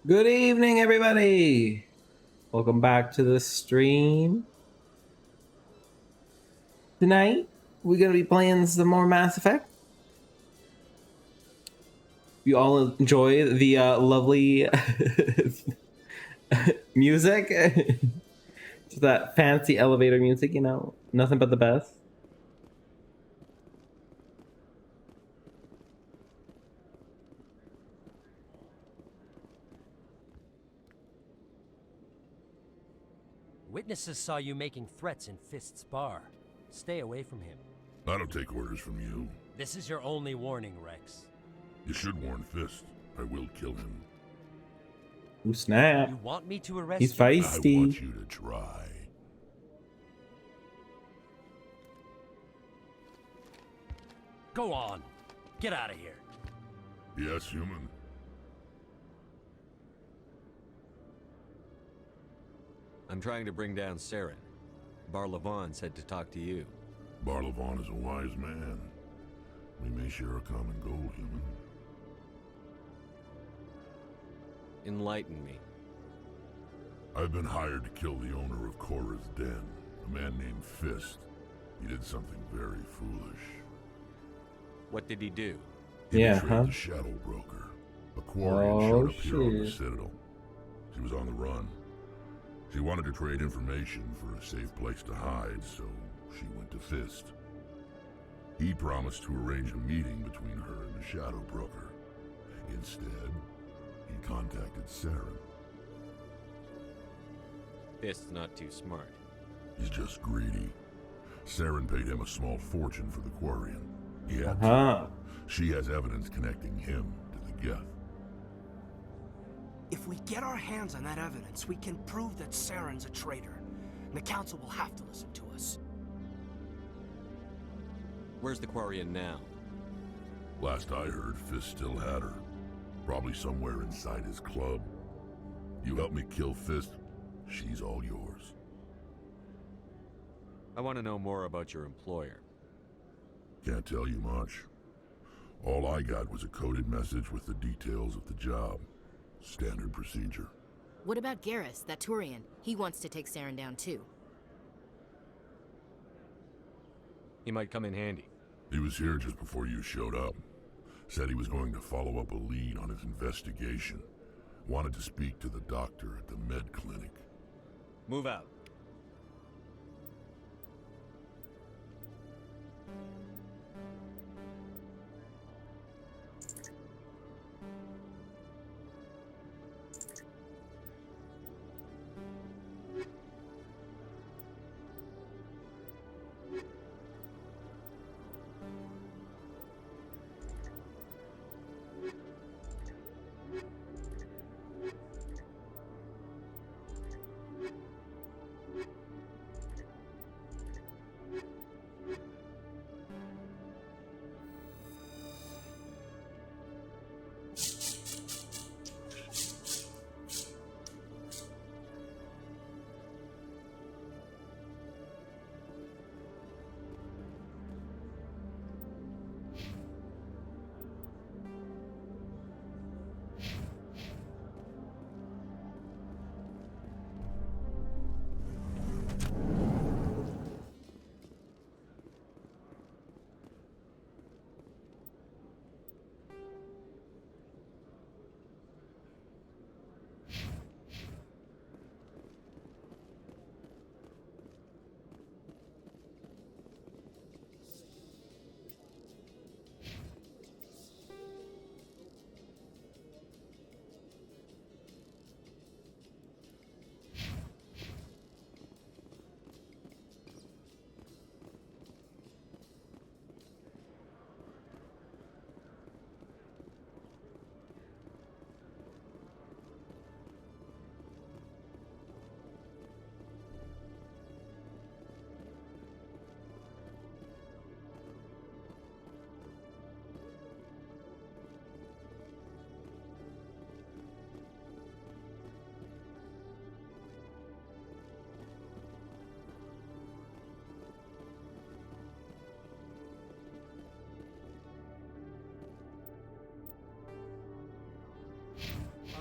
Good evening, everybody. Welcome back to the stream. Tonight, we're going to be playing some more Mass Effect. You all enjoy the lovely music. Just that fancy elevator music, nothing but the best. Witnesses saw you making threats in Fist's bar. Stay away from him. I don't take orders from you. This is your only warning, Rex. You should warn Fist. I will kill him. Ooh, snap. You want me to arrest He's you? feisty. I want you to try. Go on. Get out of here. Yes, human. I'm trying to bring down Saren. Bar-Levon said to talk to you. Bar-Levon is a wise man. We may share a common goal, human. Enlighten me. I've been hired to kill the owner of Cora's Den, a man named Fist. He did something very foolish. What did he do? He Yeah, betrayed huh? the Shadow Broker. Aquarian showed up here on the shit. Citadel. She was on the run. She wanted to trade information for a safe place to hide, so she went to Fist. He promised to arrange a meeting between her and the Shadow Broker. Instead, he contacted Saren. Fist's not too smart. He's just greedy. Saren paid him a small fortune for the Quarian. He had to. Huh. She has evidence connecting him to the Geth. If we get our hands on that evidence, we can prove that Saren's a traitor. And the Council will have to listen to us. Where's the Quarian now? Last I heard, Fist still had her. Probably somewhere inside his club. You help me kill Fist, she's all yours. I want to know more about your employer. Can't tell you much. All I got was a coded message with the details of the job. Standard procedure. What about Garrus, that Turian? He wants to take Saren down too. He might come in handy. He was here just before you showed up. Said he was going to follow up a lead on his investigation. Wanted to speak to the doctor at the med clinic. Move out.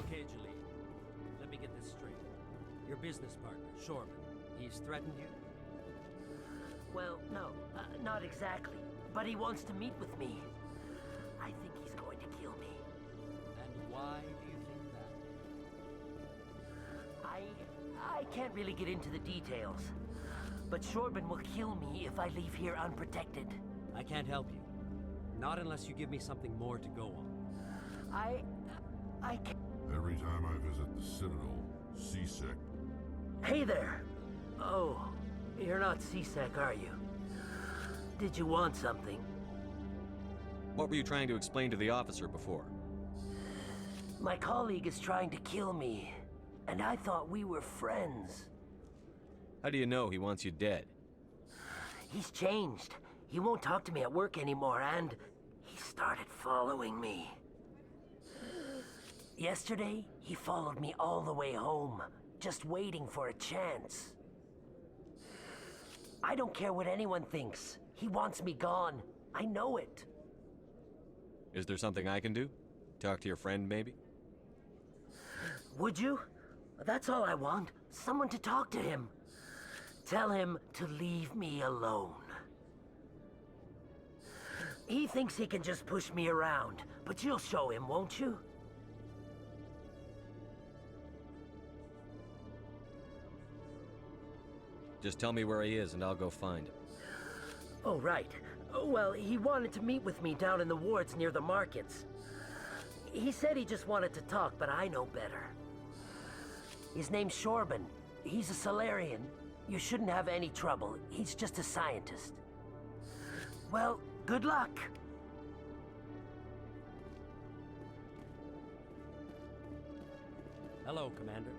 Okay, Jalil. Your business partner, Shorman. He's threatened you? Well, no, not exactly. But he wants to meet with me. I think he's going to kill me. And why do you think that? I can't really get into the details. But Shorban will kill me if I leave here unprotected. I can't help you. Not unless you give me something more to go on. I can't... Every time I visit the Citadel, C-Sec. Hey there! Oh, you're not C-Sec, are you? Did you want something? What were you trying to explain to the officer before? My colleague is trying to kill me, and I thought we were friends. How do you know he wants you dead? He's changed. He won't talk to me at work anymore, and he started following me. Yesterday, he followed me all the way home, just waiting for a chance. I don't care what anyone thinks. He wants me gone. I know it. Is there something I can do? Talk to your friend, maybe? Would you? That's all I want. Someone to talk to him. Tell him to leave me alone. He thinks he can just push me around, but you'll show him, won't you? Just tell me where he is and I'll go find him. Oh, right. Well, he wanted to meet with me down in the wards near the markets. He said he just wanted to talk, but I know better. His name's Shorban. He's a Solarian. You shouldn't have any trouble. He's just a scientist. Well, good luck. Hello, Commander.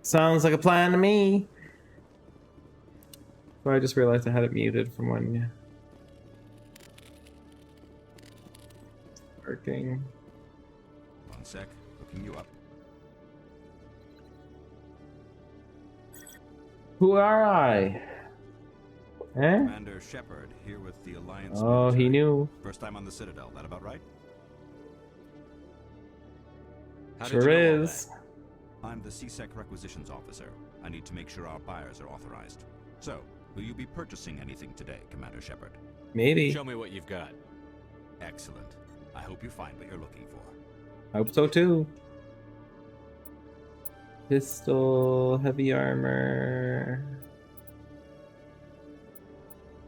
Sounds like a plan to me. So I just realized I had it muted from when working. One sec, hooking you up. Who are I? Eh? Commander Shepard, here with the Alliance Oh, he military. knew. First time on the Citadel, that about right? How did Sure you know all is. that? I'm the CSEC requisitions officer. I need to make sure our buyers are authorized. So, will you be purchasing anything today, Commander Shepard? Maybe. Show me what you've got. Excellent. I hope you find what you're looking for. I hope so too. Pistol, heavy armor.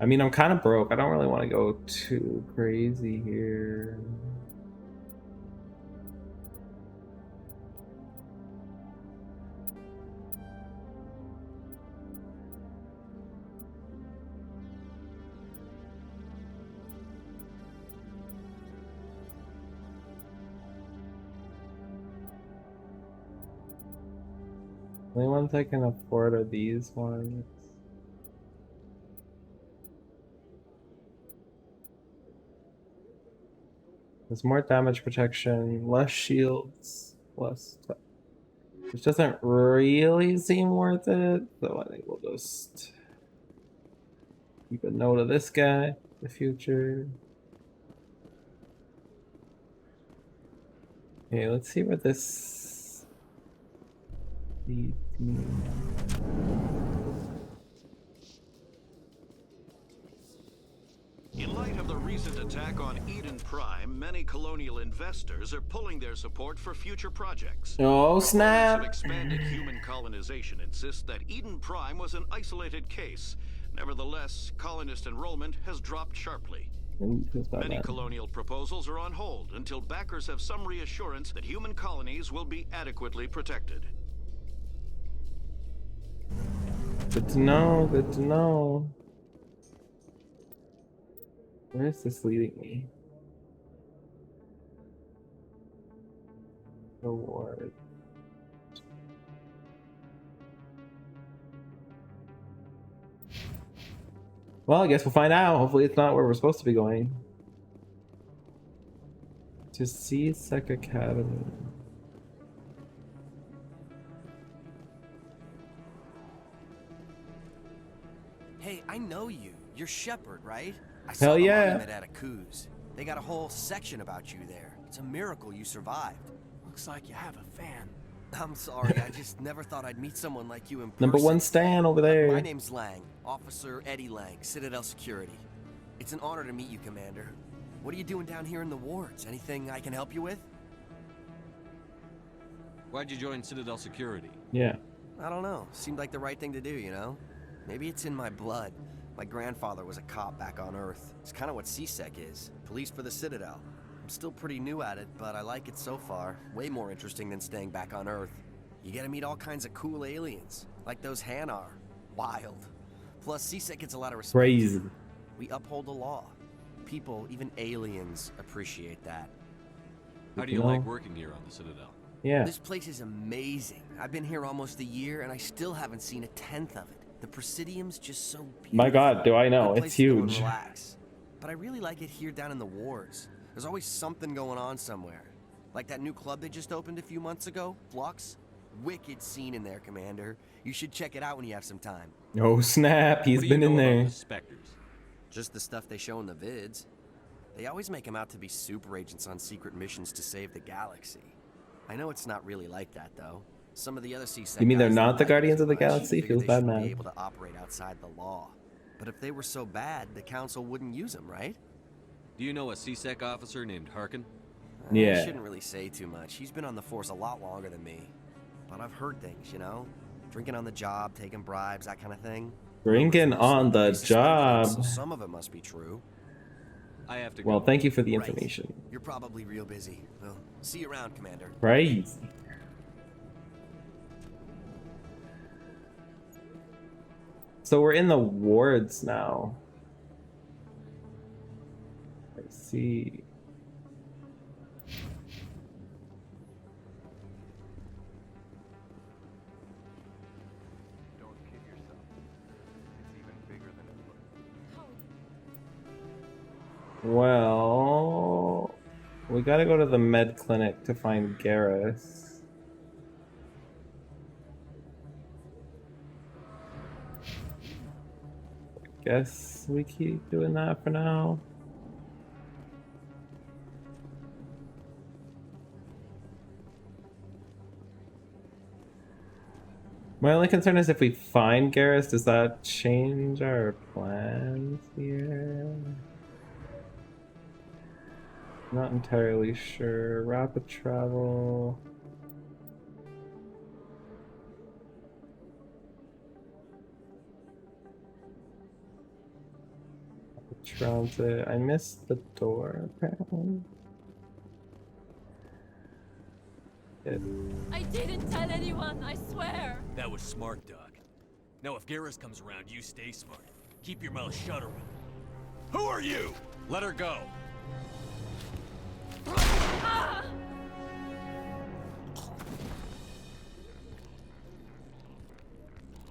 I mean, I'm kind of broke. I don't really want to go too crazy here. The only ones I can afford are these ones. There's more damage protection, less shields, less. Which doesn't really seem worth it, so I think we'll just keep a note of this guy in the future. Okay, let's see what this. In light of the recent attack on Eden Prime, many colonial investors are pulling their support for future projects. Oh Proponents snap! of expanded human colonization insist that Eden Prime was an isolated case. Nevertheless, colonist enrollment has dropped sharply. Ooh, feels bad, Many man. colonial proposals are on hold until backers have some reassurance that human colonies will be adequately protected. Good to know, good to know. Where is this leading me? Reward. Well, I guess we'll find out. Hopefully it's not where we're supposed to be going. To CSEC Academy. Hey, I know you. You're Shepard, right? I Hell saw the yeah. monument at Akuz. They got a whole section about you there. It's a miracle you survived. Looks like you have a fan. I'm sorry, I just never thought I'd meet someone like you in person. Number one Stan over there. My name's Lang, Officer Eddie Lang, Citadel Security. It's an honor to meet you, Commander. What are you doing down here in the wards? Anything I can help you with? Why'd you join Citadel Security? Yeah. I don't know. Seemed like the right thing to do, you know? Maybe it's in my blood. My grandfather was a cop back on Earth. It's kind of what CSEC is. Police for the Citadel. I'm still pretty new at it, but I like it so far. Way more interesting than staying back on Earth. You get to meet all kinds of cool aliens, like those Hanar. Wild. Plus, CSEC gets a lot of respect. Crazy. We uphold the law. People, even aliens, appreciate that. How do you No. like working here on the Citadel? Yeah. This place is amazing. I've been here almost a year, and I still haven't seen a tenth of it. The Presidium's just so beautiful. My God, do I know? Good It's place to go and huge. relax. But I really like it here down in the wards. There's always something going on somewhere. Like that new club they just opened a few months ago, Flux. Wicked scene in there, Commander. You should check it out when you have some time. Oh snap! He's What do been you in know about there. the Spectres? Just the stuff they show in the vids. They always make them out to be super agents on secret missions to save the galaxy. I know it's not really like that, though. Some of the other CSEC You mean they're guys not don't the like Guardians it of the much. Galaxy? Figure Feels they bad, shouldn't man. be able to operate outside the law. But if they were so bad, the Council wouldn't use them, right? Do you know a CSEC officer named Harkin? Yeah. I shouldn't really say too much. He's been on the force a lot longer than me. But I've heard things, you know? Drinking on the job, taking bribes, that kind of thing. Drinking on the He's suspended it, so job. some of it must be true. I have to go. Well, thank you for the Right. information. You're probably real busy. Well, see you around, Commander. Crazy. So we're in the wards now. I see. Well, we gotta go to the med clinic to find Garrus. Guess we keep doing that for now. My only concern is if we find Garrus, does that change our plans here? Not entirely sure. Rapid travel. Rapid transit. I missed the door apparently. I didn't tell anyone, I swear. That was smart, Doc. Now if Garrus comes around, you stay smart. Keep your mouth shut around. Who are you? Let her go.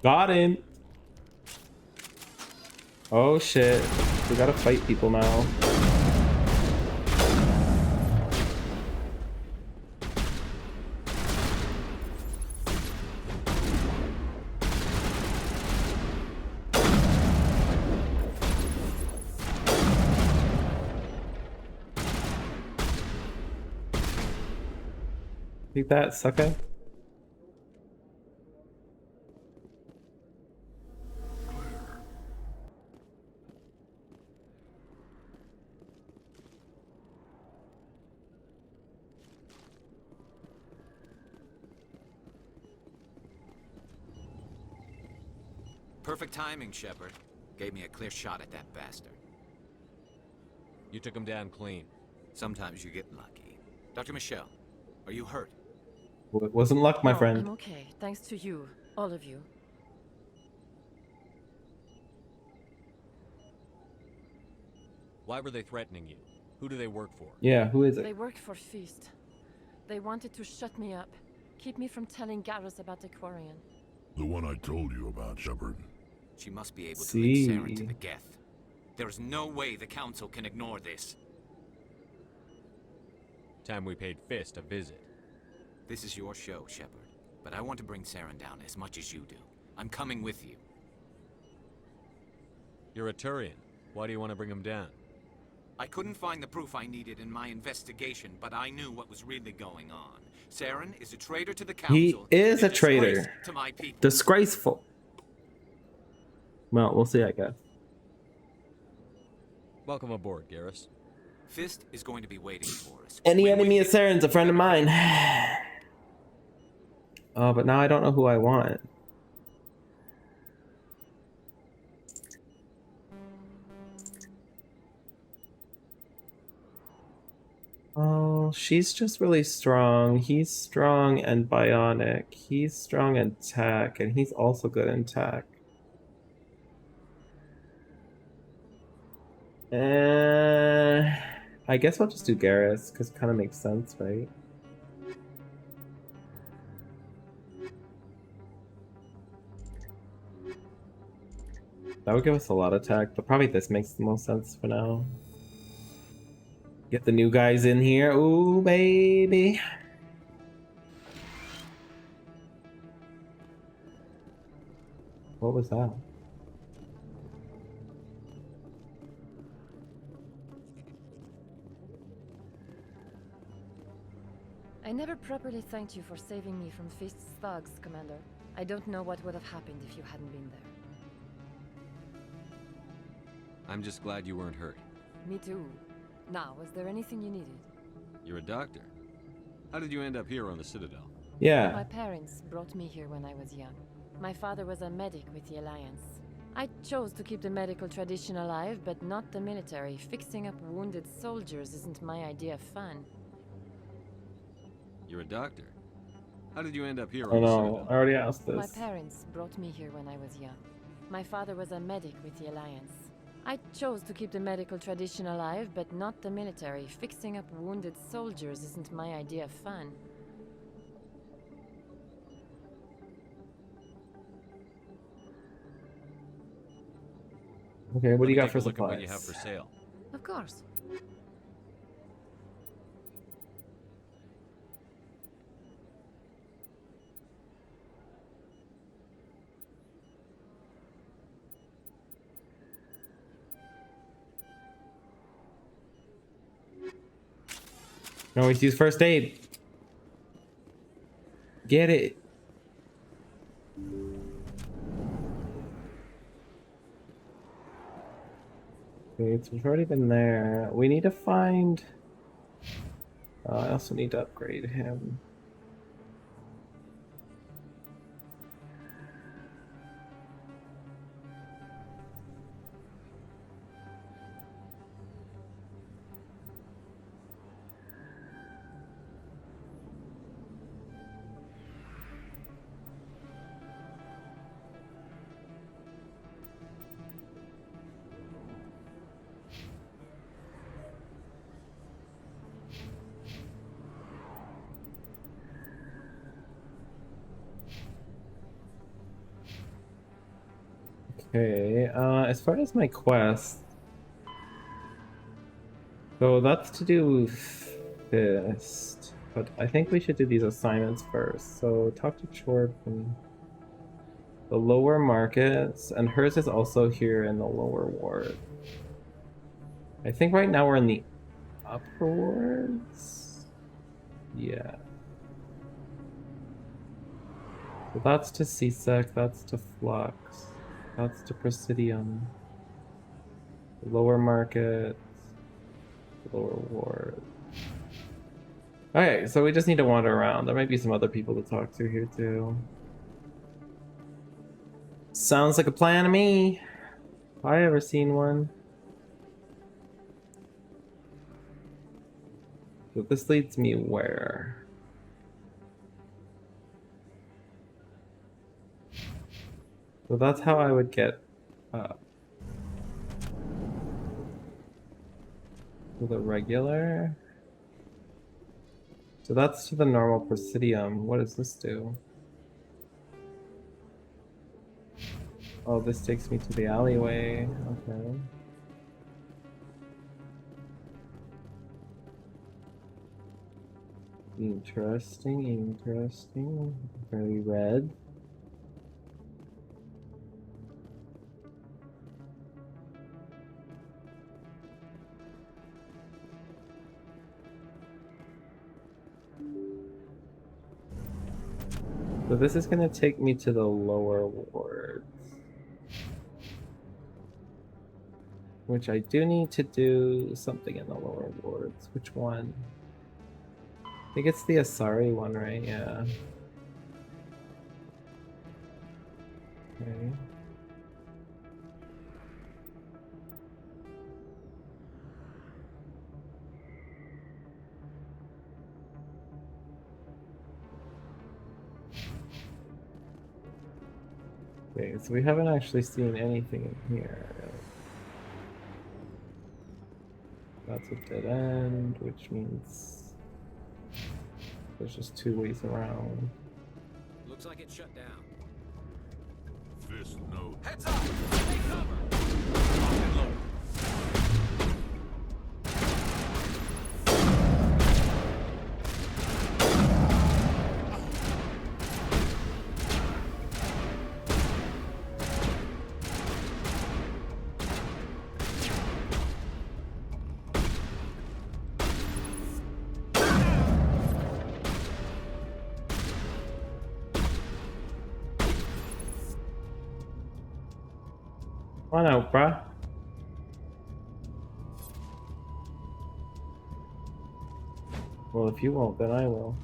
Got him. Oh shit. We gotta fight people now. Take that, sucker. Perfect timing, Shepard. Gave me a clear shot at that bastard. You took him down clean. Sometimes you get lucky. Dr. Michelle, are you hurt? Well, it wasn't luck, my No, friend. I'm okay, thanks to you, all of you. Why were they threatening you? Who do they work for? Yeah, who is it? They work for Feast. They wanted to shut me up, keep me from telling Garrus about the Quarian. The one I told you about, Shepard. She must be able to link Saren to the Geth. There's no way the Council can ignore this. Time we paid Fist a visit. This is your show, Shepard. But I want to bring Saren down as much as you do. I'm coming with you. You're a Turian. Why do you want to bring him down? I couldn't find the proof I needed in my investigation, but I knew what was really going on. Saren is a traitor to the Council. He is a and disgrace traitor. to my people. Disgraceful. Well, we'll see, I guess. Welcome aboard, Garrus. Fist is going to be waiting for us. Any enemy of Saren's a friend of mine. Oh, but now I don't know who I want. Oh, she's just really strong. He's strong and bionic. He's strong in tech, and he's also good in tech. I guess I'll just do Garrus, because it kind of makes sense, right? That would give us a lot of tech, but probably this makes the most sense for now. Get the new guys in here. Ooh, baby. What was that? I never properly thanked you for saving me from Feast's thugs, Commander. I don't know what would have happened if you hadn't been there. I'm just glad you weren't hurt. Me too. Now, was there anything you needed? You're a doctor. How did you end up here on the Citadel? Yeah. My parents brought me here when I was young. My father was a medic with the Alliance. I chose to keep the medical tradition alive, but not the military. Fixing up wounded soldiers isn't my idea of fun. You're a doctor. How did you end up here Oh on the no, Citadel? I already asked My this. parents brought me here when I was young. My father was a medic with the Alliance. I chose to keep the medical tradition alive, but not the military. Fixing up wounded soldiers isn't my idea of fun. Okay, what do you got for Look at what you supplies? have for sale. Of course. Can always use first aid. Get it. Okay, so we've already been there. We need to find... I also need to upgrade him. Okay, as far as my quest, so that's to do Fist, but I think we should do these assignments first. So talk to Jordan. The lower markets, and hers is also here in the lower ward. I think right now we're in the upper wards. Yeah. So that's to CSEC, that's to Flux. That's to Presidium. Lower market. Lower ward. Okay, so we just need to wander around. There might be some other people to talk to here too. Sounds like a plan to me. Have I ever seen one? So this leads me where? So that's how I would get up. To the regular. So that's to the normal Presidium. What does this do? Oh, this takes me to the alleyway. Okay. Interesting, interesting. Very red. So this is going to take me to the lower wards. Which I do need to do something in the lower wards. Which one? I think it's the Asari one, right? Yeah. Okay. Okay, so we haven't actually seen anything in here. That's a dead end, which means there's just two ways around. Looks like it's shut down. Fist, no. Heads up! Take cover! Lock and load. Come on out, bruh. Well, if you won't, then I will.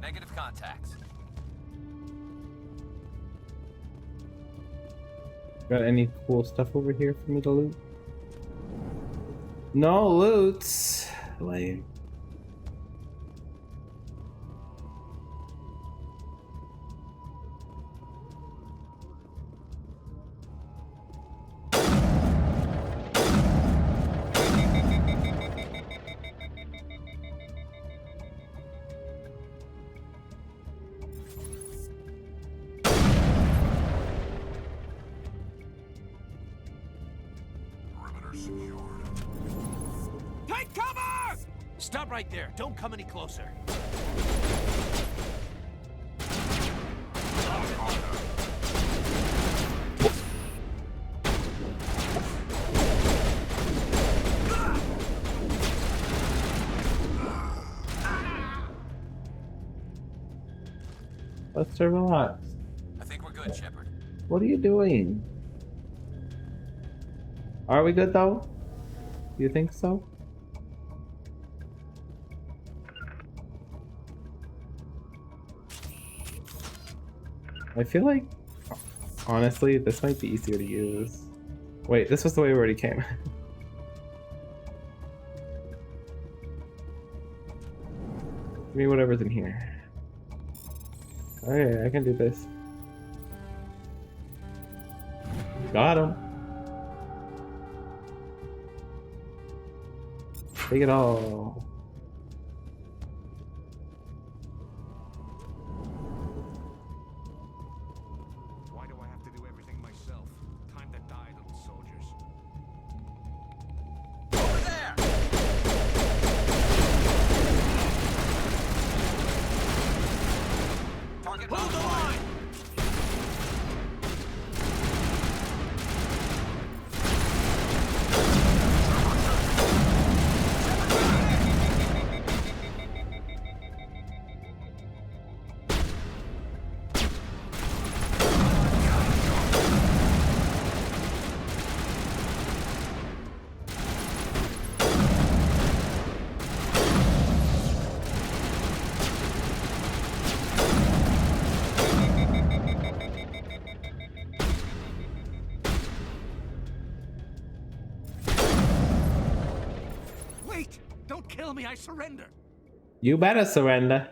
Negative contacts. Got any cool stuff over here for me to loot? No loots. Like. Take cover! Stop right there. Don't come any closer. Let's relax. I think we're good, Shepard. What are you doing? Are we good though? You think so? I feel like, honestly, this might be easier to use. Wait, this was the way we already came. Give me whatever's in here. Okay, I can do this. Got him. Take it all. Why do I have to do everything myself? Time to die, little soldiers. Over there! Target hold the line! Wait! Don't kill me, I surrender! You better surrender.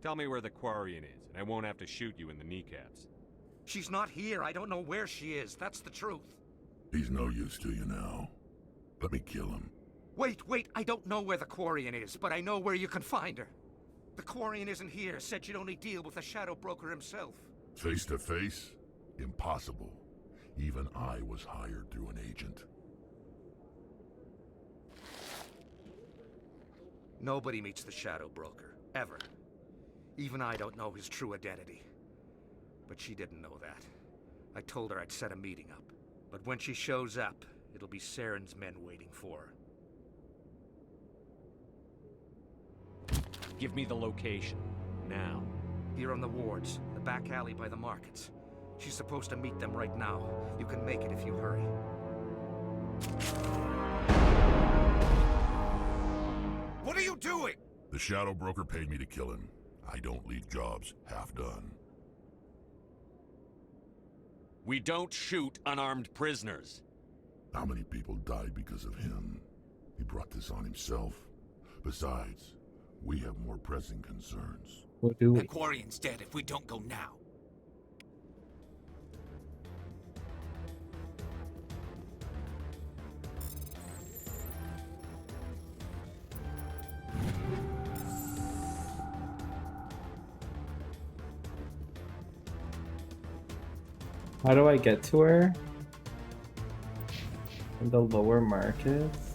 Tell me where the Quarian is, and I won't have to shoot you in the kneecaps. She's not here. I don't know where she is. That's the truth. He's no use to you now. Let me kill him. Wait. I don't know where the Quarian is, but I know where you can find her. The Quarian isn't here. Said she'd only deal with the Shadow Broker himself. Face to face? Impossible. Even I was hired through an agent. Nobody meets the Shadow Broker, ever. Even I don't know his true identity. But she didn't know that. I told her I'd set a meeting up. But when she shows up, it'll be Saren's men waiting for her. Give me the location. Now. Here on the wards, the back alley by the markets. She's supposed to meet them right now. You can make it if you hurry. What are you doing? The Shadow Broker paid me to kill him. I don't leave jobs half done. We don't shoot unarmed prisoners. How many people died because of him? He brought this on himself. Besides, we have more pressing concerns. What do we? The Quarian's dead if we don't go now. How do I get to her? In the lower markets?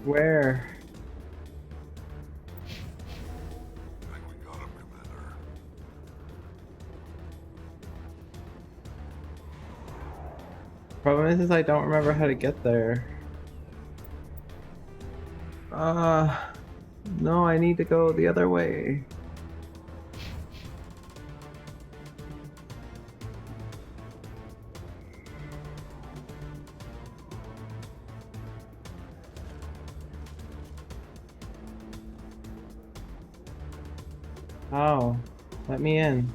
Where? I think we got him, Commander. Problem is I don't remember how to get there. No, I need to go the other way. Oh, let me in.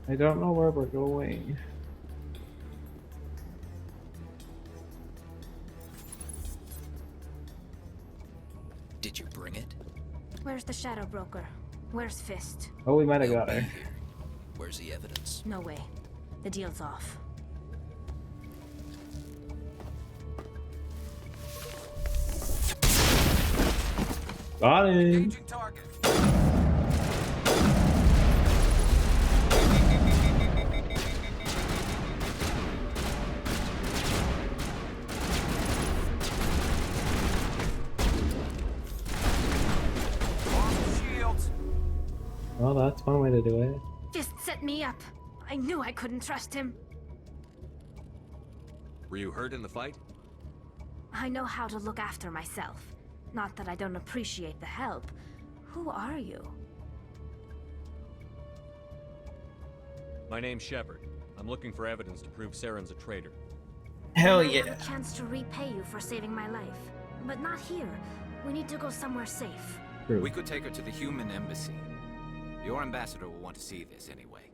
I don't know where we're going. Did you bring it? Where's the Shadow Broker? Where's Fist? Oh, we might have He'll got be her. here. Where's the evidence? No way. The deal's off. Got him. Well, that's one way to do it. Fist set me up. I knew I couldn't trust him. Were you hurt in the fight? I know how to look after myself. Not that I don't appreciate the help. Who are you? My name's Shepard. I'm looking for evidence to prove Saren's a traitor. Hell I yeah. have a chance to repay you for saving my life. But not here. We need to go somewhere safe. True. We could take her to the human embassy. Your ambassador will want to see this anyway.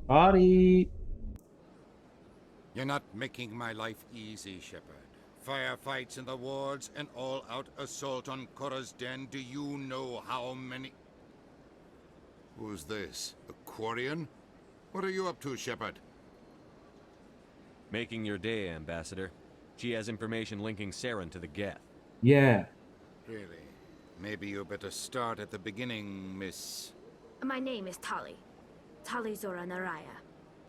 Body. You're not making my life easy, Shepard. Firefights in the wards, an all-out assault on Korra's den. Do you know how many... Who's this? A Quarian? What are you up to, Shepard? Making your day, Ambassador. She has information linking Saren to the Geth. Yeah. Really? Maybe you better start at the beginning, Miss... My name is Tali. Tali Zora Naraya.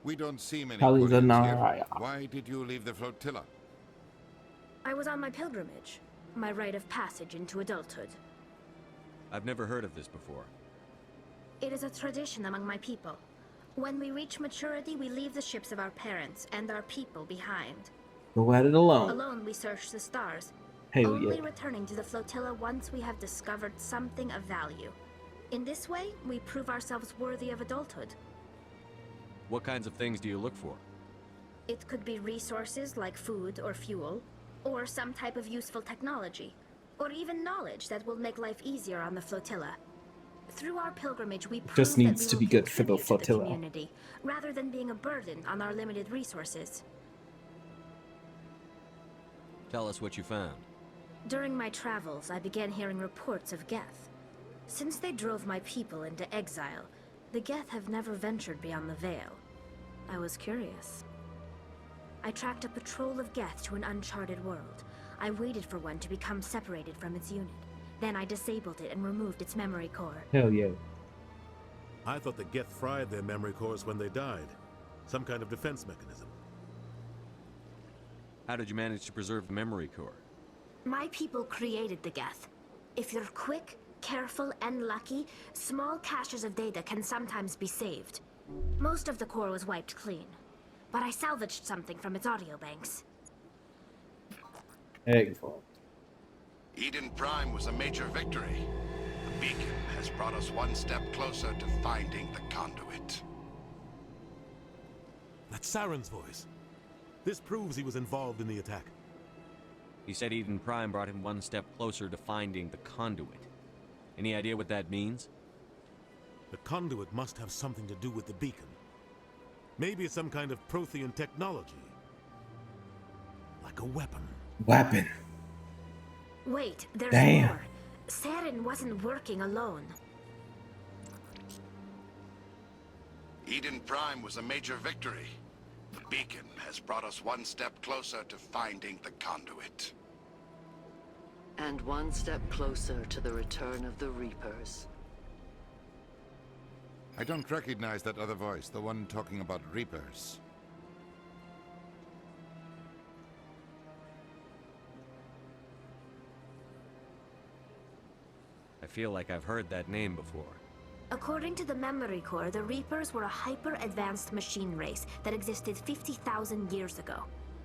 We don't see many Tali Quarians Zanaraya. here. Why did you leave the flotilla? I was on my pilgrimage. My rite of passage into adulthood. I've never heard of this before. It is a tradition among my people. When we reach maturity, we leave the ships of our parents and our people behind. Go at it alone. Alone, we search the stars. Hell only yeah. returning to the flotilla once we have discovered something of value. In this way, we prove ourselves worthy of adulthood. What kinds of things do you look for? It could be resources like food or fuel, or some type of useful technology, or even knowledge that will make life easier on the flotilla. Through our pilgrimage, we prove Just needs that to we be will good for the contribute to flotilla. community, rather than being a burden on our limited resources. Tell us what you found. During my travels, I began hearing reports of Geth. Since they drove my people into exile, the Geth have never ventured beyond the Veil. I was curious. I tracked a patrol of Geth to an uncharted world. I waited for one to become separated from its unit. Then I disabled it and removed its memory core. Hell yeah. I thought the Geth fried their memory cores when they died. Some kind of defense mechanism. How did you manage to preserve the memory core? My people created the Geth. If you're quick, careful, and lucky, small caches of data can sometimes be saved. Most of the core was wiped clean, but I salvaged something from its audio banks. Excellent. Eden Prime was a major victory. The beacon has brought us one step closer to finding the conduit. That's Saren's voice. This proves he was involved in the attack. He said Eden Prime brought him one step closer to finding the conduit. Any idea what that means? The conduit must have something to do with the beacon. Maybe it's some kind of Prothean technology. Like a weapon. Weapon. Wait, there's Damn. more. Saren wasn't working alone. Eden Prime was a major victory. The beacon has brought us one step closer to finding the conduit. And one step closer to the return of the Reapers. I don't recognize that other voice, the one talking about Reapers. I feel like I've heard that name before. According to the Memory Core, the Reapers were a hyper-advanced machine race that existed 50,000 years ago.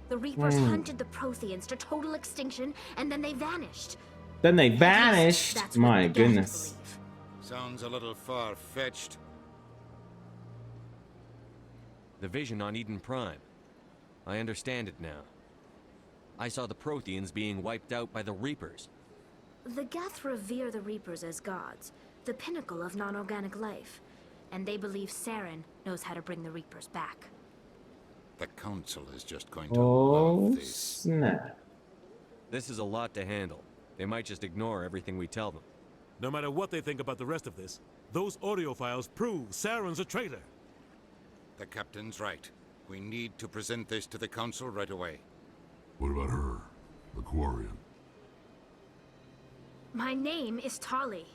The Reapers hunted the Protheans to total extinction, and then they vanished. Then they vanished? That's what My the Geth goodness. Sounds a little far-fetched. The vision on Eden Prime. I understand it now. I saw the Protheans being wiped out by the Reapers. The Geth revere the Reapers as gods, the pinnacle of non-organic life, and they believe Saren knows how to bring the Reapers back. The Council is just going to Oh, love this. snap. This is a lot to handle. They might just ignore everything we tell them. No matter what they think about the rest of this, those audio files prove Saren's a traitor. The Captain's right. We need to present this to the Council right away. What about her? The Quarian? My name is Tali.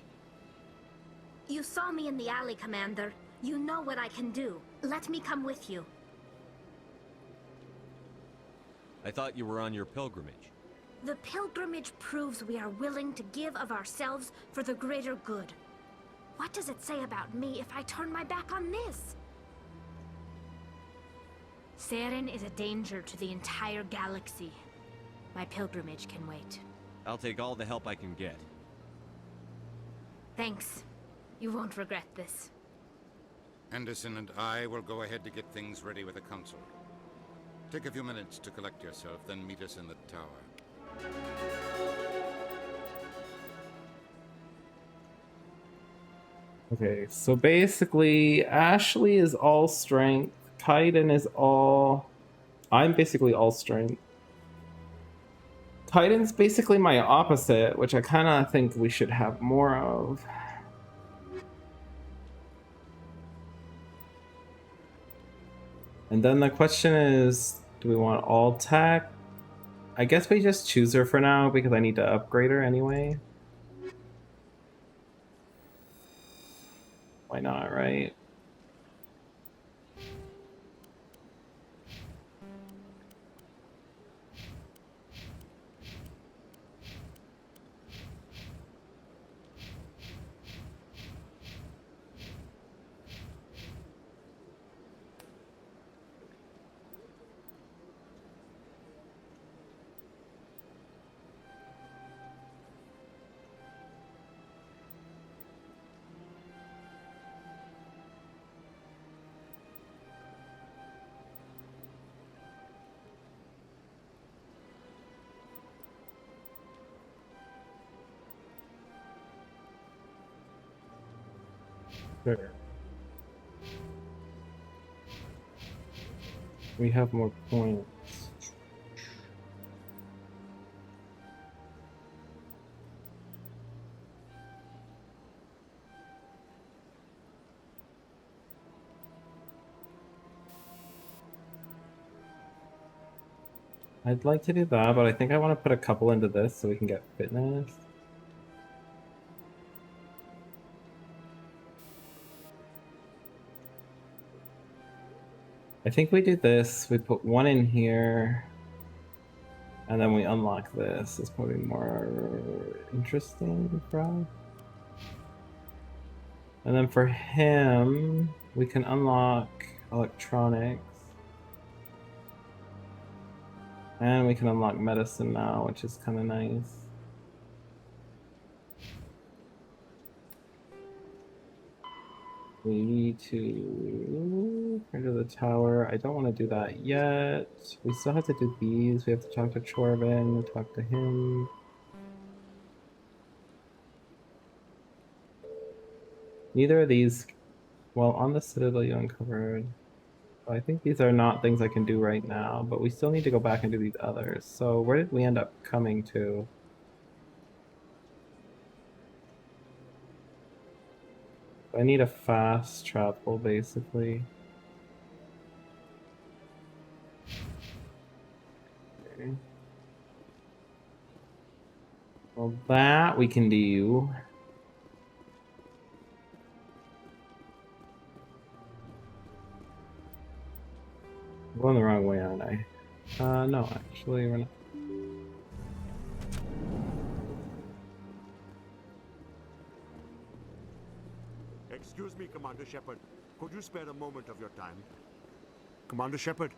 You saw me in the alley, Commander. You know what I can do. Let me come with you. I thought you were on your pilgrimage. The pilgrimage proves we are willing to give of ourselves for the greater good. What does it say about me if I turn my back on this? Saren is a danger to the entire galaxy. My pilgrimage can wait. I'll take all the help I can get. Thanks. You won't regret this. Anderson and I will go ahead to get things ready with the Council. Take a few minutes to collect yourself, then meet us in the tower. Okay, so basically, Ashley is all strength. Kaiden is all... I'm basically all strength. Kaiden's basically my opposite, which I kind of think we should have more of. And then the question is, do we want all tech? I guess we just choose her for now because I need to upgrade her anyway. Why not, right? Sure. We have more points. I'd like to do that, but I think I want to put a couple into this so we can get fitness. I think we do this, we put one in here, and then we unlock this. It's probably more interesting for us. And then for him, we can unlock electronics. And we can unlock medicine now, which is kind of nice. We need to enter the tower. I don't want to do that yet. We still have to do these. We have to talk to Chorben, talk to him. Neither of these, well, on the Citadel you uncovered. I think these are not things I can do right now, but we still need to go back and do these others. So where did we end up coming to? I need a fast travel, basically. Okay. Well, that we can do. I'm going the wrong way, aren't I? No, actually, we're not. Excuse me, Commander Shepard. Could you spare a moment of your time? Commander Shepard,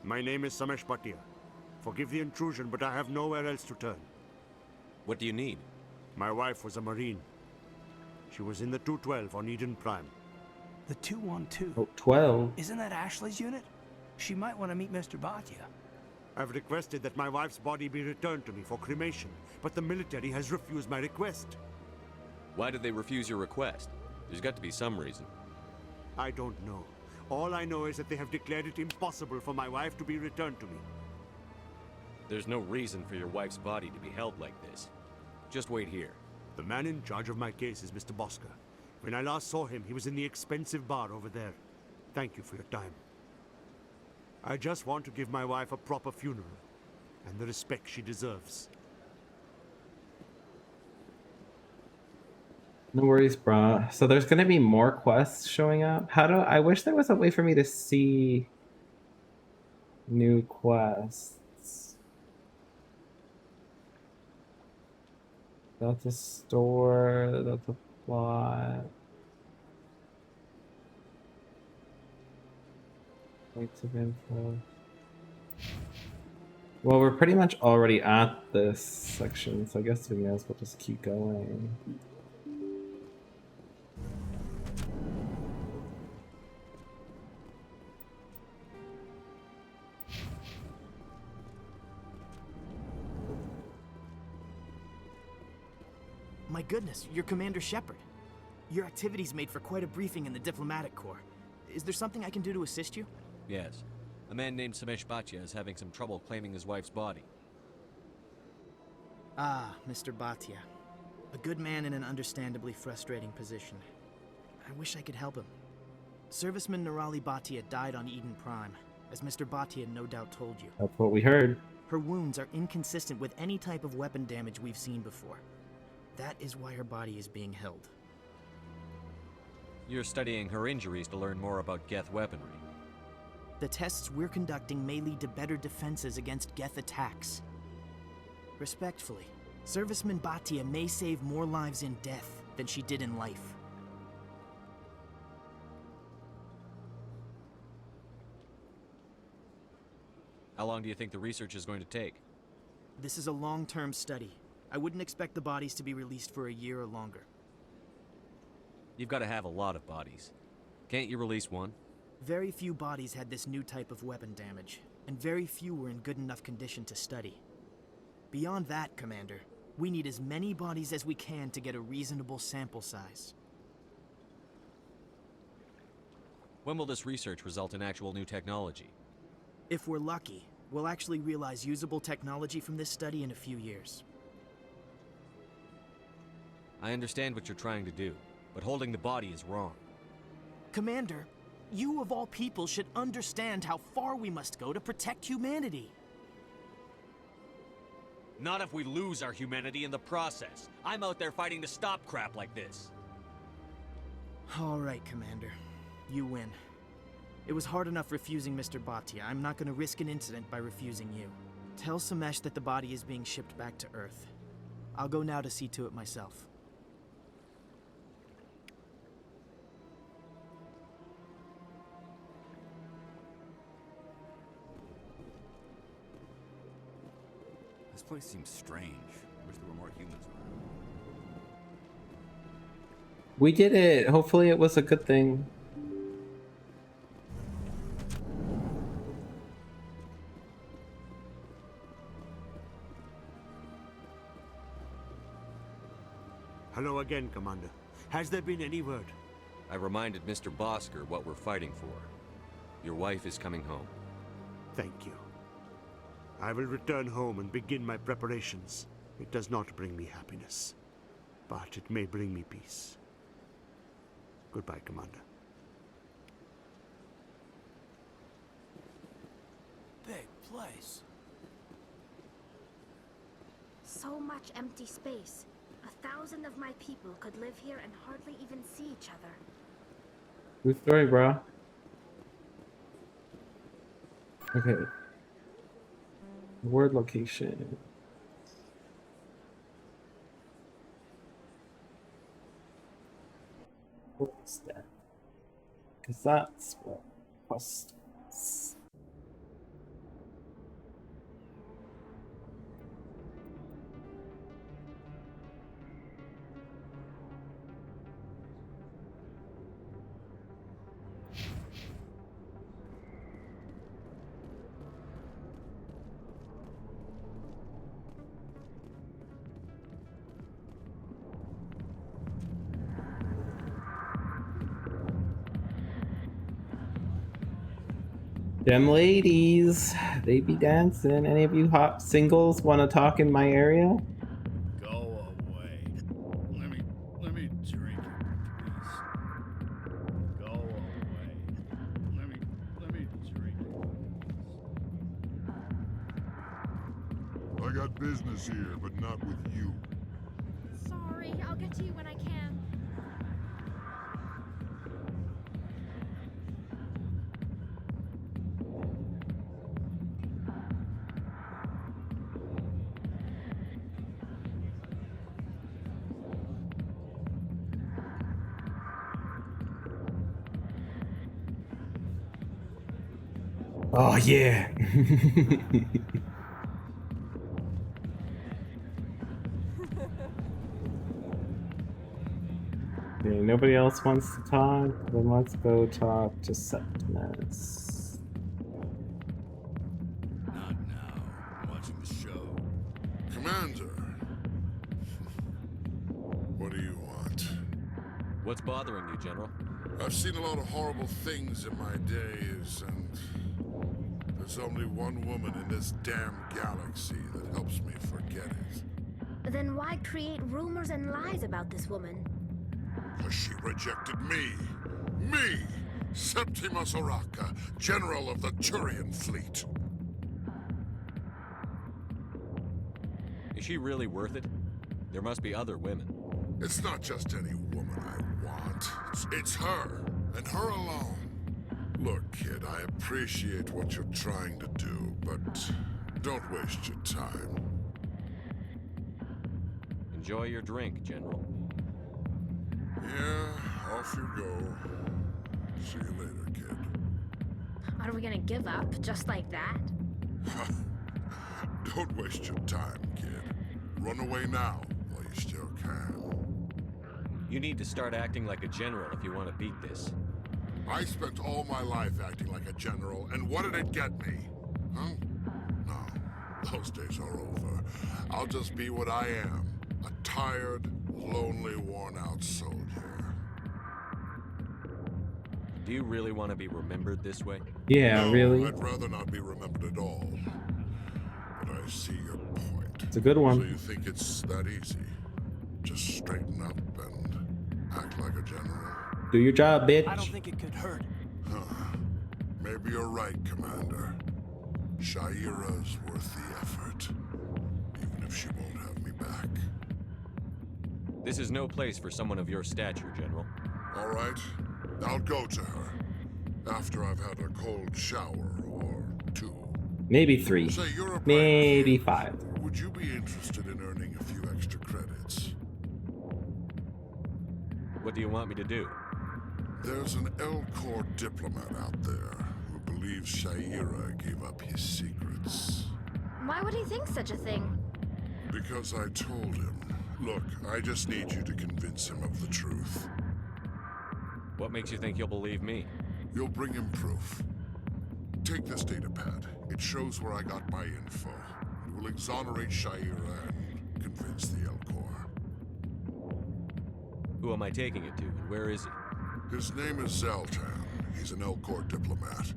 my name is Samesh Bhatia. Forgive the intrusion, but I have nowhere else to turn. What do you need? My wife was a Marine. She was in the 212 on Eden Prime. The 212? Oh, 12? Isn't that Ashley's unit? She might want to meet Mr. Bhatia. I've requested that my wife's body be returned to me for cremation, but the military has refused my request. Why did they refuse your request? There's got to be some reason. I don't know. All I know is that they have declared it impossible for my wife to be returned to me. There's no reason for your wife's body to be held like this. Just wait here. The man in charge of my case is Mr. Bosker. When I last saw him, he was in the expensive bar over there. Thank you for your time. I just want to give my wife a proper funeral, and the respect she deserves. No worries, brah. So there's gonna be more quests showing up. I wish there was a way for me to see new quests. That's a store, that's a plot. Points of info. Well, we're pretty much already at this section, so I guess we may as well just keep going. My goodness, you're Commander Shepard. Your activities made for quite a briefing in the Diplomatic Corps. Is there something I can do to assist you? Yes. A man named Samesh Bhatia is having some trouble claiming his wife's body. Ah, Mr. Bhatia. A good man in an understandably frustrating position. I wish I could help him. Serviceman Nirali Bhatia died on Eden Prime, as Mr. Bhatia no doubt told you. That's what we heard. Her wounds are inconsistent with any type of weapon damage we've seen before. That is why her body is being held. You're studying her injuries to learn more about Geth weaponry. The tests we're conducting may lead to better defenses against Geth attacks. Respectfully, Serviceman Bhatia may save more lives in death than she did in life. How long do you think the research is going to take? This is a long-term study. I wouldn't expect the bodies to be released for a year or longer. You've got to have a lot of bodies. Can't you release one? Very few bodies had this new type of weapon damage, and very few were in good enough condition to study. Beyond that, Commander, we need as many bodies as we can to get a reasonable sample size. When will this research result in actual new technology? If we're lucky, we'll actually realize usable technology from this study in a few years. I understand what you're trying to do, but holding the body is wrong. Commander, you of all people should understand how far we must go to protect humanity. Not if we lose our humanity in the process. I'm out there fighting to stop crap like this. All right, Commander. You win. It was hard enough refusing Mr. Bhatia. I'm not going to risk an incident by refusing you. Tell Samesh that the body is being shipped back to Earth. I'll go now to see to it myself. This place seems strange. Wish there were more humans around. We did it. Hopefully it was a good thing. Hello again, Commander. Has there been any word? I reminded Mr. Bosker what we're fighting for. Your wife is coming home. Thank you. I will return home and begin my preparations. It does not bring me happiness, but it may bring me peace. Goodbye, Commander. Big place. So much empty space. 1,000 of my people could live here and hardly even see each other. Good story, bro. Okay. Word location. What's that? Because that's what quest is. Them ladies, they be dancing. Any of you hot singles want to talk in my area? Go away. Let me drink it, please. Go away. Let me drink it. I got business here, but not with you. Sorry, I'll get to you when I can. Oh yeah. Okay, nobody else wants to talk? Then let's go talk to Septimus. Not now. I'm watching the show. Commander. What do you want? What's bothering you, General? I've seen a lot of horrible things in my days, and there's only one woman in this damn galaxy that helps me forget it. Then why create rumors and lies about this woman? Because she rejected me. Me! Septimus Oraka, General of the Turian Fleet. Is she really worth it? There must be other women. It's not just any woman I want. It's her, and her alone. Look, kid, I appreciate what you're trying to do, but don't waste your time. Enjoy your drink, General. Yeah, off you go. See you later, kid. Are we gonna give up just like that? Don't waste your time, kid. Run away now while you still can. You need to start acting like a general if you want to beat this. I spent all my life acting like a general, and what did it get me? Huh? No, those days are over. I'll just be what I am. A tired, lonely, worn-out soldier. Do you really want to be remembered this way? Yeah, No, really? I'd rather not be remembered at all. But I see your point. It's a good one. So you think it's that easy? Just straighten up and act like a general? Do your job, bitch. I don't think it could hurt. Huh. Maybe you're right, Commander. Shaira's worth the effort. Even if she won't have me back. This is no place for someone of your stature, General. All right. I'll go to her. After I've had a cold shower or two. Maybe 3. Say you're a Maybe 5. Would you be interested in earning a few extra credits? What do you want me to do? There's an Elcor diplomat out there who believes Shaira gave up his secrets. Why would he think such a thing? Because I told him. Look, I just need you to convince him of the truth. What makes you think he'll believe me? You'll bring him proof. Take this data pad. It shows where I got my info. It will exonerate Shaira and convince the Elcor. Who am I taking it to, and where is he? His name is Zaltan. He's an Elcor diplomat.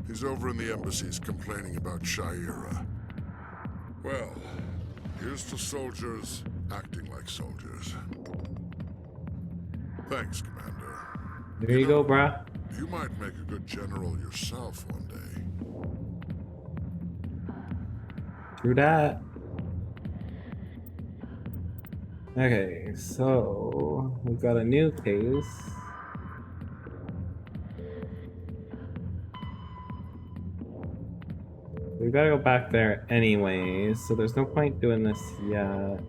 He's over in the embassies complaining about Shaira. Well, here's to soldiers acting like soldiers. Thanks, Commander. There you go, brah. You might make a good general yourself one day. True that. Okay, so we've got a new case. We've got to go back there anyways, so there's no point doing this yet.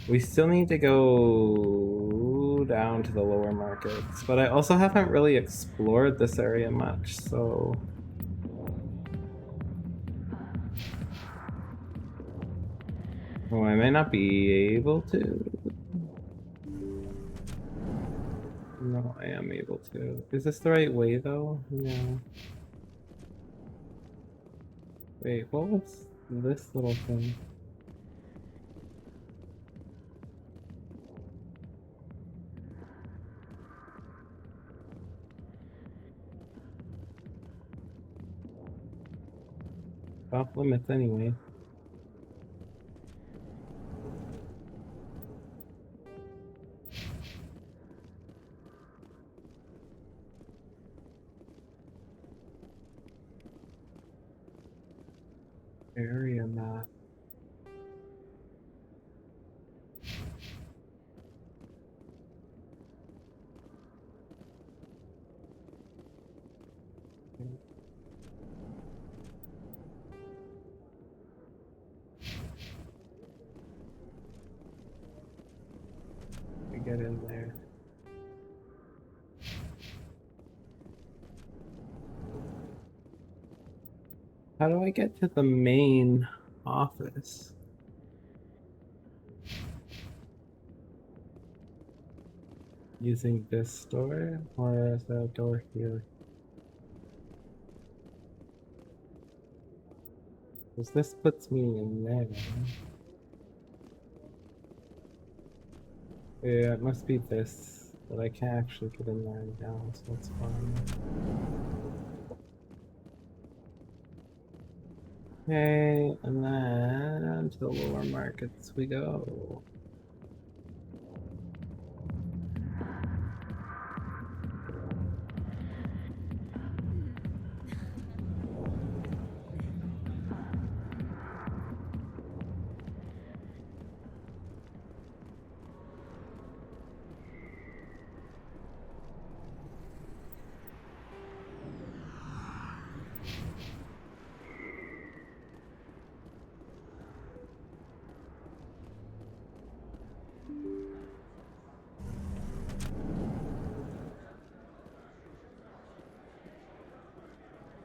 We still need to go down to the lower markets, but I also haven't really explored this area much, so... Oh, I may not be able to. No, I am able to. Is this the right way though? No. Wait, what was this little thing? Off limits anyway. Area map. We get in there. How do I get to the main office? Using this door, or is there a door here? Because this puts me in there. Yeah, it must be this, but I can't actually get in there now, so that's fine. Okay, and then to the lower markets we go.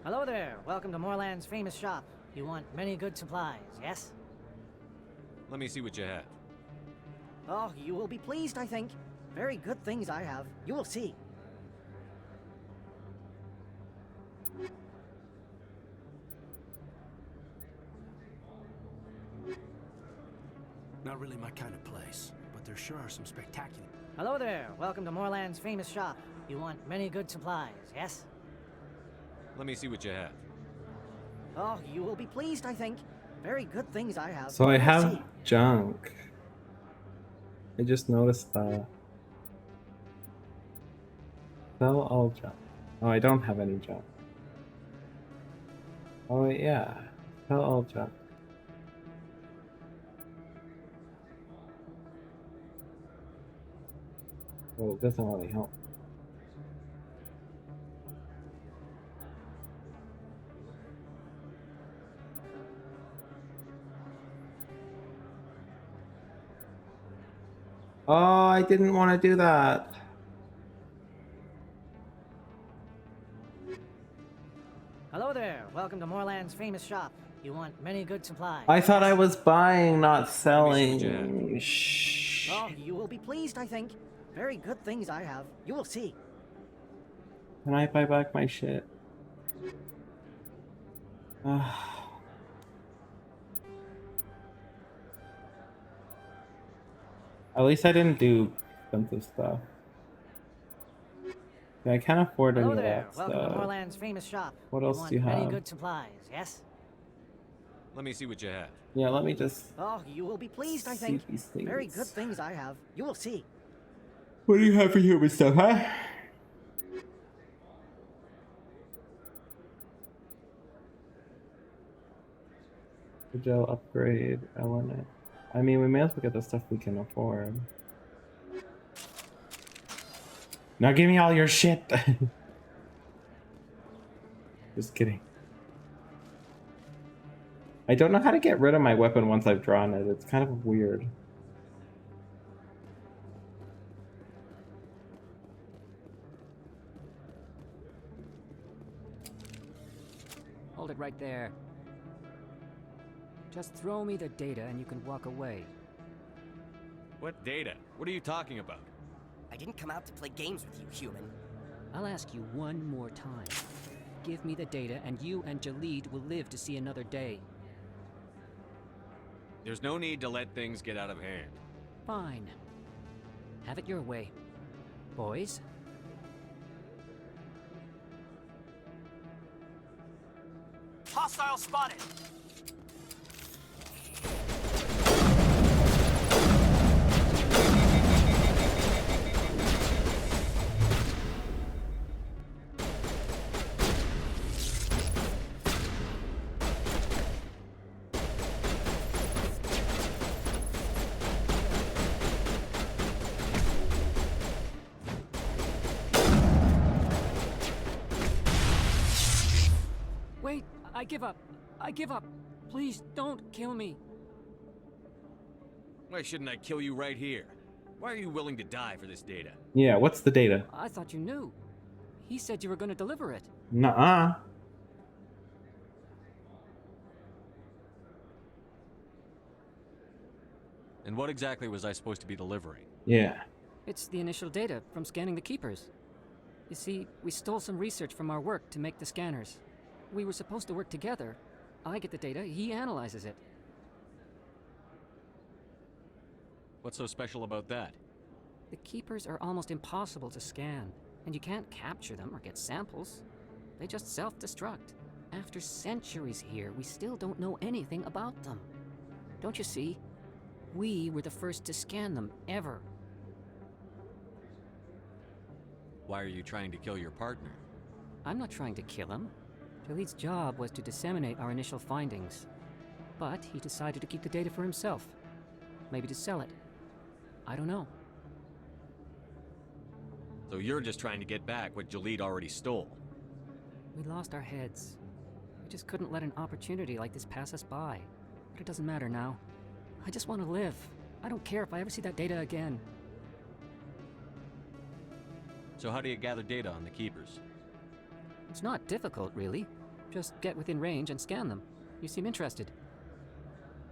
Hello there. Welcome to Moorland's famous shop. You want many good supplies, yes? Let me see what you have. Oh, you will be pleased, I think. Very good things I have. You will see. Not really my kind of place, but there sure are some spectacular... Hello there. Welcome to Moorland's famous shop. You want many good supplies, yes? Let me see what you have. Oh, you will be pleased, I think. Very good things I have. So I You will have see. junk. I just noticed that. Sell all junk. Oh, I don't have any junk. Oh yeah, sell all junk. Well, it doesn't really help. Oh, I didn't want to do that. Hello there. Welcome to Moorland's famous shop. You want many good supplies. I thought I was buying, not selling. Oh, you will be pleased, I think. Very good things I have. You will see. Can I buy back my shit? At least I didn't do expensive stuff. Yeah, I can't afford any Hello of there. that Welcome to stuff. Moorland's famous shop. What else want do you many have? good supplies, yes? Let me see what you have. Yeah, let me just... Oh, you will be pleased, I see think. these things. Very good things I have. You will see. What do you have for human stuff, huh? Gel upgrade, element. I mean, we may as well get the stuff we can afford. Now give me all your shit! Just kidding. I don't know how to get rid of my weapon once I've drawn it. It's kind of weird. Hold it right there. Just throw me the data and you can walk away. What data? What are you talking about? I didn't come out to play games with you, human. I'll ask you one more time. Give me the data and you and Jalid will live to see another day. There's no need to let things get out of hand. Fine. Have it your way. Boys? Hostile spotted! Wait, I give up. I give up. Please don't kill me. Why shouldn't I kill you right here? Why are you willing to die for this data? Yeah, what's the data? I thought you knew. He said you were going to deliver it. Nuh-uh. And what exactly was I supposed to be delivering? Yeah. It's the initial data from scanning the Keepers. You see, we stole some research from our work to make the scanners. We were supposed to work together. I get the data, he analyzes it. What's so special about that? The Keepers are almost impossible to scan, and you can't capture them or get samples. They just self-destruct. After centuries here, we still don't know anything about them. Don't you see? We were the first to scan them, ever. Why are you trying to kill your partner? I'm not trying to kill him. Jalid's job was to disseminate our initial findings. But he decided to keep the data for himself. Maybe to sell it. I don't know. So you're just trying to get back what Jalid already stole? We lost our heads. We just couldn't let an opportunity like this pass us by. But it doesn't matter now. I just want to live. I don't care if I ever see that data again. So how do you gather data on the Keepers? It's not difficult, really. Just get within range and scan them. You seem interested.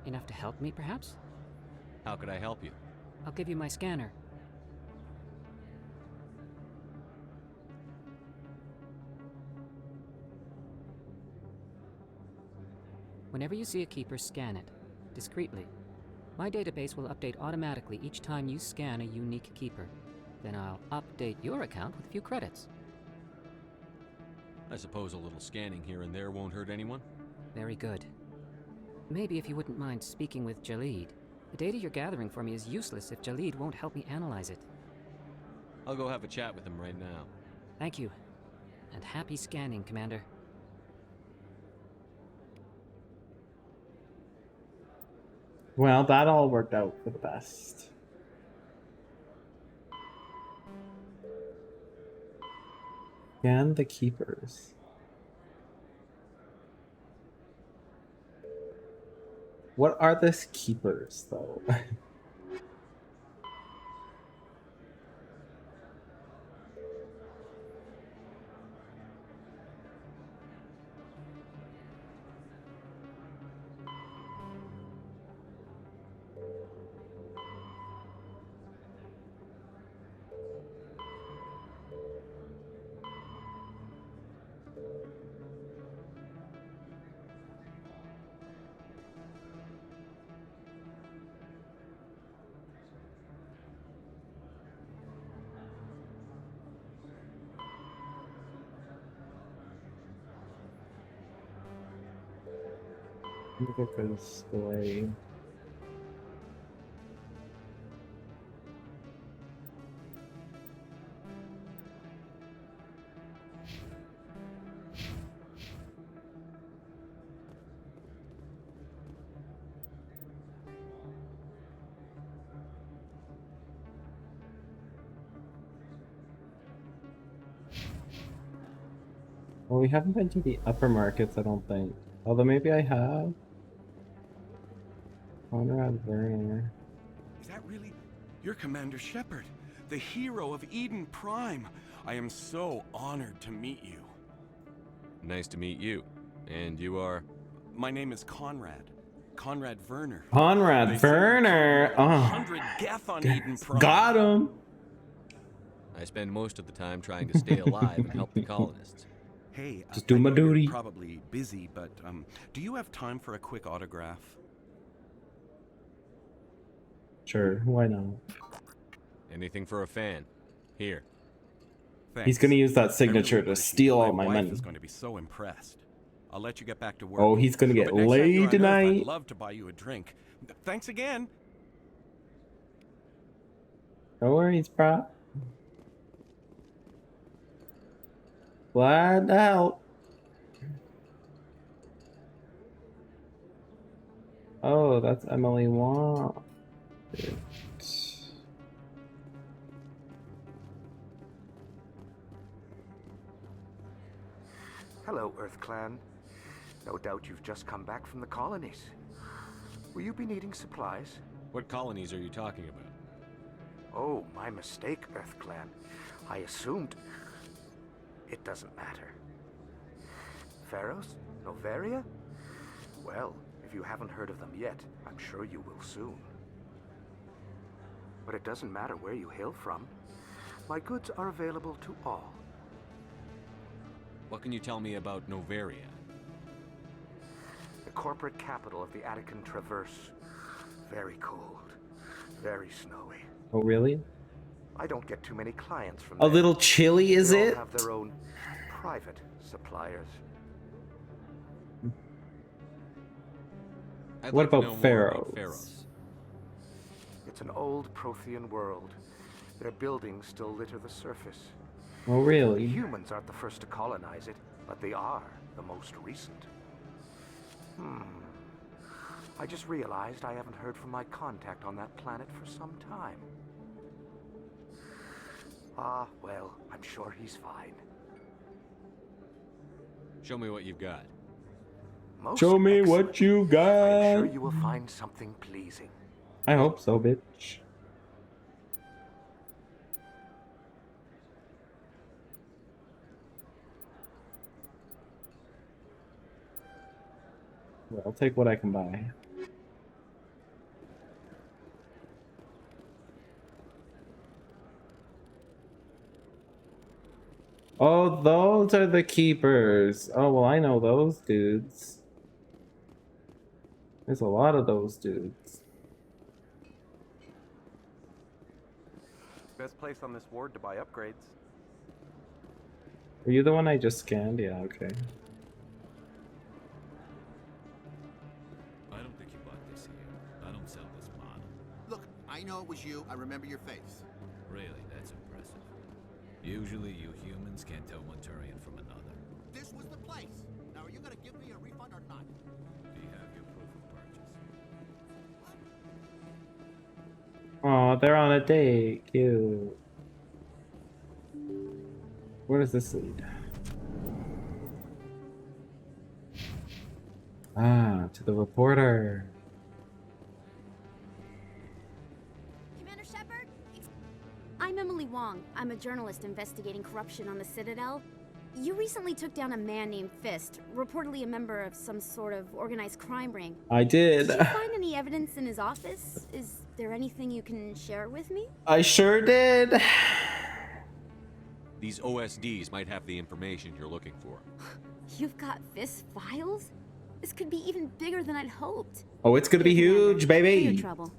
Enough to help me, perhaps? How could I help you? I'll give you my scanner. Whenever you see a Keeper, scan it. Discreetly. My database will update automatically each time you scan a unique Keeper. Then I'll update your account with a few credits. I suppose a little scanning here and there won't hurt anyone? Very good. Maybe if you wouldn't mind speaking with Jalid. The data you're gathering for me is useless if Jalid won't help me analyze it. I'll go have a chat with him right now. Thank you. And happy scanning, Commander. Well, that all worked out for the best. And the Keepers. What are the Keepers, though? Look at this delay. Well, we haven't been to the upper markets, I don't think. Although maybe I have. Conrad Werner. Is that really? You're Commander Shepard, the hero of Eden Prime. I am so honored to meet you. Nice to meet you. And you are? My name is Conrad. Conrad Werner. Conrad Werner. Oh, 100 Geth on Eden Prime. got him. I spend most of the time trying to stay alive and help the colonists. Hey, just do my I know you're duty. Probably busy, but do you have time for a quick autograph? Sure, why not? Anything for a fan. Here. Thanks. He's gonna use that I signature really to appreciate steal it. all my wife money. is going to be so impressed. I'll let you get back to work. Oh, he's gonna get But next time laid you're on Earth, tonight. I'd love to buy you a drink. Thanks again. No worries, bro. Glad to help. Oh, that's Emily Wong. Hello, Earth Clan. No doubt you've just come back from the colonies. Will you be needing supplies? What colonies are you talking about? Oh, my mistake, Earth Clan. I assumed... It doesn't matter. Pharaohs? Noveria? Well, if you haven't heard of them yet, I'm sure you will soon. But it doesn't matter where you hail from. My goods are available to all. What can you tell me about Noveria? The corporate capital of the Attican Traverse. Very cold. Very snowy. Oh, really? I don't get too many clients from A little chilly, is they all it? have their own private suppliers. I'd What like to about know more Pharaohs? Pharaohs. It's an old Prothean world. Their buildings still litter the surface. Oh, really? Humans aren't the first to colonize it, but they are the most recent. I just realized I haven't heard from my contact on that planet for some time. Ah, well, I'm sure he's fine. Show me what you've got. Most Show me what you got. I'm sure you will find something pleasing. I hope so, bitch. Well, I'll take what I can buy. Oh, those are the keepers. Oh, well, I know those dudes. There's a lot of those dudes. Best place on this ward to buy upgrades. Are you the one I just scanned? Yeah, okay. I don't think you bought this here. I don't sell this model. Look, I know it was you. I remember your face. Really, that's impressive. Usually you humans can't tell one Turian from another. This was the place. Now, are you gonna give me a refund or not? Do you have your proof of purchase? Oh, they're on a date. Cute. Where does this lead? Ah, to the reporter. Commander Shepard? I'm Emily Wong. I'm a journalist investigating corruption on the Citadel. You recently took down a man named Fist, reportedly a member of some sort of organized crime ring. I did. Did you find any evidence in his office? Is there anything you can share with me? I sure did. These OSDs might have the information you're looking for. You've got Fist files? This could be even bigger than I'd hoped. Oh, it's gonna be huge, For your baby. trouble.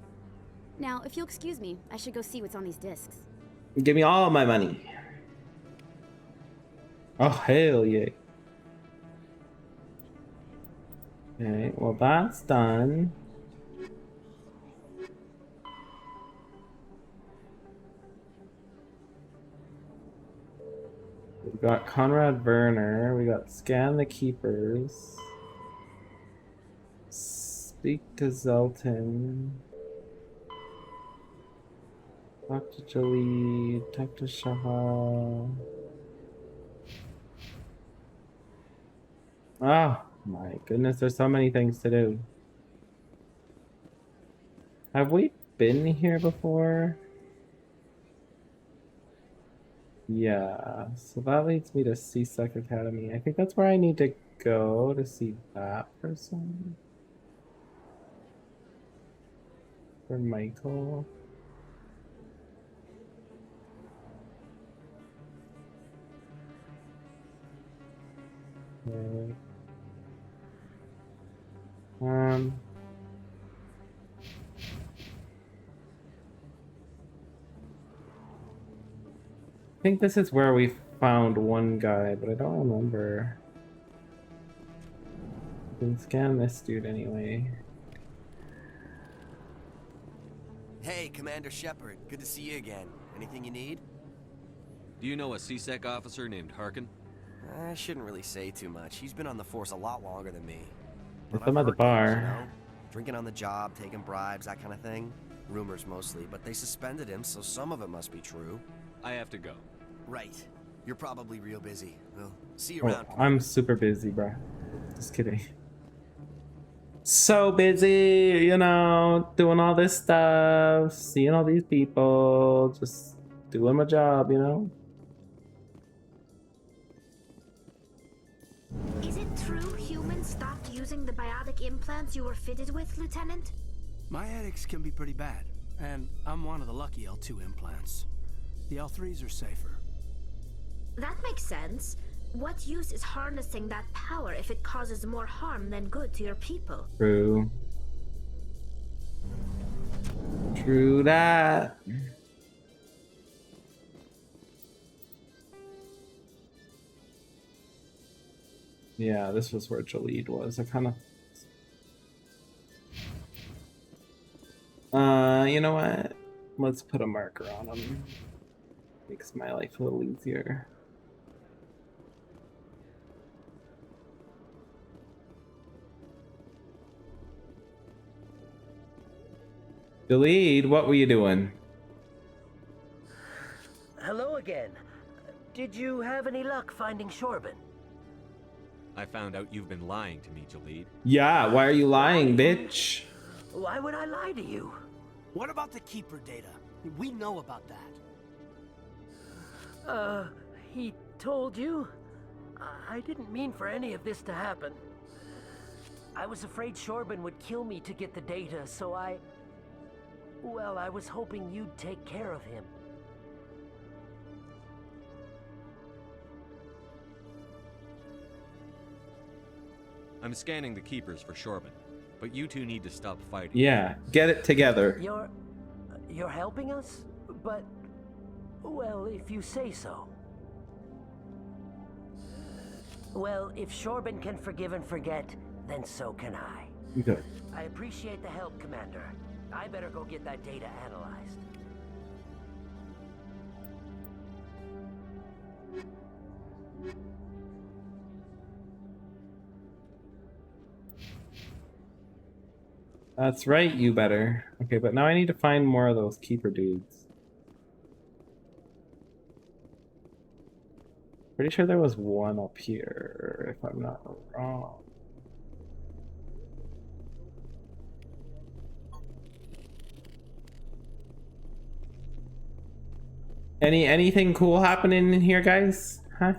Now, if you'll excuse me, I should go see what's on these discs. Give me all my money. Oh, hell yeah. Okay, well, that's done. We got Conrad Werner. We got Scan the Keepers. Speak to Zelton. Talk to Jolie. Talk to Shahar. Oh my goodness, there's so many things to do. Have we been here before? Yeah, so that leads me to CSEC Academy. I think that's where I need to go to see that person. For Michael. Okay. I think this is where we found one guy, but I don't remember. I can scan this dude anyway. Hey, Commander Shepard. Good to see you again. Anything you need? Do you know a CSEC officer named Harkin? I shouldn't really say too much. He's been on the force a lot longer than me. If I'm at the bar. Things, you know? Drinking on the job, taking bribes, that kind of thing. Rumors mostly, but they suspended him, so some of it must be true. I have to go. Right. You're probably real busy. Well, see you Oh, around. I'm super busy, bruh. Just kidding. So busy, you know, doing all this stuff, seeing all these people, just doing my job, you know? Is it true humans stopped using the biotic implants you were fitted with, Lieutenant? My addicts can be pretty bad, and I'm one of the lucky L2 implants. The L3s are safer. That makes sense. What use is harnessing that power if it causes more harm than good to your people? True. True that. Yeah, this was where Jalid was. I kind of... you know what? Let's put a marker on him. Makes my life a little easier. Jalid, what were you doing? Hello again. Did you have any luck finding Shorben? I found out you've been lying to me, Jalid. Yeah, why are you lying, bitch? Why would I lie to you? What about the Keeper data? We know about that. He told you? I didn't mean for any of this to happen. I was afraid Shorben would kill me to get the data, so well, I was hoping you'd take care of him. I'm scanning the Keepers for Shorben, but you two need to stop fighting. Yeah, get it together. You're helping us? But, well, if you say so. Well, if Shorben can forgive and forget, then so can I. Good. I appreciate the help, Commander. I better go get that data analyzed. That's right, you better. Okay, but now I need to find more of those Keeper dudes. Pretty sure there was one up here, if I'm not wrong. Anything cool happening in here, guys? Huh?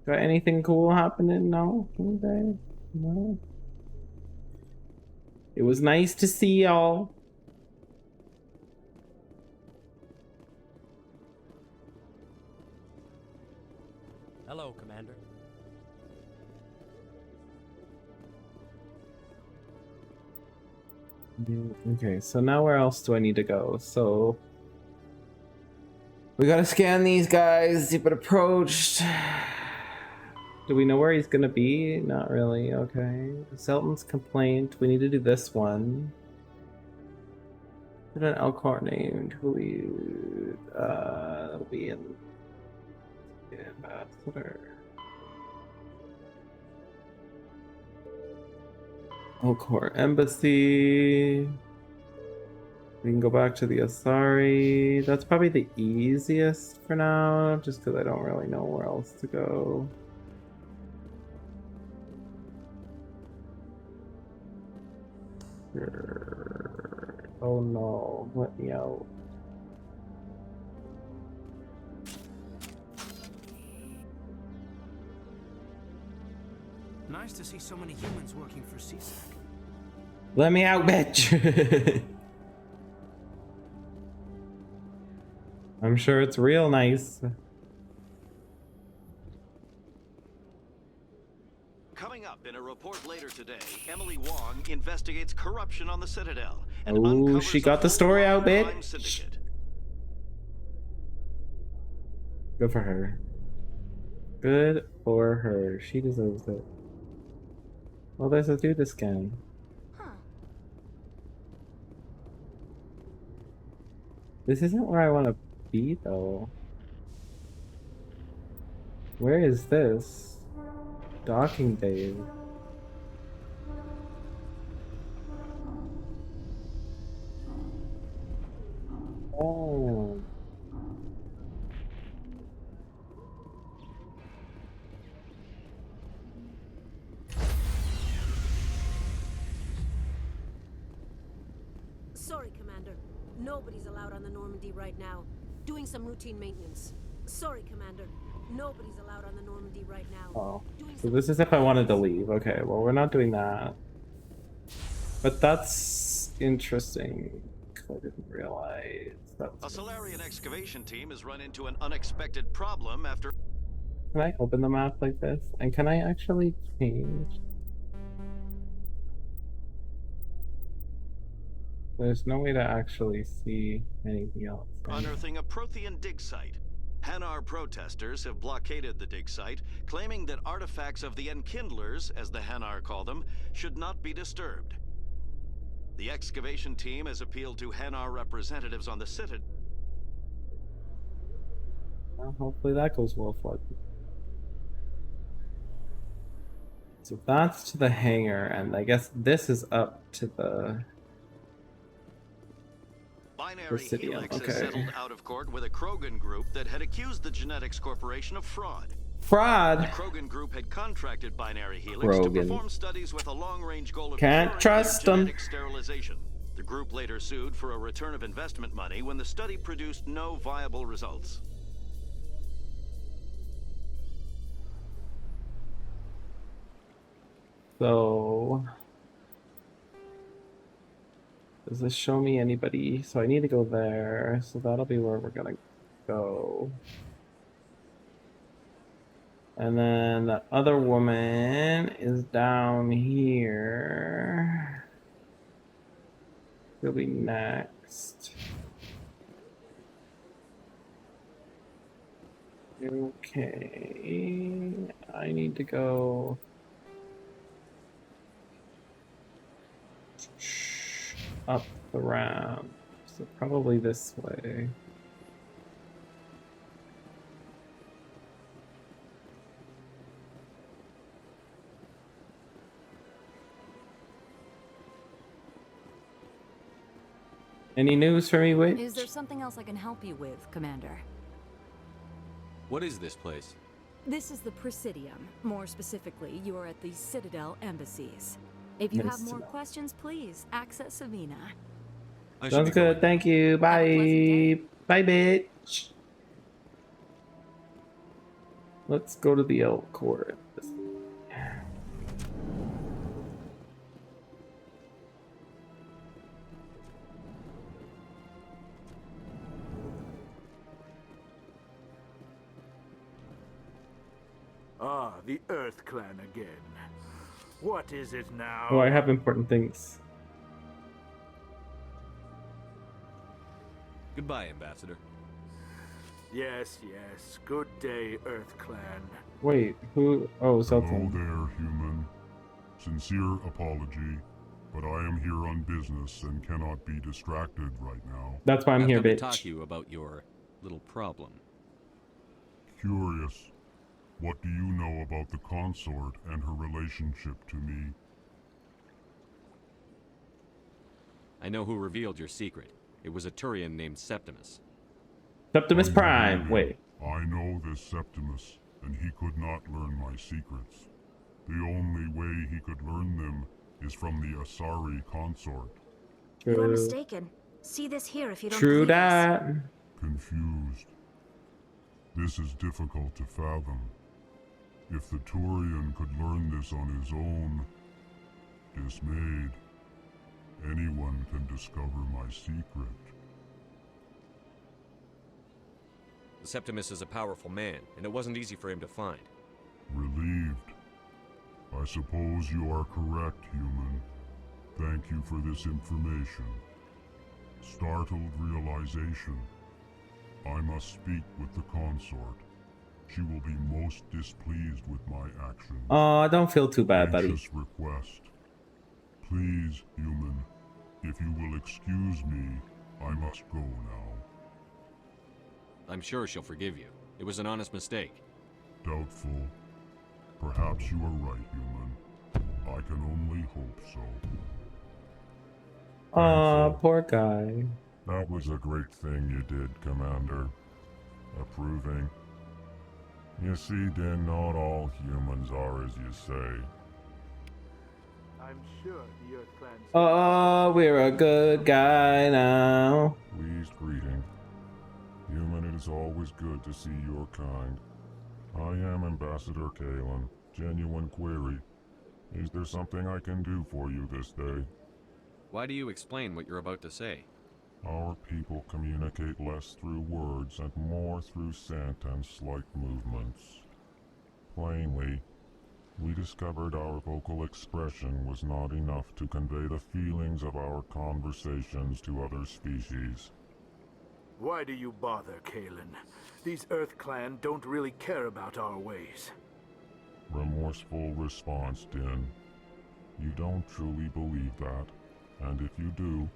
Got anything cool happening? No? Okay. No. It was nice to see y'all. Hello, Commander. Okay, so now where else do I need to go? So we gotta scan these guys. You've been approached. Do we know where he's gonna be? Not really. Okay. Selton's complaint. We need to do this one. Put an Elkhart named who we that'll be in Ambassador. Elkhart Embassy. We can go back to the Asari. That's probably the easiest for now, just because I don't really know where else to go. Oh no, let me out. Nice to see so many humans working for CSEC. Let me out, bitch. I'm sure it's real nice. Coming up in a report later today, Emily Wong investigates corruption on the Citadel and Oh, uncovers she a got the story out, full-blown crime bitch. syndicate. Good for her. Good for her. She deserves it. Well, there's a dude again. This isn't where I want to be, though. Where is this? Docking bay. Oh. Sorry, Commander. Nobody's allowed on the Normandy right now. Doing some routine maintenance. Sorry, Commander. Nobody's allowed on the Normandy right now. Oh. So this is if I wanted to leave. Okay, well, we're not doing that. But that's interesting. I didn't realize that. A Solarian excavation team has run into an unexpected problem after... Can I open the map like this? And can I actually change? There's no way to actually see anything else. unearthing a Prothean dig site. Hanar protesters have blockaded the dig site, claiming that artifacts of the Enkindlers, as the Hanar call them, should not be disturbed. The excavation team has appealed to Hanar representatives on the Citadel. Well, hopefully that goes well for them. So that's to the hangar, and I guess this is up to the Binary Presidium. Helix Okay. has settled out of court with a Krogan group that had accused the Genetics Corporation of fraud. Fraud? The Krogan group had contracted Binary Helix to Krogan. perform studies with a long-range goal of Can't ensuring trust their 'em. genetic sterilization. The group later sued for a return of investment money when the study produced no viable results. So, does this show me anybody? So I need to go there. So that'll be where we're gonna go. And then the other woman is down here. She'll be next. Okay. I need to go up the ramp, so probably this way. Any news for me, Witch? Is there something else I can help you with, Commander? What is this place? This is the Presidium. More specifically, you are at the Citadel embassies. If you have more questions, please access Savina. Sounds good. Thank you. Bye. Bye, bitch. Let's go to the Elk Court. Ah, the Earth Clan again. What is it now? Oh, I have important things. Goodbye, Ambassador. Yes, yes. Good day, Earth Clan. Wait, who? Oh, Hello Sultan. there, human. Sincere apology, but I am here on business and cannot be distracted right now. That's why I'm I've here, come to bitch. talk to you about your little problem. Curious. What do you know about the consort and her relationship to me? I know who revealed your secret. It was a Turian named Septimus. Septimus Prime. Wait. I know this Septimus, and he could not learn my secrets. The only way he could learn them is from the Asari consort. You're mistaken. See this here if you don't True believe us. that. Confused. This is difficult to fathom. If the Turian could learn this on his own, dismayed, anyone can discover my secret. The Septimus is a powerful man, and it wasn't easy for him to find. Relieved. I suppose you are correct, human. Thank you for this information. Startled realization. I must speak with the consort. She will be most displeased with my actions. Oh, don't feel too bad, buddy. Anxious request. Please, human, if you will excuse me, I must go now. I'm sure she'll forgive you. It was an honest mistake. Doubtful. Perhaps you are right, human. I can only hope so. Aw, poor guy. That was a great thing you did, Commander. Approving. You see, Din, not all humans are as you say. I'm sure the Earth Clan... Oh, we're a good guy now. Pleased greeting. Human, it is always good to see your kind. I am Ambassador Kalen. Genuine query. Is there something I can do for you this day? Why do you explain what you're about to say? Our people communicate less through words and more through scent and slight movements. Plainly, we discovered our vocal expression was not enough to convey the feelings of our conversations to other species. Why do you bother, Kalen? These Earth Clan don't really care about our ways. Remorseful response, Din. You don't truly believe that, and if you do,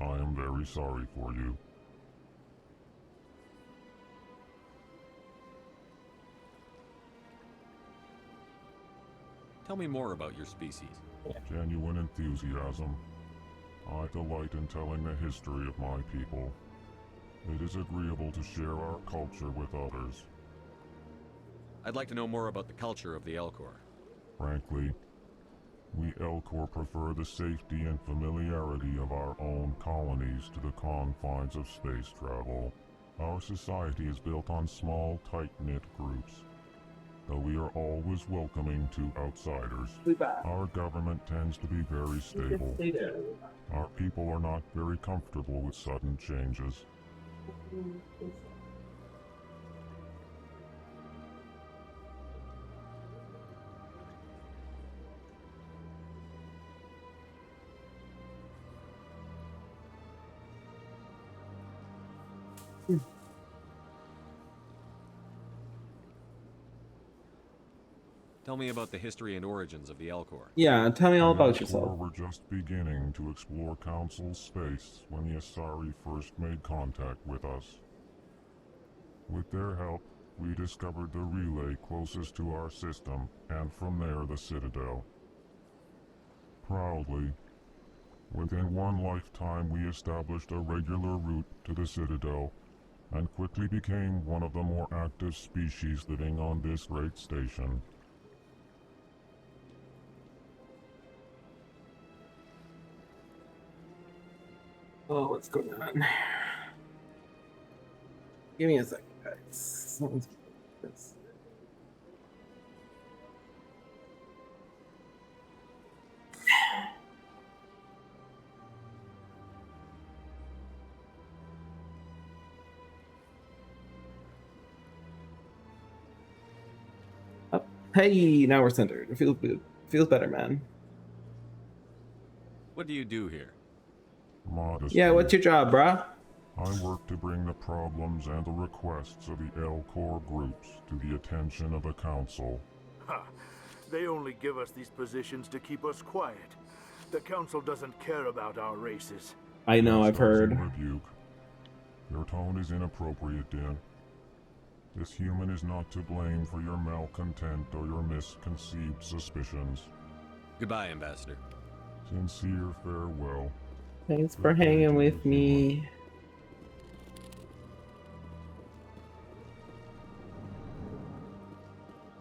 I am very sorry for you. Tell me more about your species. Genuine enthusiasm. I delight in telling the history of my people. It is agreeable to share our culture with others. I'd like to know more about the culture of the Elcor. Frankly, we Elcor prefer the safety and familiarity of our own colonies to the confines of space travel. Our society is built on small, tight-knit groups. Though we are always welcoming to outsiders, our government tends to be very stable. Our people are not very comfortable with sudden changes. Tell me about the history and origins of the Elcor. Yeah, tell me all about The yourself. Elcor were just beginning to explore Council space when the Asari first made contact with us. With their help, we discovered the relay closest to our system, and from there the Citadel. Proudly, within one lifetime we established a regular route to the Citadel, and quickly became one of the more active species living on this great station. Oh, what's going on? Give me a second, guys. Someone's this. Up. Hey, now we're centered. It feels good. Feels better, man. What do you do here? Modestly, Yeah, what's your job, brah? I work to bring the problems and the requests of the Elcor groups to the attention of the Council. Ha! They only give us these positions to keep us quiet. The Council doesn't care about our races. I know, I've heard. Rebuke. Your tone is inappropriate, Din. This human is not to blame for your malcontent or your misconceived suspicions. Goodbye, Ambassador. Sincere farewell. Thanks for hanging with me.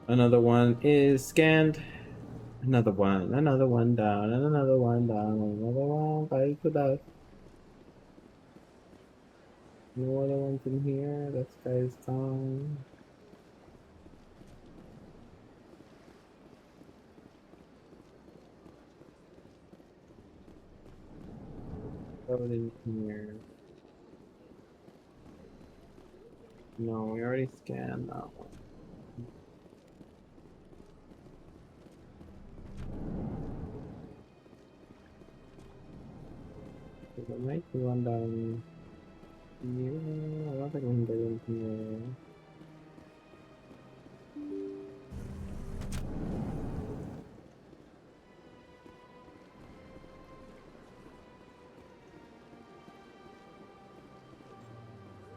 Another one is scanned. Another one down, and another one down, another one by the back. No other ones in here. This guy's gone. Throw it in here. No, we already scanned that one. There might be one down here. I don't think we can get in here.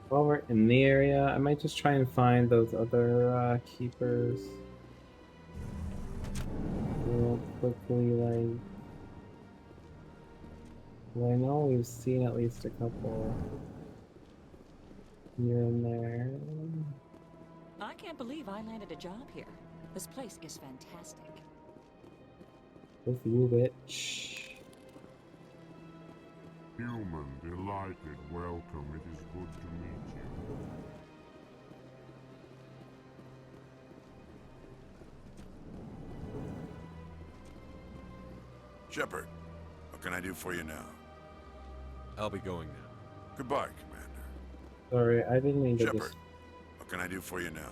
While we're in the area, I might just try and find those other keepers. Real quickly, like. Well, I know we've seen at least a couple here and there. I can't believe I landed a job here. This place is fantastic. With you, bitch. Human, delighted, welcome. It is good to meet you. Shepard, what can I do for you now? I'll be going now. Goodbye, Commander. Sorry, I didn't mean to Shepard, just... what can I do for you now?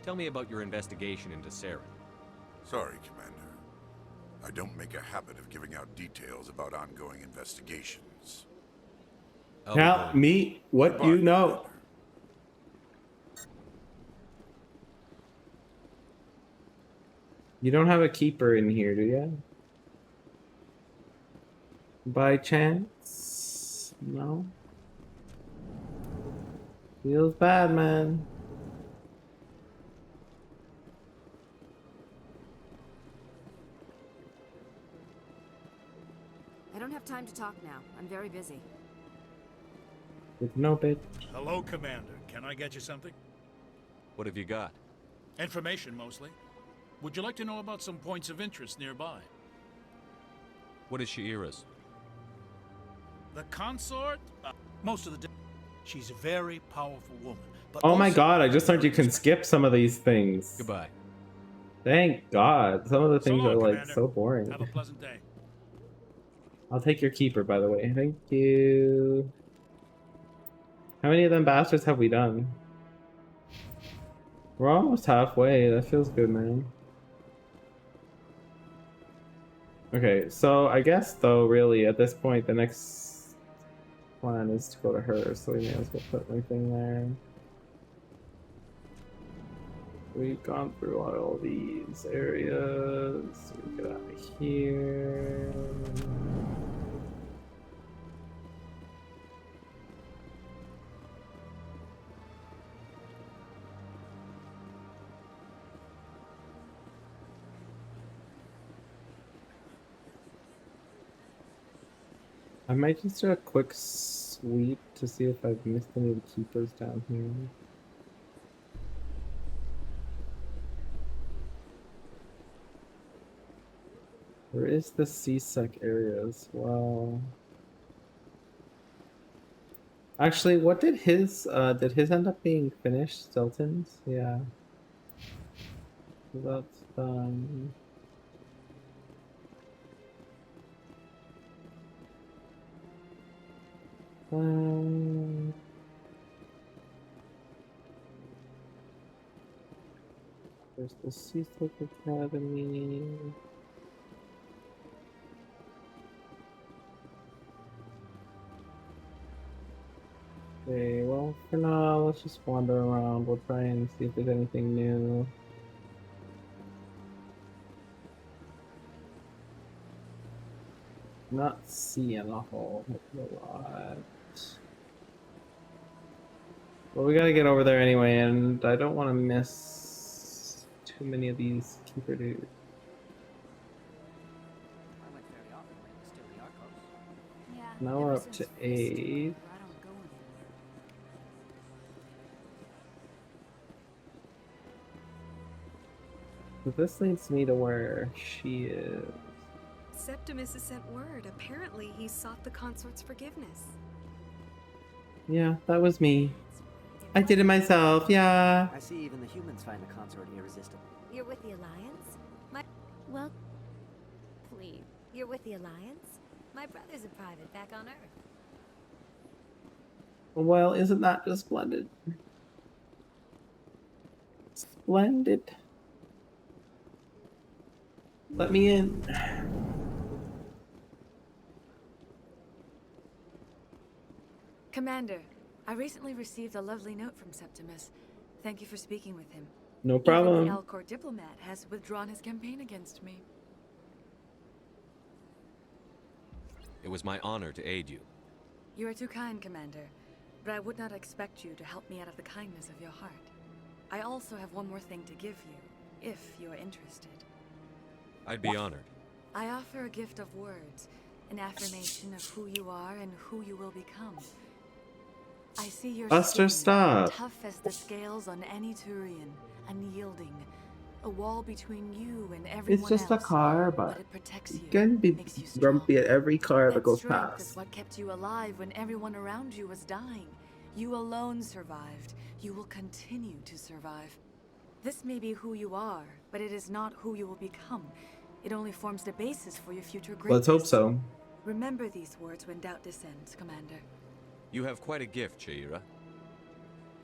Tell me about your investigation into Saren. Sorry, Commander. I don't make a habit of giving out details about ongoing investigations. Tell me what Goodbye, you know. You don't have a keeper in here, do you? By chance? No? Feels bad, man. I don't have time to talk now. I'm very busy. No, bitch. Hello, Commander. Can I get you something? What have you got? Information, mostly. Would you like to know about some points of interest nearby? What is Sha'ira's? The consort? Most of the day. She's a very powerful woman. But Oh my also- god, I just learned you can skip some of these things. Goodbye. Thank god. Some of the things long, are like Commander. so boring. Have a pleasant day. I'll take your keeper, by the way. Thank you. How many of them bastards have we done? We're almost halfway. That feels good, man. Okay, so I guess, though, really, at this point, the next plan is to go to her, so we may as well put my thing there. We've gone through all these areas. So we get out of here. I might just do a quick sweep to see if I've missed any of the keepers down here. Where is the CSEC area as well? Actually, what did his end up being finished? Stilton's? Yeah. So that's done. There's the CSEC Academy. Okay, well, for now, let's just wander around. We'll try and see if there's anything new. Not seeing a whole lot. Well, we gotta get over there anyway, and I don't want to miss too many of these keeper dudes. Now we're up to 8. So this leads me to where she is. Septimus has sent word. Apparently, he sought the consort's forgiveness. Yeah, that was me. I did it myself, yeah. I see even the humans find the consort irresistible. You're with the Alliance? Well, please. You're with the Alliance? My brother's a private back on Earth. Well, isn't that just splendid? Splendid. Let me in. Commander, I recently received a lovely note from Septimus. Thank you for speaking with him. No problem. Even the Alcor diplomat has withdrawn his campaign against me. It was my honor to aid you. You are too kind, Commander, but I would not expect you to help me out of the kindness of your heart. I also have one more thing to give you, if you are interested. I'd be honored. I offer a gift of words, an affirmation of who you are and who you will become. I see your Buster, skin, stop. tough as the scales on any Turian, unyielding, a wall between you and everyone It's just a else, car, but it protects you you, can be makes you strong. grumpy at every car that goes strength past. is what kept you alive when everyone around you was dying. You alone survived. You will continue to survive. This may be who you are, but it is not who you will become. It only forms the basis for your future greatness. Let's hope so. Remember these words when doubt descends, Commander. You have quite a gift, Shaira.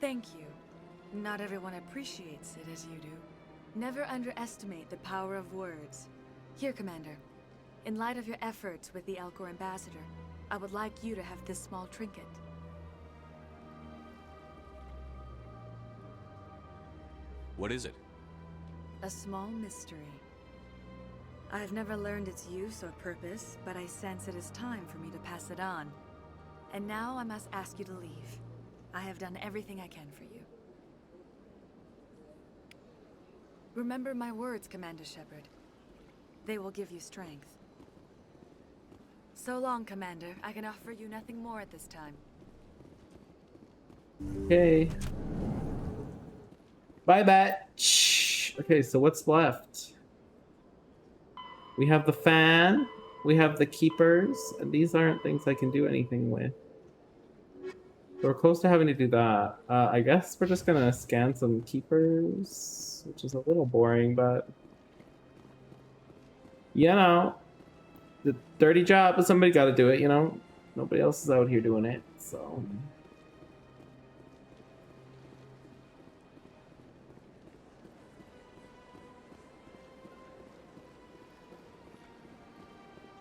Thank you. Not everyone appreciates it as you do. Never underestimate the power of words. Here, Commander. In light of your efforts with the Alcor ambassador, I would like you to have this small trinket. What is it? A small mystery. I have never learned its use or purpose, but I sense it is time for me to pass it on. And now I must ask you to leave. I have done everything I can for you. Remember my words, Commander Shepard. They will give you strength. So long, Commander. I can offer you nothing more at this time. Okay. Bye, batch. Okay, so what's left? We have the fan. We have the keepers. And these aren't things I can do anything with. So we're close to having to do that. I guess we're just gonna scan some keepers, which is a little boring, but you know, the dirty job, but somebody got to do it. You know, nobody else is out here doing it, so.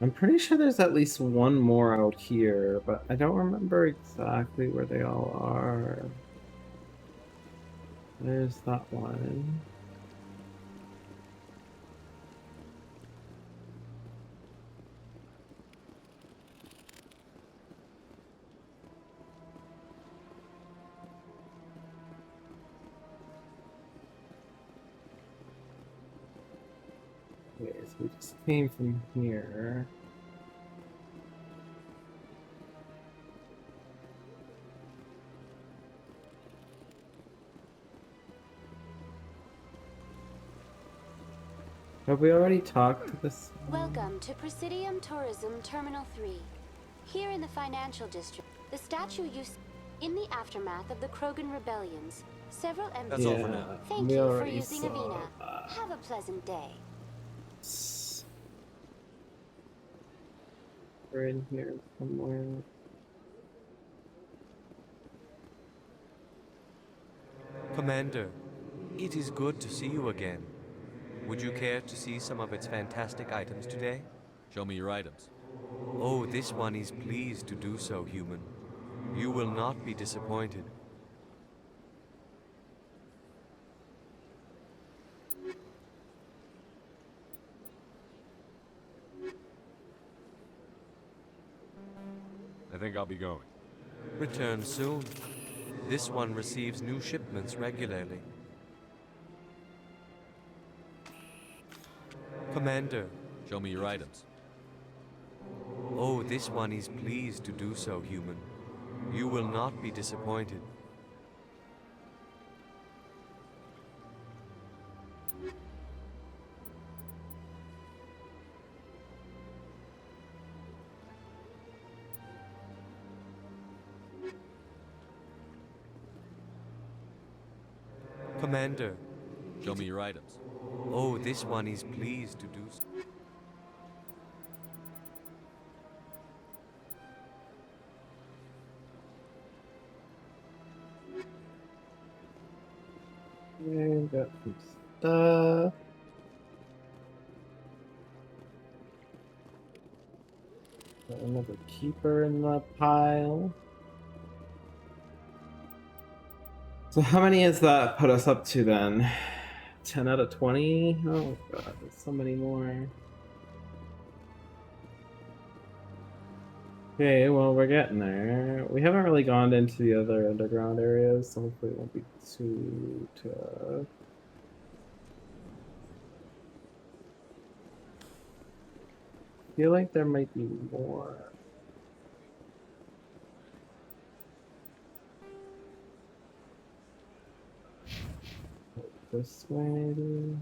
I'm pretty sure there's at least one more out here, but I don't remember exactly where they all are. There's that one. Okay, so we just came from here. Have we already talked to this? Welcome to Presidium Tourism Terminal 3. Here in the financial district, the statue used in the aftermath of the Krogan rebellions. Several That's all for now. Thank we you for already using saw Avina. that. Have a pleasant day. We're in here somewhere. Commander, it is good to see you again. Would you care to see some of its fantastic items today? Show me your items. Oh, this one is pleased to do so, human. You will not be disappointed. I think I'll be going. Return soon. This one receives new shipments regularly. Commander. Show me your items. Oh, this one is pleased to do so, human. You will not be disappointed. Commander. Show me your items. Oh, this one is pleased to do so. Okay, got some stuff. Got another keeper in the pile. So how many has that put us up to then? 10 out of 20? Oh god, there's so many more. Okay, well we're getting there. We haven't really gone into the other underground areas, so hopefully it won't be too tough. I feel like there might be more. This way, maybe.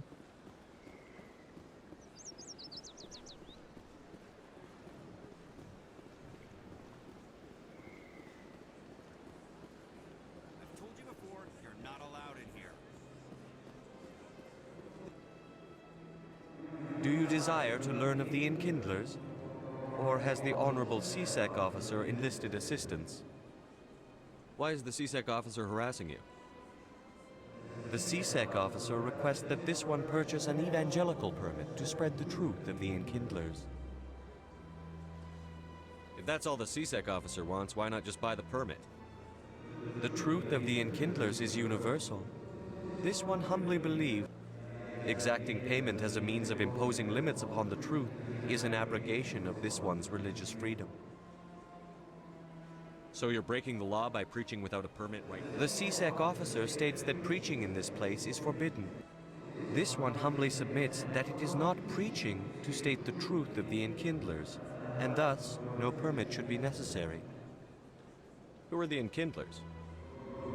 I've told you before, you're not allowed in here. Do you desire to learn of the Enkindlers? Or has the Honorable CSEC officer enlisted assistance? Why is the CSEC officer harassing you? The CSEC officer requests that this one purchase an evangelical permit to spread the truth of the Enkindlers. If that's all the CSEC officer wants, why not just buy the permit? The truth of the Enkindlers is universal. This one humbly believes exacting payment as a means of imposing limits upon the truth is an abrogation of this one's religious freedom. So you're breaking the law by preaching without a permit right now? The CSEC officer states that preaching in this place is forbidden. This one humbly submits that it is not preaching to state the truth of the Enkindlers, and thus no permit should be necessary. Who are the Enkindlers?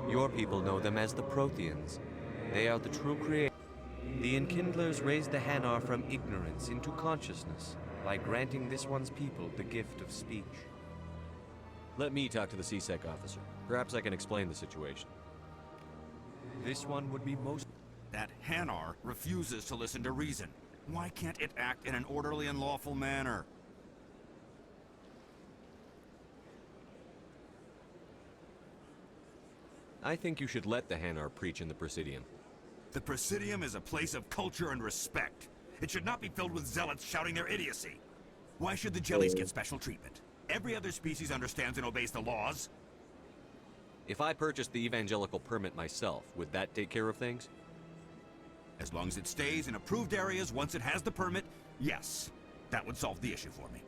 Your people know them as the Protheans. They are the true creators. The Enkindlers raised the Hanar from ignorance into consciousness by granting this one's people the gift of speech. Let me talk to the CSEC officer. Perhaps I can explain the situation. This one would be most... That Hanar refuses to listen to reason. Why can't it act in an orderly and lawful manner? I think you should let the Hanar preach in the Presidium. The Presidium is a place of culture and respect. It should not be filled with zealots shouting their idiocy. Why should the jellies get special treatment? Every other species understands and obeys the laws. If I purchased the evangelical permit myself, would that take care of things? As long as it stays in approved areas once it has the permit, yes. That would solve the issue for me.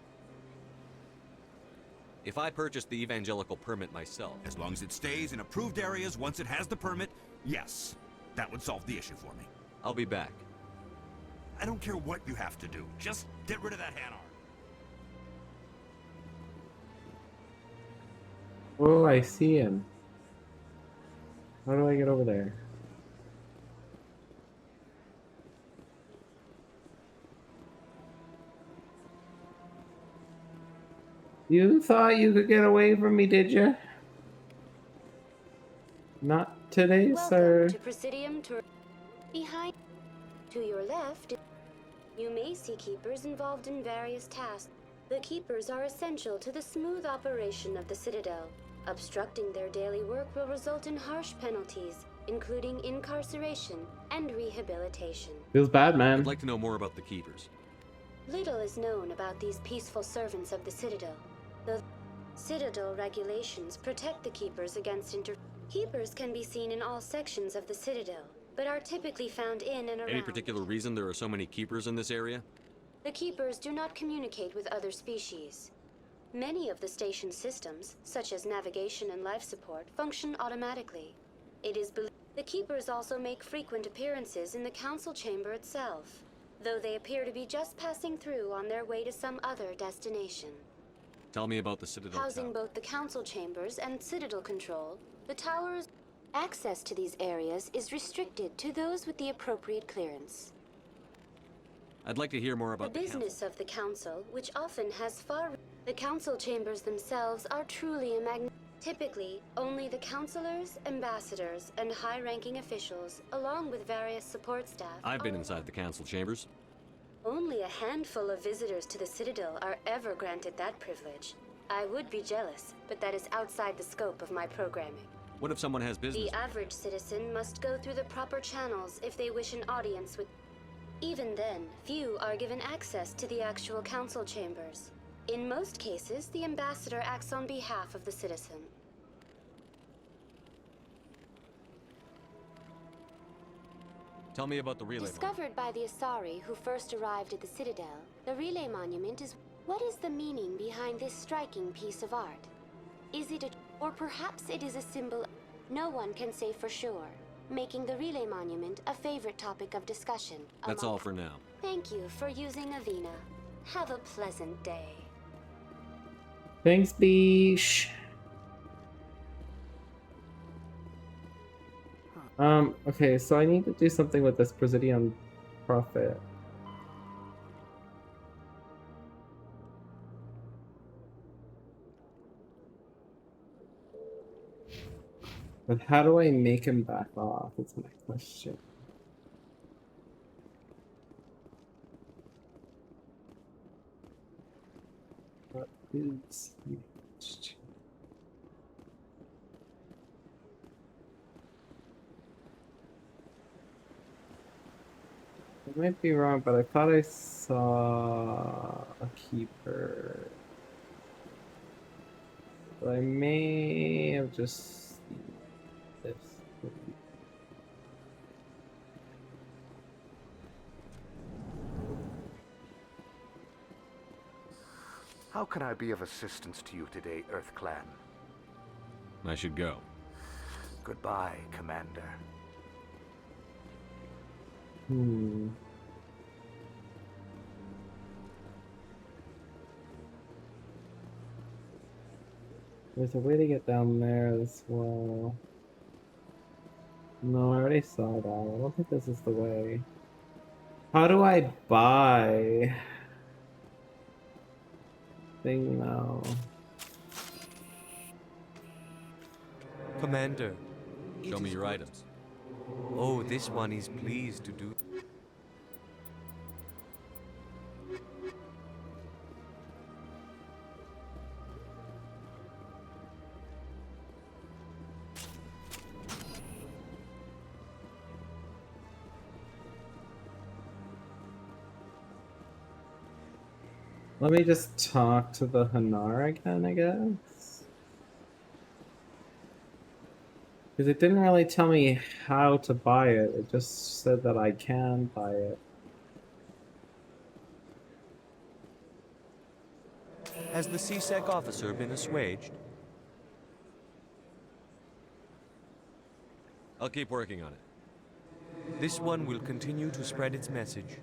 If I purchased the evangelical permit myself... As long as it stays in approved areas once it has the permit, yes. That would solve the issue for me. I'll be back. I don't care what you have to do. Just get rid of that Hanar. Oh, I see him. How do I get over there? You thought you could get away from me, did you? Not today, sir. Welcome to Presidium Tour. Behind, to your left, you may see keepers involved in various tasks. The keepers are essential to the smooth operation of the Citadel. Obstructing their daily work will result in harsh penalties, including incarceration and rehabilitation. Feels bad, man. I'd like to know more about the Keepers. Little is known about these peaceful servants of the Citadel. The Citadel regulations protect the Keepers against Keepers can be seen in all sections of the Citadel, but are typically found in and around. Any particular reason there are so many Keepers in this area? The Keepers do not communicate with other species. Many of the station's systems, such as navigation and life support, function automatically. It is believed the Keepers also make frequent appearances in the Council Chamber itself, though they appear to be just passing through on their way to some other destination. Tell me about the Citadel Housing Tower. both the Council Chambers and Citadel Control, the towers... Access to these areas is restricted to those with the appropriate clearance. I'd like to hear more about The the Council. business of the Council, which often has far... The council chambers themselves are truly a Typically, only the councilors, ambassadors, and high-ranking officials, along with various support staff. I've been inside the council chambers. Only a handful of visitors to the Citadel are ever granted that privilege. I would be jealous, but that is outside the scope of my programming. What if someone has business? The average citizen must go through the proper channels if they wish an audience with... Even then, few are given access to the actual council chambers. In most cases, the ambassador acts on behalf of the citizen. Tell me about the relay monument. Discovered by the Asari who first arrived at the Citadel, the relay monument is... What is the meaning behind this striking piece of art? Is it a... or perhaps it is a symbol... No one can say for sure, making the relay monument a favorite topic of discussion. That's all for now. Thank you for using Avina. Have a pleasant day. Thanks, Beesh. Okay, so I need to do something with this Presidium Prophet. But how do I make him back off? That's my question. What is next? I might be wrong, but I thought I saw a keeper. But I may have just seen this. How can I be of assistance to you today, Earth Clan? I should go. Goodbye, Commander. There's a way to get down there as well. No, I already saw that. I don't think this is the way. How do I buy thing now? Commander. Show me your items. Oh, this one is pleased to do. Let me just talk to the Hanar again, I guess. Because it didn't really tell me how to buy it. It just said that I can buy it. Has the CSEC officer been assuaged? I'll keep working on it. This one will continue to spread its message.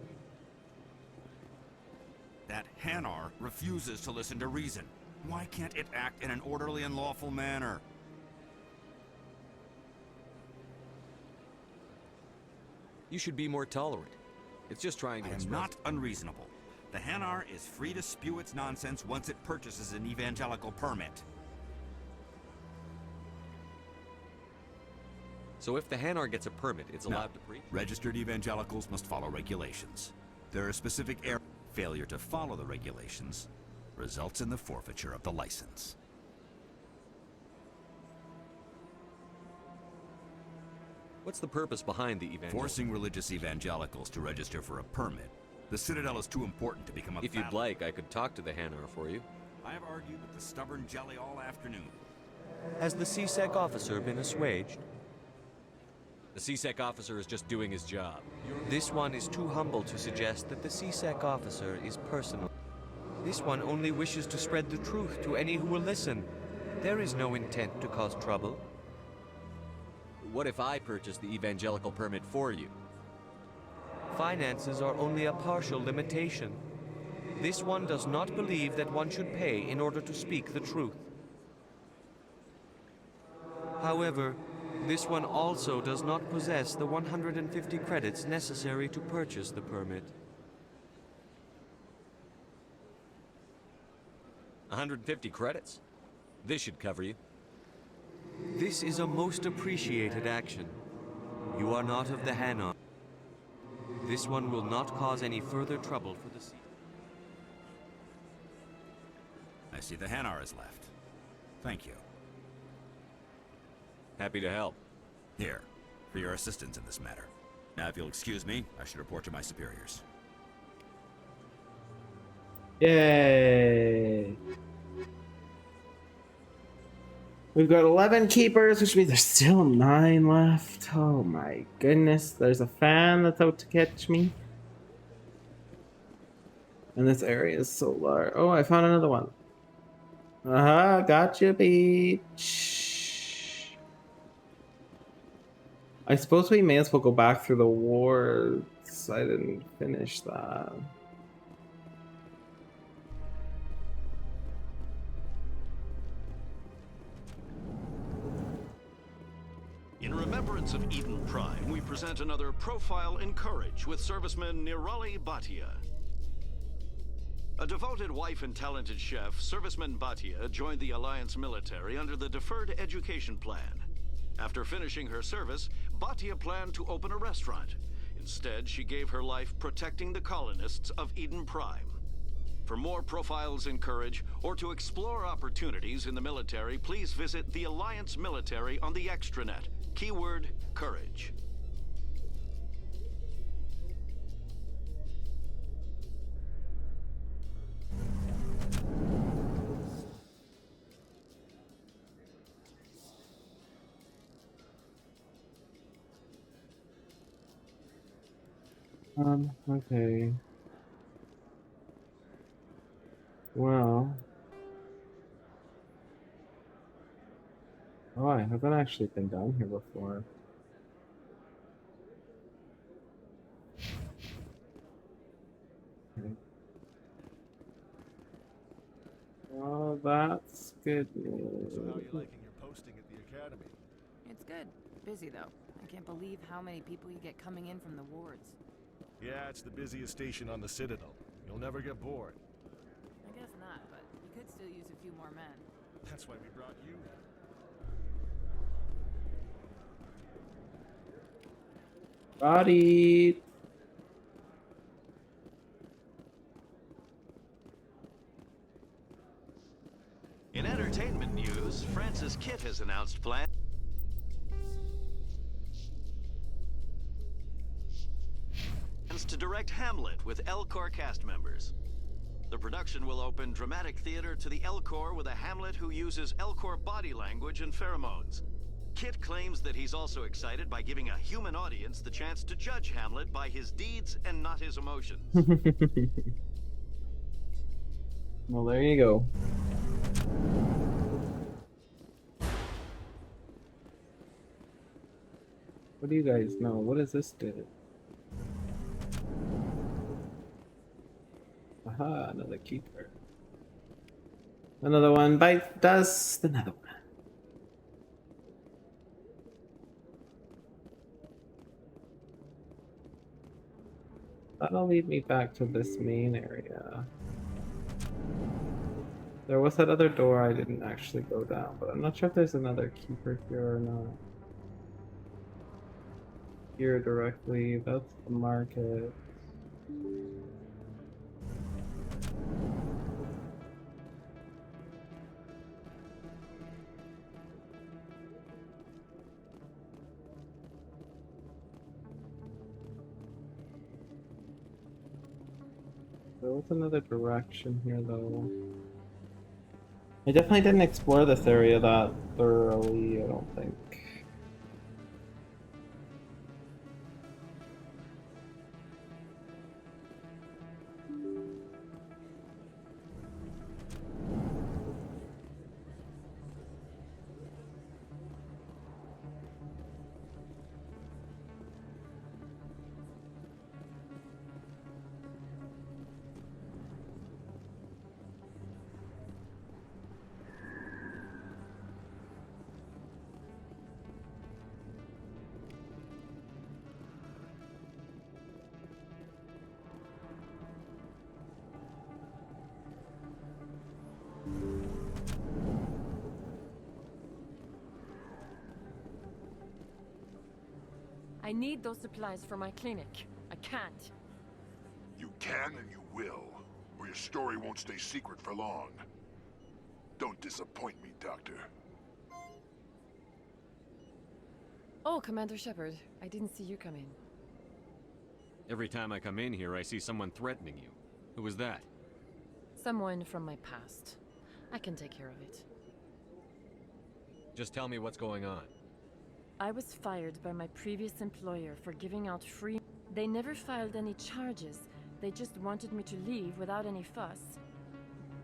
That Hanar refuses to listen to reason. Why can't it act in an orderly and lawful manner? You should be more tolerant. It's just trying to I am not unreasonable. The Hanar is free to spew its nonsense once it purchases an evangelical permit. So if the Hanar gets a permit, it's allowed to preach? Registered evangelicals must follow regulations. There are specific areas. Failure to follow the regulations results in the forfeiture of the license. What's the purpose behind the evangelical? Forcing religious evangelicals to register for a permit. The Citadel is too important to become a If you'd like, I could talk to the Hanar for you. I have argued with the stubborn jelly all afternoon. Has the CSEC officer been assuaged? The CSEC officer is just doing his job. This one is too humble to suggest that the CSEC officer is personal. This one only wishes to spread the truth to any who will listen. There is no intent to cause trouble. What if I purchase the evangelical permit for you? Finances are only a partial limitation. This one does not believe that one should pay in order to speak the truth. However, this one also does not possess the 150 credits necessary to purchase the permit. 150 credits. This should cover you. This is a most appreciated action. You are not of the Hanar. This one will not cause any further trouble for the sea. I see the Hanar is left. Thank you. Happy to help. Here, for your assistance in this matter. Now, if you'll excuse me, I should report to my superiors. Yay! We've got 11 keepers, which means there's still 9 left. Oh my goodness, there's a fan that's out to catch me. And this area is so large. Oh, I found another one. Aha, gotcha, beach. I suppose we may as well go back through the wards. I didn't finish that. In remembrance of Eden Prime, we present another profile in courage with serviceman Nirali Bhatia. A devoted wife and talented chef, Serviceman Bhatia joined the Alliance military under the Deferred Education Plan. After finishing her service, Bhatia planned to open a restaurant. Instead, she gave her life protecting the colonists of Eden Prime. For more profiles in courage, or to explore opportunities in the military, please visit the Alliance military on the extranet. Keyword, courage. Okay. Well. Oh, I haven't actually been down here before. Okay. Oh, that's good news. So how are you liking your posting at the academy? It's good. Busy though. I can't believe how many people you get coming in from the wards. Yeah, it's the busiest station on the Citadel. You'll never get bored. I guess not, but we could still use a few more men. That's why we brought you in. Body. In entertainment news, Francis Kitt has announced plans to direct Hamlet with Elcor cast members. The production will open dramatic theater to the Elcor with a Hamlet who uses Elcor body language and pheromones. Kitt claims that he's also excited by giving a human audience the chance to judge Hamlet by his deeds and not his emotions. Well, there you go. What do you guys know? What does this do? Aha, another keeper. Another one bites dust, another one. That'll lead me back to this main area. There was that other door I didn't actually go down, but I'm not sure if there's another keeper here or not. Here directly, that's the market. There was another direction here though. I definitely didn't explore this area that thoroughly, I don't think. I need those supplies for my clinic. I can't. You can and you will, or your story won't stay secret for long. Don't disappoint me, Doctor. Oh, Commander Shepard. I didn't see you come in. Every time I come in here, I see someone threatening you. Who was that? Someone from my past. I can take care of it. Just tell me what's going on. I was fired by my previous employer for giving out free... They never filed any charges. They just wanted me to leave without any fuss.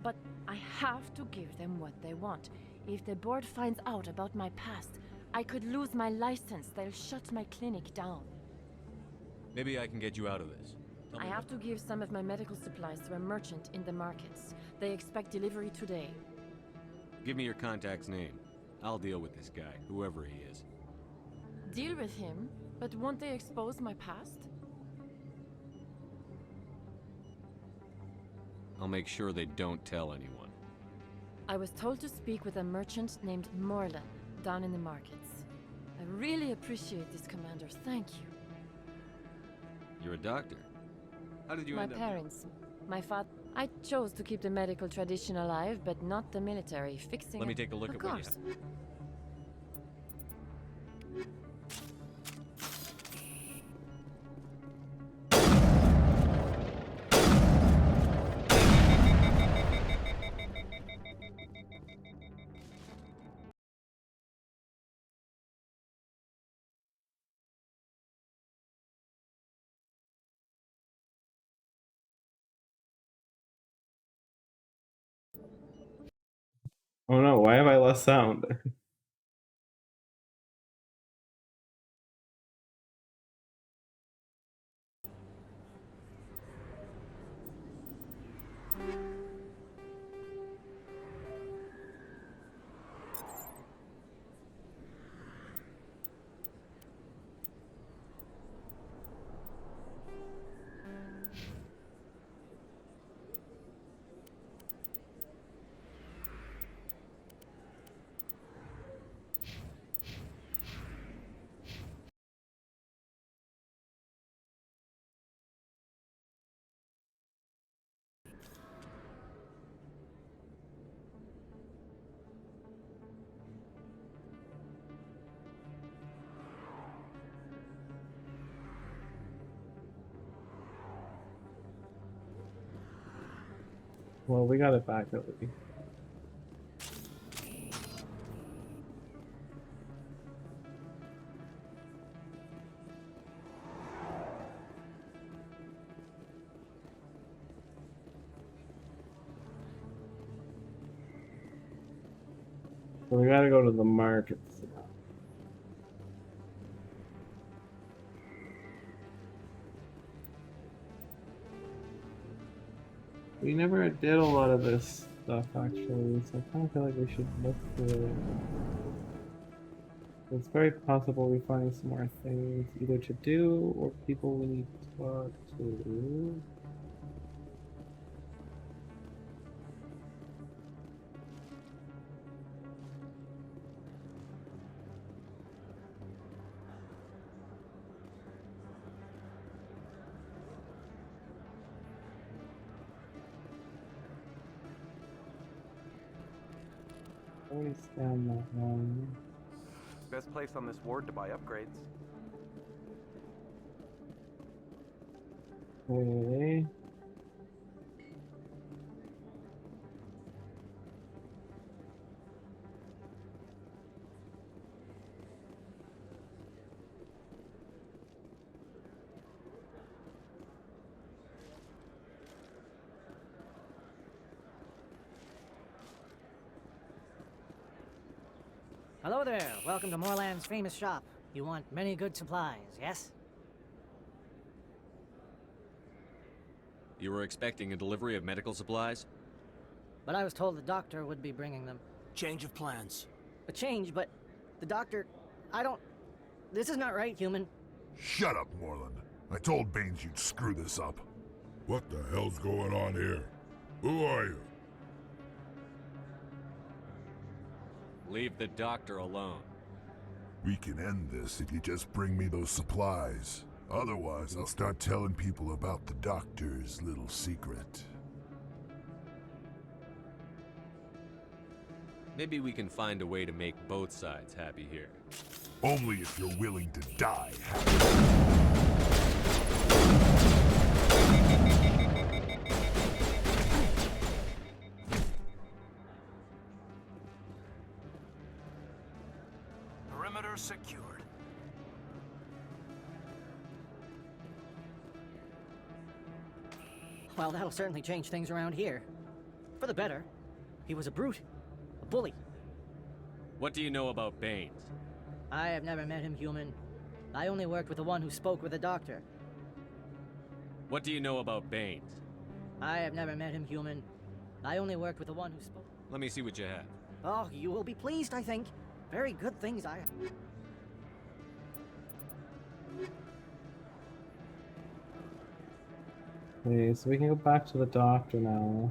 But I have to give them what they want. If the board finds out about my past, I could lose my license. They'll shut my clinic down. Maybe I can get you out of this. I have to give some of my medical supplies to a merchant in the markets. They expect delivery today. Give me your contact's name. I'll deal with this guy, whoever he is. Deal with him? But won't they expose my past? I'll make sure they don't tell anyone. I was told to speak with a merchant named Morlan, down in the markets. I really appreciate this, Commander. Thank you. You're a doctor. How did you My end up parents, my father... I chose to keep the medical tradition alive, but not the military. Fixing Let me it. take a look Of at what you course. have. Oh no, why have I lost sound? Well, we got it back already. So we gotta go to the markets. We never did a lot of this stuff actually, so I kind of feel like we should look through it. It's very possible we find some more things either to do or people we need to talk to. Always down that one. Best place on this ward to buy upgrades. Okay. Hello there. Welcome to Morland's famous shop. You want many good supplies, yes? You were expecting a delivery of medical supplies? But I was told the doctor would be bringing them. Change of plans. A change, but the doctor... I don't... This is not right, human. Shut up, Morland. I told Baines you'd screw this up. What the hell's going on here? Who are you? Leave the doctor alone. We can end this if you just bring me those supplies. Otherwise, I'll start telling people about the doctor's little secret. Maybe we can find a way to make both sides happy here. Only if you're willing to die Perimeter secured. Well, that'll certainly change things around here. For the better. He was a brute. A bully. What do you know about Baines? I have never met him, human. I only worked with the one who spoke with the doctor. What do you know about Baines? I have never met him, human. I only worked with the one who spoke. Let me see what you have. Oh, you will be pleased, I think. Very good things I have. Okay, so we can go back to the doctor now.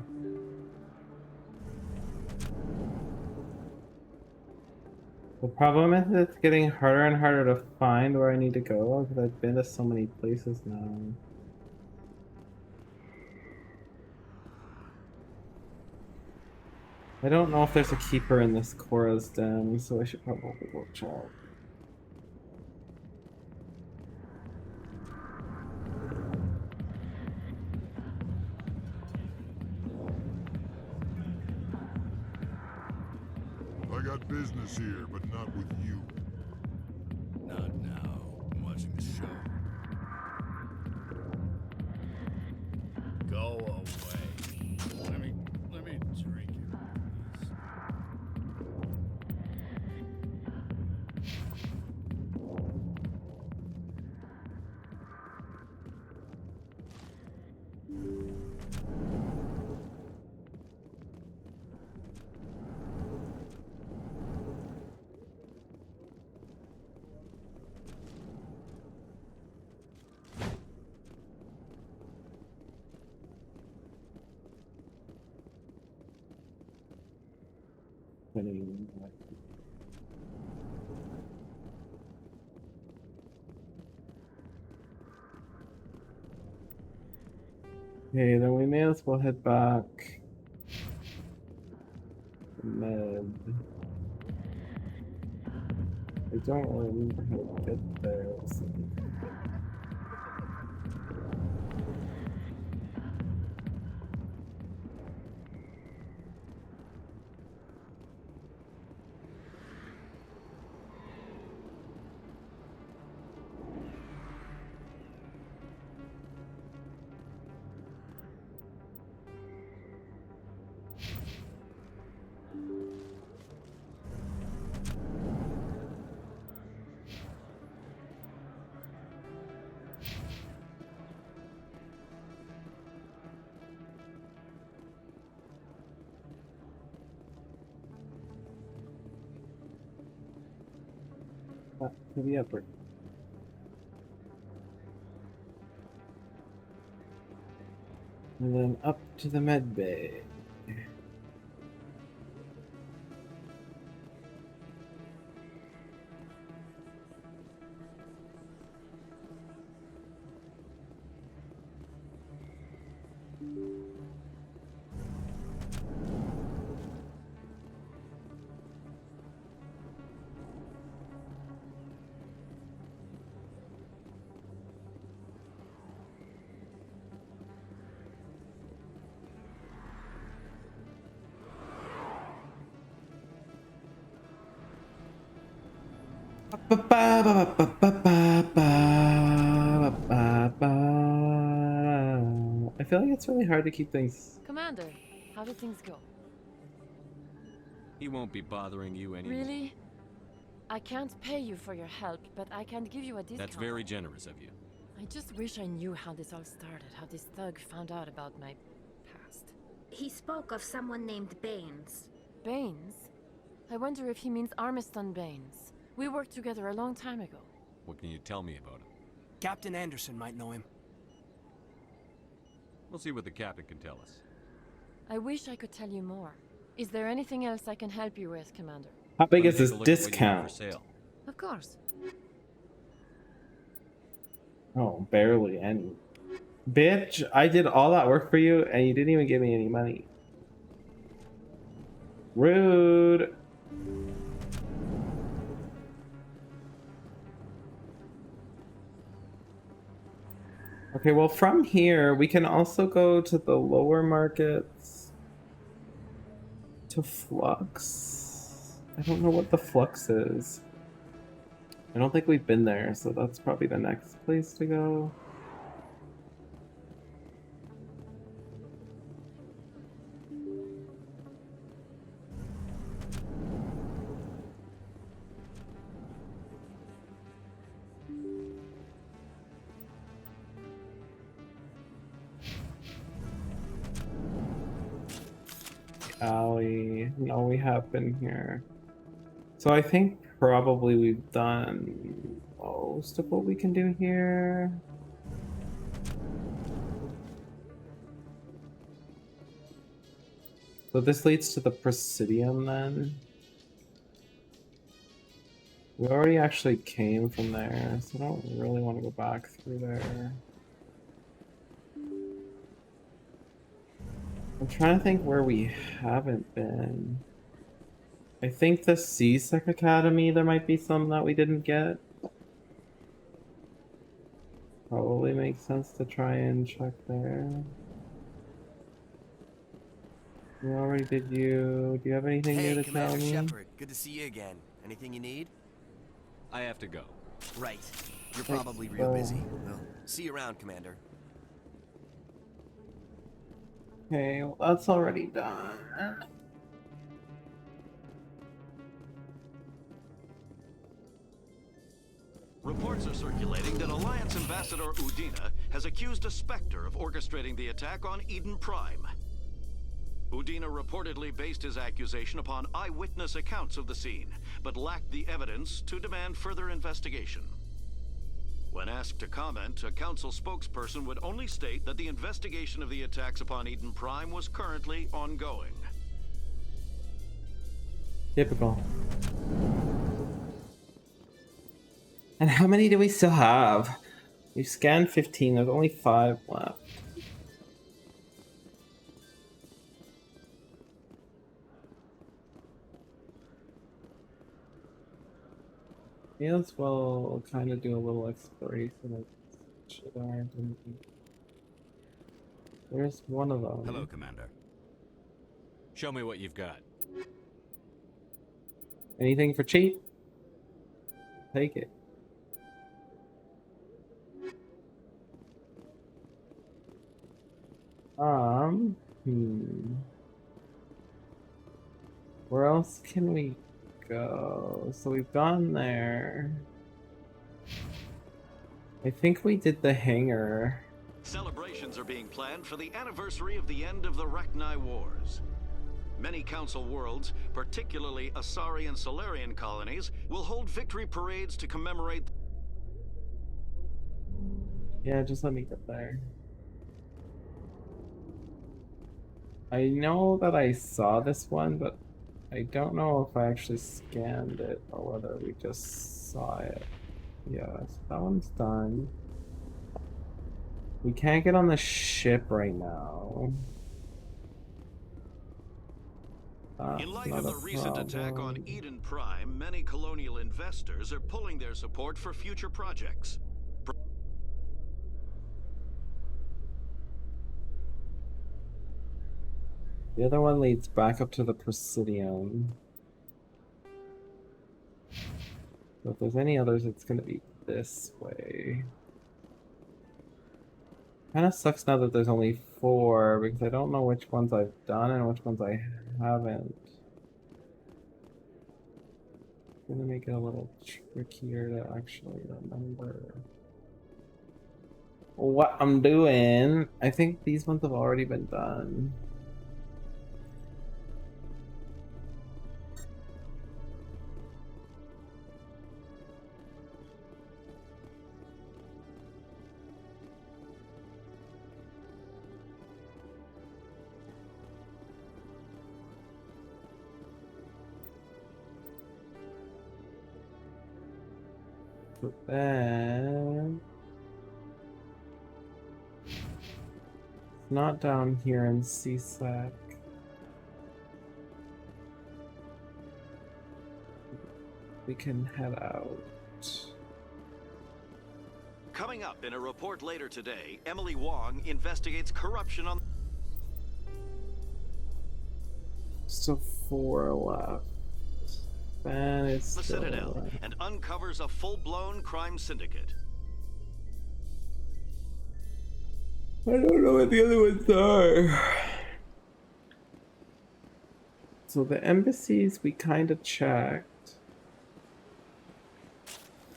The problem is it's getting harder and harder to find where I need to go because I've been to so many places now. I don't know if there's a keeper in this Cora's Den, so I should probably go check. I got business here, but not with you. Not now. I'm watching the show. Go away. Let me drink it. Okay, then we may as well head back. Med. I don't remember how to get there. So. To the upper. And then up to the med bay. I feel like it's really hard to keep things. Commander, how did things go? He won't be bothering you anymore. Really? I can't pay you for your help, but I can give you a discount. That's very generous of you. I just wish I knew how this all started, how this thug found out about my past. He spoke of someone named Baines. Baines? I wonder if he means Armiston Baines. We worked together a long time ago. What can you tell me about him? Captain Anderson might know him. We'll see what the captain can tell us. I wish I could tell you more. Is there anything else I can help you with, Commander? How big is this discount? Of Of course. Oh, barely any. Bitch, I did all that work for you and you didn't even give me any money. Rude. Okay, well, from here, we can also go to the lower markets. To Flux. I don't know what the Flux is. I don't think we've been there, so that's probably the next place to go. Alley. No, we have been here. So I think probably we've done most of what we can do here. So this leads to the Presidium then. We already actually came from there, so I don't really want to go back through there. I'm trying to think where we haven't been. I think the CSEC Academy, there might be some that we didn't get. Probably makes sense to try and check there. We already did you. Do you have anything new to tell Commander me? Shepard, good to see you again. Anything you need? I have to go. Right. You're probably real busy. Well, see you around, Commander. Okay, well, that's already done. Reports are circulating that Alliance Ambassador Udina has accused a Spectre of orchestrating the attack on Eden Prime. Udina reportedly based his accusation upon eyewitness accounts of the scene, but lacked the evidence to demand further investigation. When asked to comment, a council spokesperson would only state that the investigation of the attacks upon Eden Prime was currently ongoing. Typical. And how many do we still have? We've scanned 15, there's only 5 left. May as well kind of do a little exploration of shit aren't in here. There's one of them. Hello, Commander. Show me what you've got. Anything for cheap? Take it. Where else can we go? So we've gone there. I think we did the hangar. Celebrations are being planned for the anniversary of the end of the Rachni Wars. Many Council worlds, particularly Asari and Solarian colonies, will hold victory parades to commemorate. Yeah, just let me get there. I know that I saw this one, but I don't know if I actually scanned it or whether we just saw it. Yes, that one's done. We can't get on the ship right now. In light of the recent attack on Eden Prime, many colonial investors are pulling their support for future projects. The other one leads back up to the Presidium. So if there's any others, it's gonna be this way. Kinda sucks now that there's only 4, because I don't know which ones I've done and which ones I haven't. It's gonna make it a little trickier to actually remember what I'm doing. I think these ones have already been done. So then it's not down here in CSEC. We can head out. Coming up in a report later today, Emily Wong investigates corruption on So 4 left. Then it's the still Citadel alive. and uncovers a full-blown crime syndicate. I don't know what the other ones are. So the embassies we kind of checked.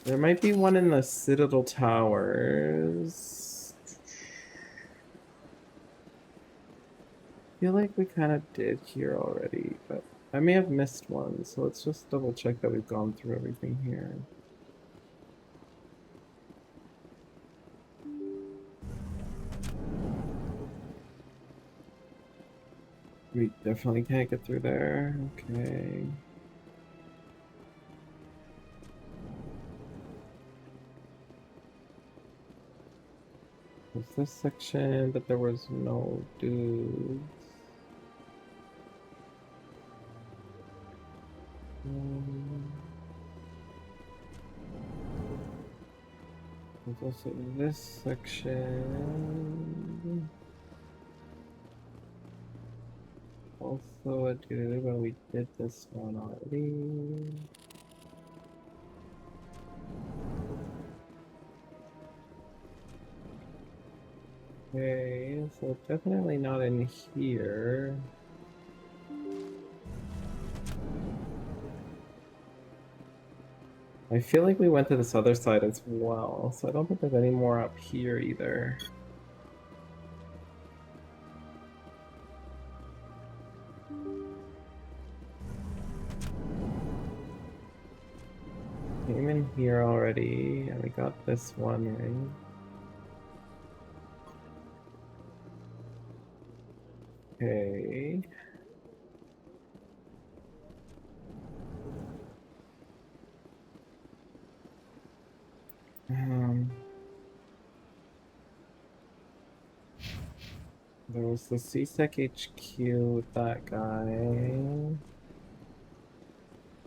There might be one in the Citadel Towers. I feel like we kind of did here already, but I may have missed one, so let's just double check that we've gone through everything here. We definitely can't get through there. Okay. There's this section, but there was no dudes. There's also this section. Also a dude, but we did this one already. Okay, so definitely not in here. I feel like we went to this other side as well, so I don't think there's any more up here either. Came in here already, and we got this one, right? Okay. There was the CSEC HQ with that guy.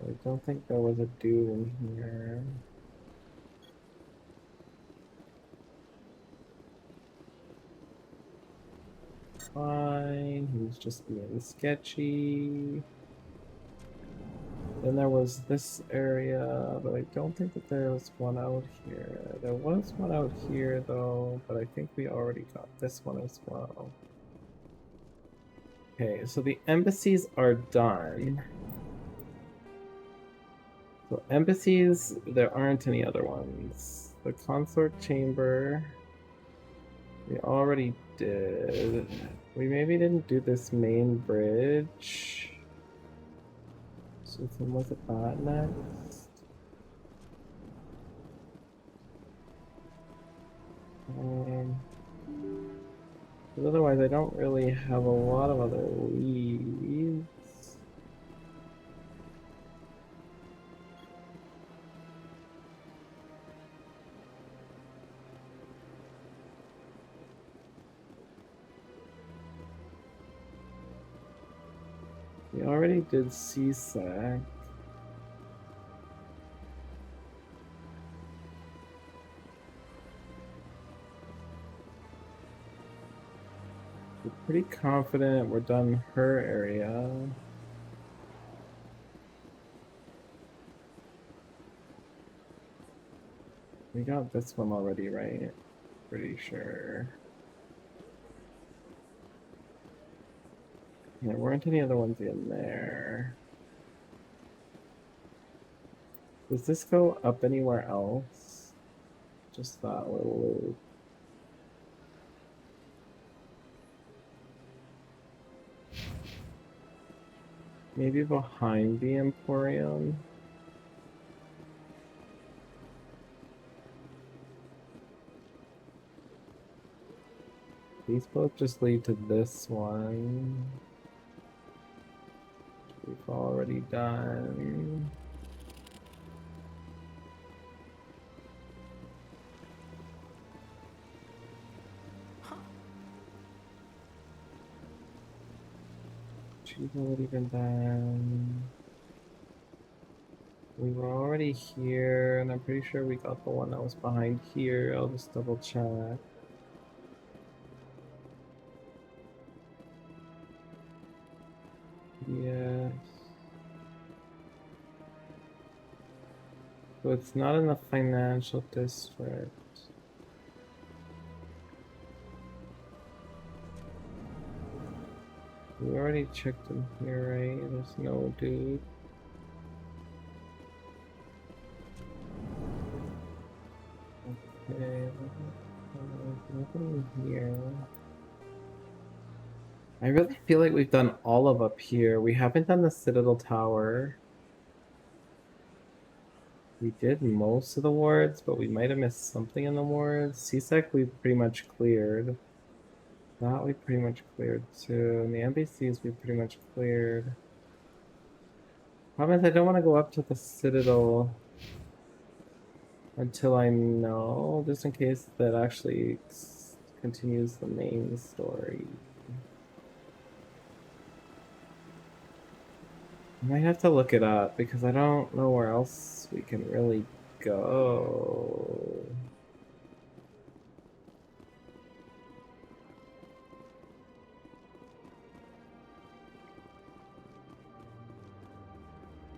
I don't think there was a dude in here. Fine, he was just being sketchy. Then there was this area, but I don't think that there was one out here. There was one out here though, but I think we already got this one as well. Okay, so the embassies are done. So embassies, there aren't any other ones. The consort chamber, we already did. We maybe didn't do this main bridge. So then was it that next? But otherwise I don't really have a lot of other leads. We already did CSEC. We're pretty confident we're done her area. We got this one already, right? Pretty sure. There weren't any other ones in there. Does this go up anywhere else? Just that little loop. Maybe behind the Emporium? These both just lead to this one. We've already done. She's already been done. We were already here, and I'm pretty sure we got the one that was behind here. I'll just double check. Yes. So it's not in the financial district. We already checked in here, right? There's no dude. Okay, nothing here. I really feel like we've done all of up here. We haven't done the Citadel Tower. We did most of the wards, but we might have missed something in the wards. CSEC we pretty much cleared. That we pretty much cleared too. And the NBCs we pretty much cleared. Problem is I don't want to go up to the Citadel until I know, just in case that actually continues the main story. I might have to look it up because I don't know where else we can really go.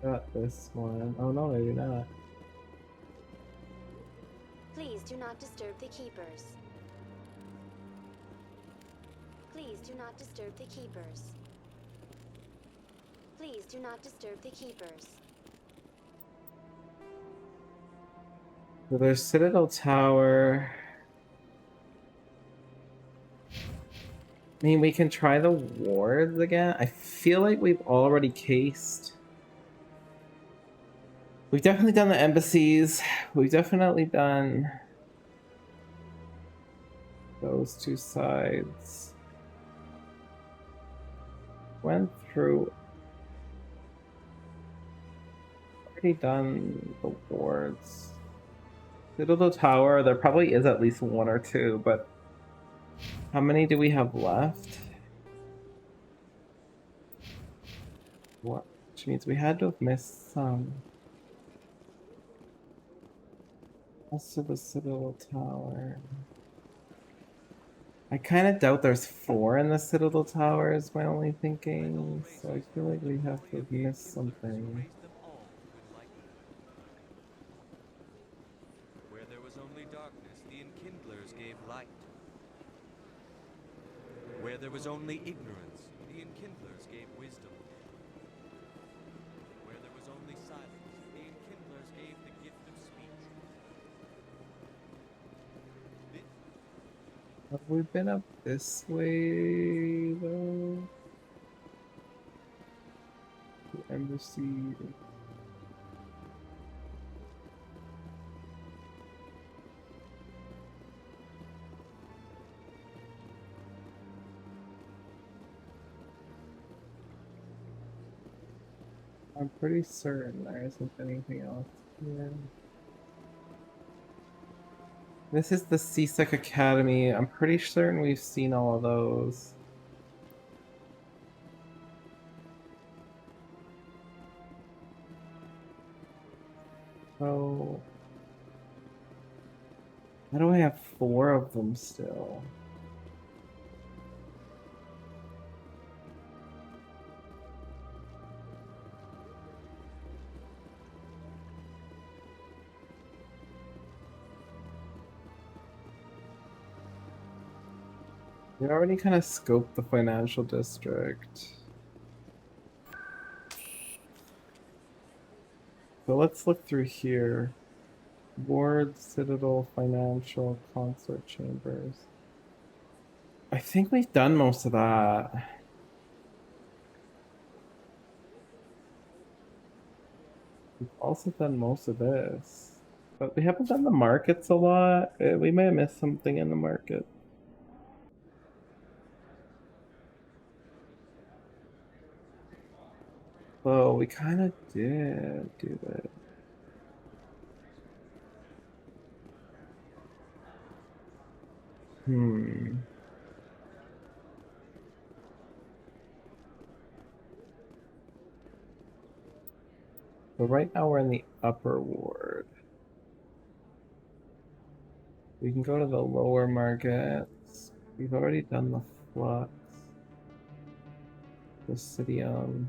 Got this one. Oh no, I do not. Please do not disturb the keepers. Please do not disturb the keepers. Please do not disturb the keepers. So there's Citadel Tower. I mean, we can try the wards again. I feel like we've already cased. We've definitely done the embassies. We've definitely done those two sides. Went through. Already done the wards. Citadel Tower, there probably is at least one or two, but how many do we have left? What? Which means we had to have missed some. Also the Citadel Tower. I kind of doubt there's 4 in the Citadel Tower is my only thinking, so I feel like we have to have missed something. Where there was only darkness, the Enkindlers gave light. Where there was only ignorance, the Enkindlers gave wisdom. Where there was only silence, the Enkindlers gave the gift of speech. Have we been up this way though? The embassy. I'm pretty certain there isn't anything else here. This is the CSEC Academy. I'm pretty certain we've seen all of those. So, how do I have 4 of them still? We already kind of scoped the financial district. So let's look through here. Ward, Citadel, Financial, Consort Chambers. I think we've done most of that. We've also done most of this. But we haven't done the markets a lot. We may have missed something in the market. Oh, we kind of did do it. So right now we're in the upper ward. We can go to the lower markets. We've already done the Flux, Presidium,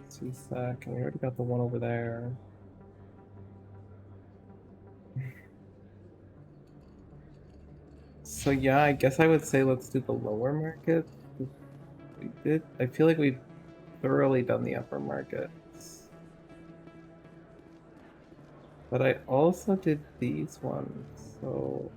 CSEC, and we already got the one over there. So yeah, I guess I would say let's do the lower market. I feel like we've thoroughly done the upper markets. But I also did these ones, so...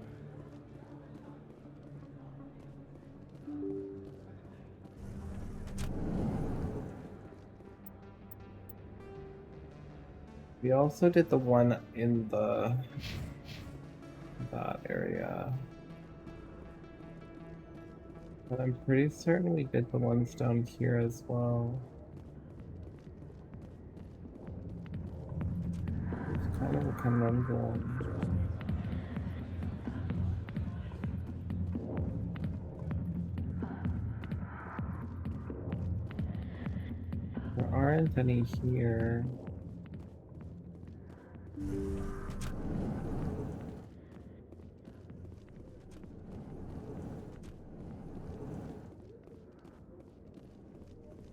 We also did the one in that area. But I'm pretty certain we did the ones down here as well. It's kind of a conundrum. There aren't any here.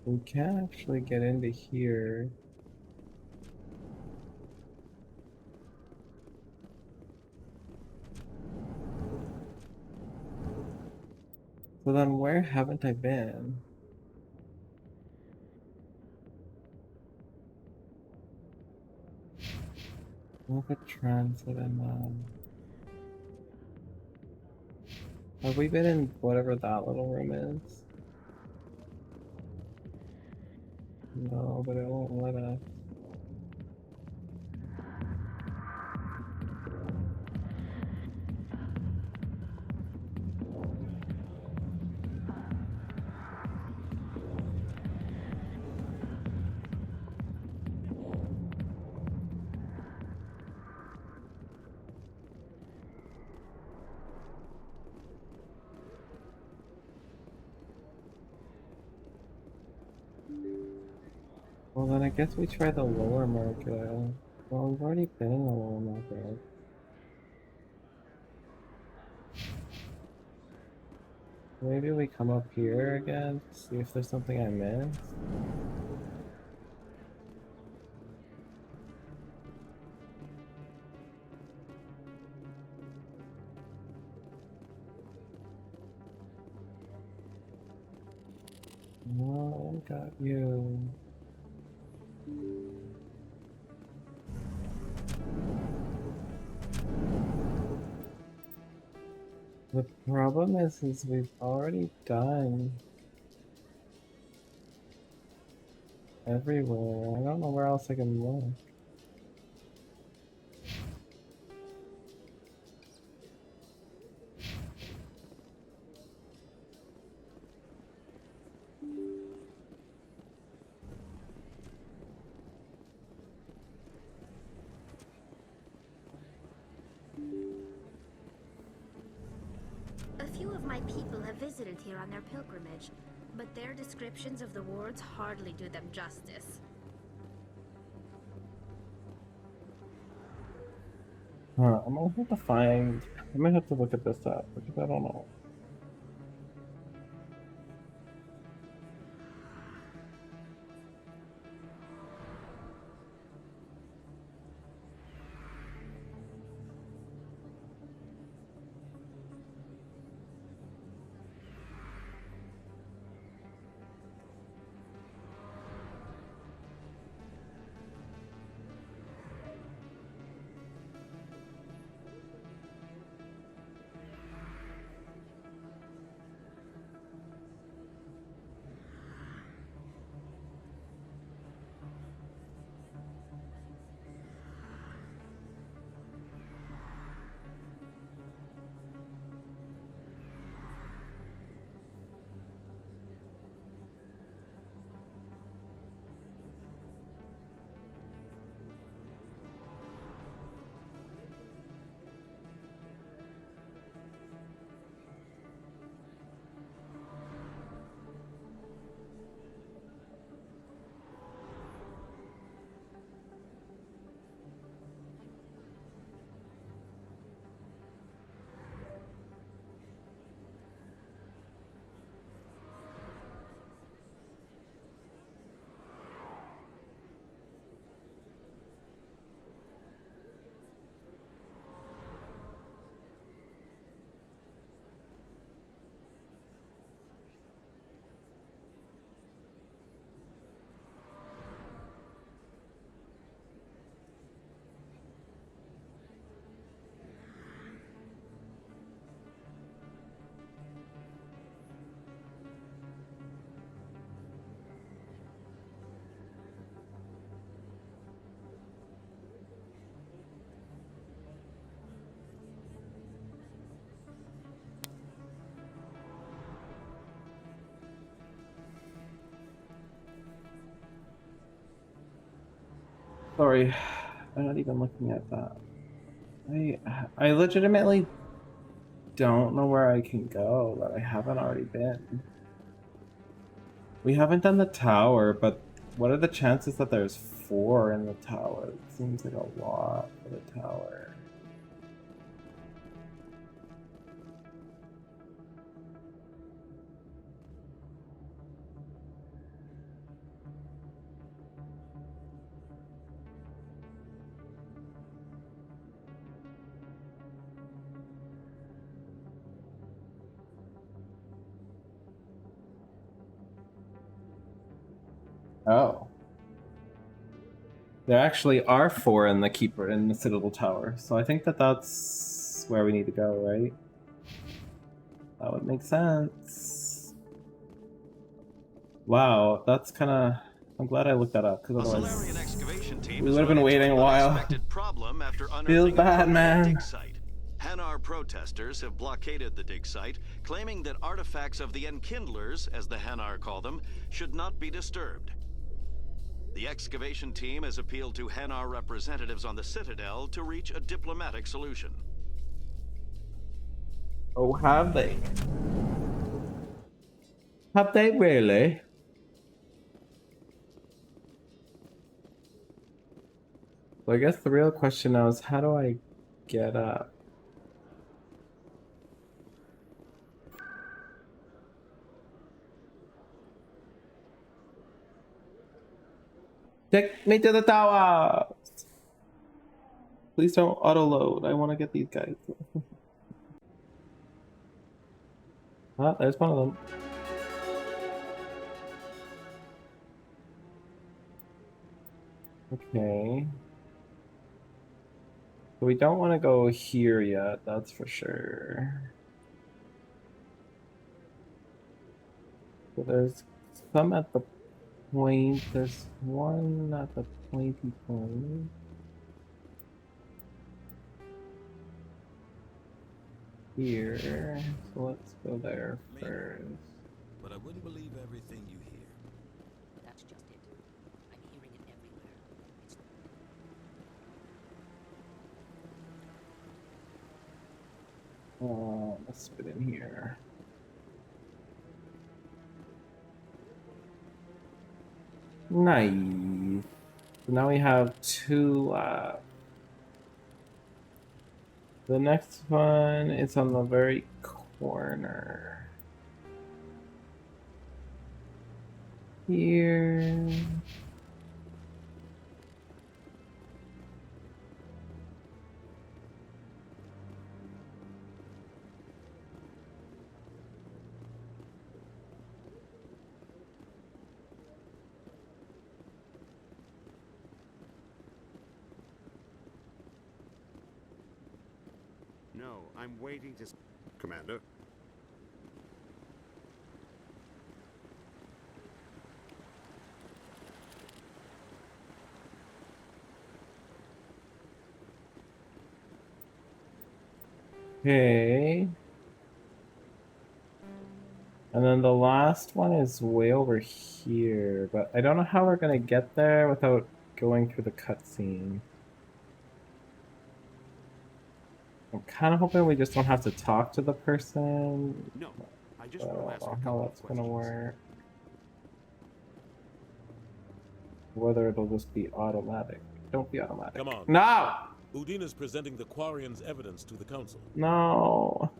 We can't actually get into here. So then where haven't I been? Look at transit and have we been in whatever that little room is? No, but it won't let us. Well, then I guess we try the lower market. Well, we've already been in the lower market. Maybe we come up here again, see if there's something I missed. No, I got you. The problem is we've already done everywhere. I don't know where else I can look. A few of my people have visited here on their pilgrimage, but their descriptions of the wards hardly do them justice. I'm gonna have to find. I might have to look at this up because I don't know. Sorry, I'm not even looking at that. I legitimately don't know where I can go that I haven't already been. We haven't done the tower, but what are the chances that there's 4 in the tower? It seems like a lot for the tower. Oh. There actually are 4 in the Keeper in the Citadel Tower, so I think that that's where we need to go, right? That would make sense. Wow, that's kind of... I'm glad I looked that up, because otherwise we would have been waiting a while. Feels bad, man. Hanar protesters have blockaded the dig site, claiming that artifacts of the Enkindlers, as the Hanar call them, should not be disturbed. The excavation team has appealed to Hanar representatives on the Citadel to reach a diplomatic solution. Oh, have they? Have they really? Well, I guess the real question now is, how do I get up? Take me to the tower! Please don't auto-load. I want to get these guys. Ah, there's one of them. Okay. So we don't want to go here yet, that's for sure. So there's some at the point, there's one at the pointy point. Here, so let's go there first. But I wouldn't believe everything you hear. That's just it. I'm hearing it everywhere. Let's put in here. Nice. So now we have 2 left. The next one is on the very corner. Here. No, I'm waiting to... Commander? Okay. And then the last one is way over here, but I don't know how we're gonna get there without going through the cutscene. I'm kind of hoping we just don't have to talk to the person. No, I just want to ask a How couple that's of gonna questions. work. Whether it'll just be automatic. Don't be automatic. Come on. No! Udin is presenting the Quarian's evidence to the Council. No.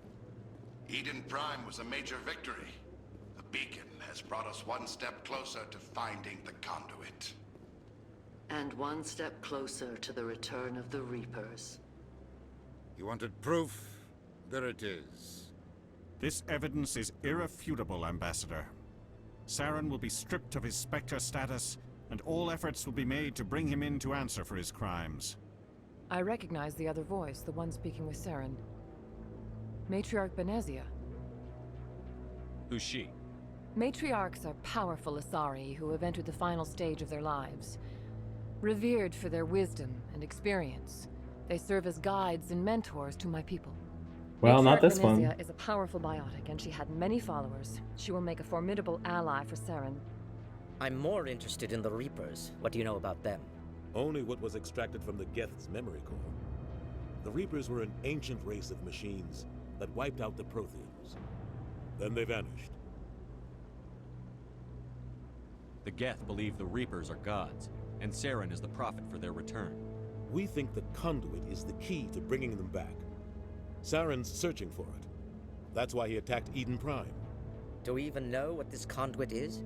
Eden Prime was a major victory. The beacon has brought us one step closer to finding the conduit. And one step closer to the return of the Reapers. You wanted proof? There it is. This evidence is irrefutable, Ambassador. Saren will be stripped of his Spectre status, and all efforts will be made to bring him in to answer for his crimes. I recognize the other voice, the one speaking with Saren. Matriarch Benezia. Who's she? Matriarchs are powerful Asari who have entered the final stage of their lives. Revered for their wisdom and experience, they serve as guides and mentors to my people. Well, not Matriarch this one. Benezia is a powerful biotic, and she had many followers. She will make a formidable ally for Saren. I'm more interested in the Reapers. What do you know about them? Only what was extracted from the Geth's memory core. The Reapers were an ancient race of machines that wiped out the Protheans. Then they vanished. The Geth believe the Reapers are gods, and Saren is the prophet for their return. We think the conduit is the key to bringing them back. Saren's searching for it. That's why he attacked Eden Prime. Do we even know what this conduit is?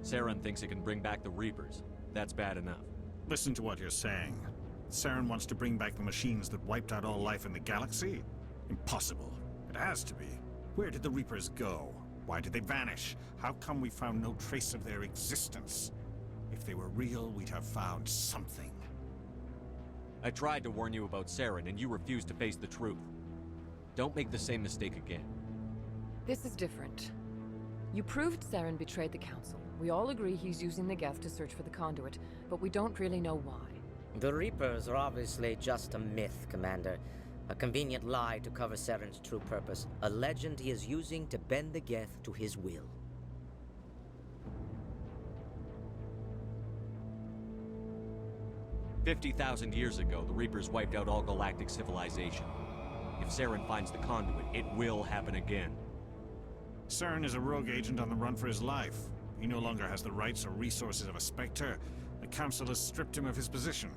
Saren thinks it can bring back the Reapers. That's bad enough. Listen to what you're saying. Saren wants to bring back the machines that wiped out all life in the galaxy? Impossible. It has to be. Where did the Reapers go? Why did they vanish? How come we found no trace of their existence? If they were real, we'd have found something. I tried to warn you about Saren, and you refused to face the truth. Don't make the same mistake again. This is different. You proved Saren betrayed the Council. We all agree he's using the Geth to search for the conduit, but we don't really know why. The Reapers are obviously just a myth, Commander. A convenient lie to cover Saren's true purpose. A legend he is using to bend the Geth to his will. "50,000 years ago, the Reapers wiped out all galactic civilization. If Saren finds the conduit, it will happen again. Saren is a rogue agent on the run for his life. He no longer has the rights or resources of a Spectre. The Council has stripped him of his position.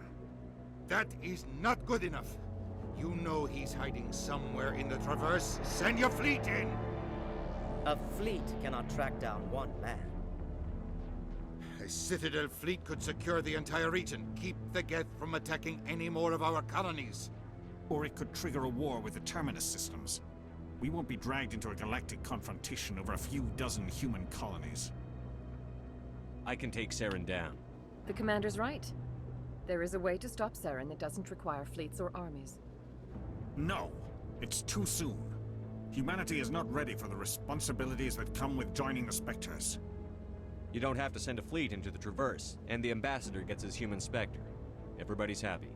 That is not good enough. You know he's hiding somewhere in the Traverse. Send your fleet in! A fleet cannot track down one man. A Citadel fleet could secure the entire region. Keep the Geth from attacking any more of our colonies. Or it could trigger a war with the Terminus systems. We won't be dragged into a galactic confrontation over a few dozen human colonies. I can take Saren down. The Commander's right. There is a way to stop Saren that doesn't require fleets or armies. No, it's too soon. Humanity is not ready for the responsibilities that come with joining the Spectres. You don't have to send a fleet into the Traverse, and the Ambassador gets his human Spectre. Everybody's happy.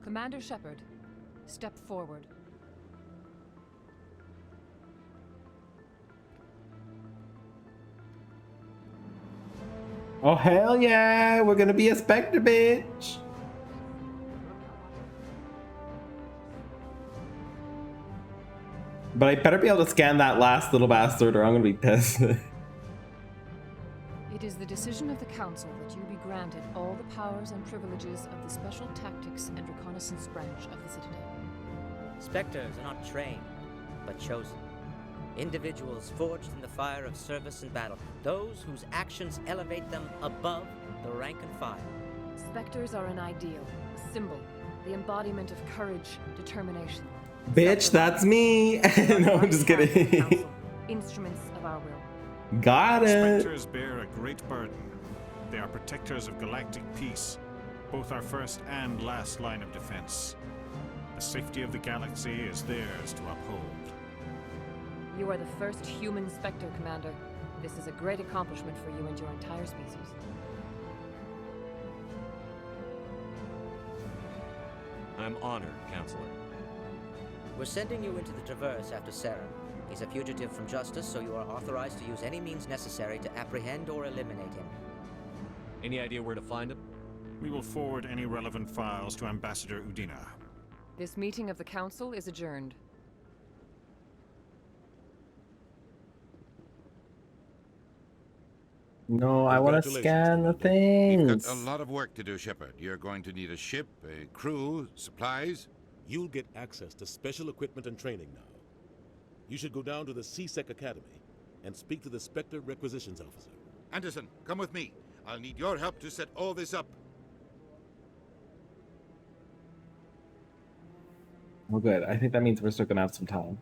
Commander Shepard, step forward. Oh hell yeah, we're gonna be a Spectre, bitch. But I better be able to scan that last little bastard or I'm gonna be pissed. It is the decision of the Council that you be granted all the powers and privileges of the Special Tactics and Reconnaissance branch of the Citadel. Spectres are not trained, but chosen. Individuals forged in the fire of service and battle. Those whose actions elevate them above the rank and file. Spectres are an ideal, a symbol, the embodiment of courage, determination. Bitch, that's me. No, I'm just kidding. Instruments of our will. Got it. Spectres bear a great burden. They are protectors of galactic peace, both our first and last line of defense. The safety of the galaxy is theirs to uphold. You are the first human Spectre, Commander. This is a great accomplishment for you and your entire species. I'm honored, Counselor. We're sending you into the Traverse after Saren. He's a fugitive from justice, so you are authorized to use any means necessary to apprehend or eliminate him. Any idea where to find him? We will forward any relevant files to Ambassador Udina. This meeting of the Council is adjourned. No, I want to scan the You've things. got a lot of work to do, Shepard. You're going to need a ship, a crew, supplies. You'll get access to special equipment and training now. You should go down to the C-Sec Academy and speak to the Spectre Requisitions Officer. Anderson, come with me. I'll need your help to set all this up. Oh, good. I think that means we're still gonna have some time.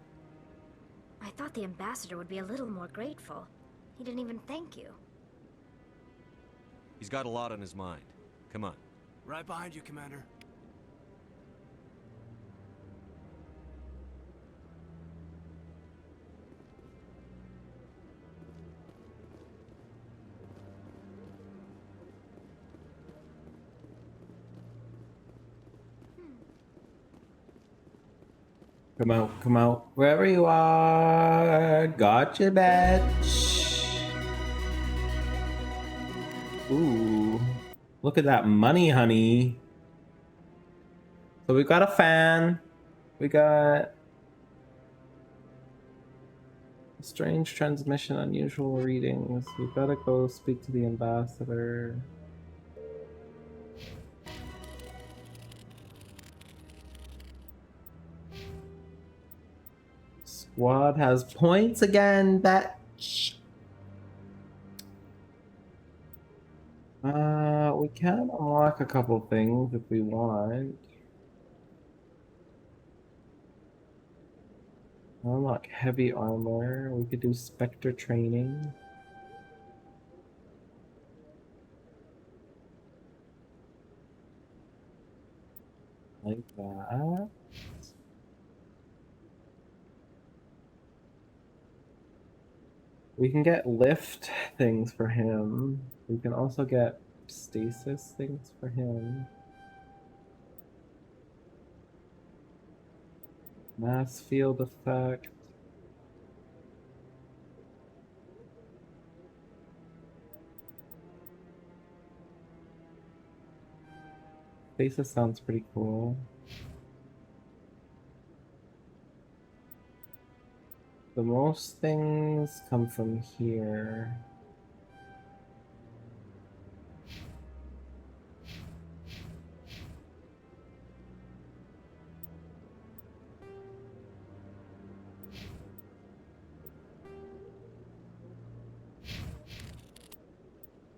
I thought the ambassador would be a little more grateful. He didn't even thank you. He's got a lot on his mind. Come on. Right behind you, Commander. Come out, come out. Wherever you are. Gotcha, bitch. Ooh. Look at that money, honey. So we got a fan. We got strange transmission, unusual readings. We gotta go speak to the ambassador. Squad has points again, bitch. We can unlock a couple things if we want. Unlock heavy armor. We could do Spectre training. Like that. We can get lift things for him. We can also get stasis things for him. Mass field effect. Stasis sounds pretty cool. The most things come from here.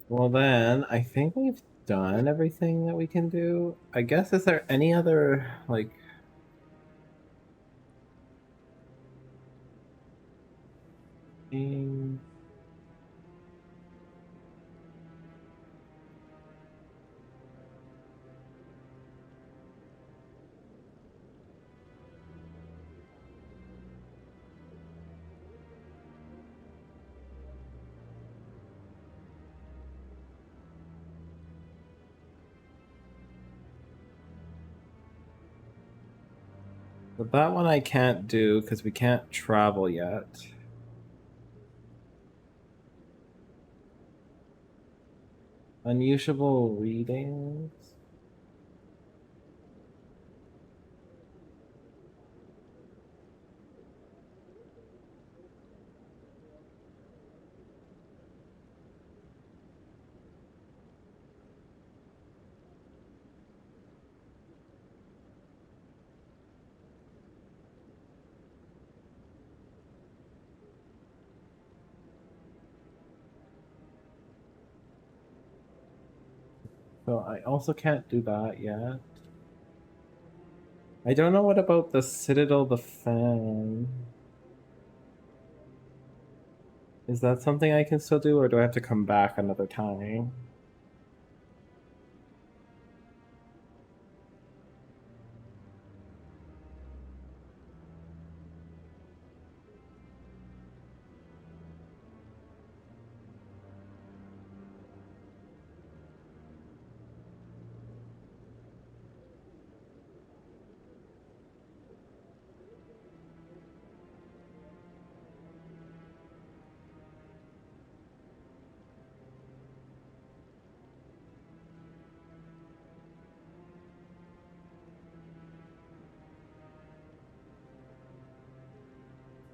Well then, I think we've done everything that we can do. I guess, is there any other, like... But that one I can't do because we can't travel yet. Unusual readings. So I also can't do that yet. I don't know what about the Citadel the Fan. Is that something I can still do, or do I have to come back another time?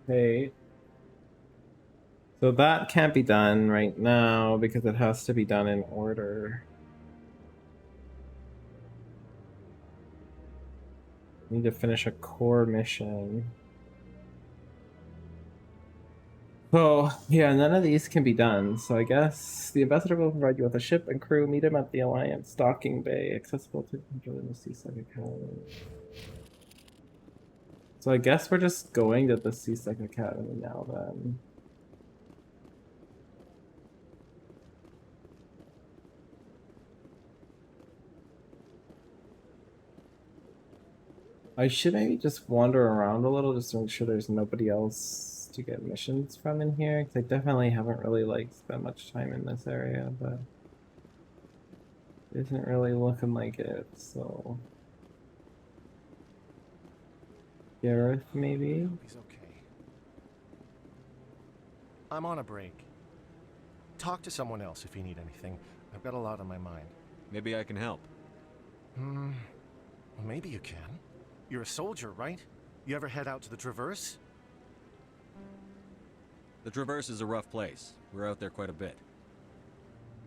Okay. So that can't be done right now because it has to be done in order. Need to finish a core mission. So, yeah, none of these can be done. So I guess the ambassador will provide you with a ship and crew. Meet him at the Alliance docking bay, accessible to control in the C-Sec Academy. So I guess we're just going to the C-Sec Academy now then. I should maybe just wander around a little just to make sure there's nobody else to get missions from in here, because I definitely haven't really like spent much time in this area, but it isn't really looking like it, so Gareth, maybe? He's okay. I'm on a break. Talk to someone else if you need anything. I've got a lot on my mind. Maybe I can help. Well, maybe you can. You're a soldier, right? You ever head out to the Traverse? The Traverse is a rough place. We're out there quite a bit.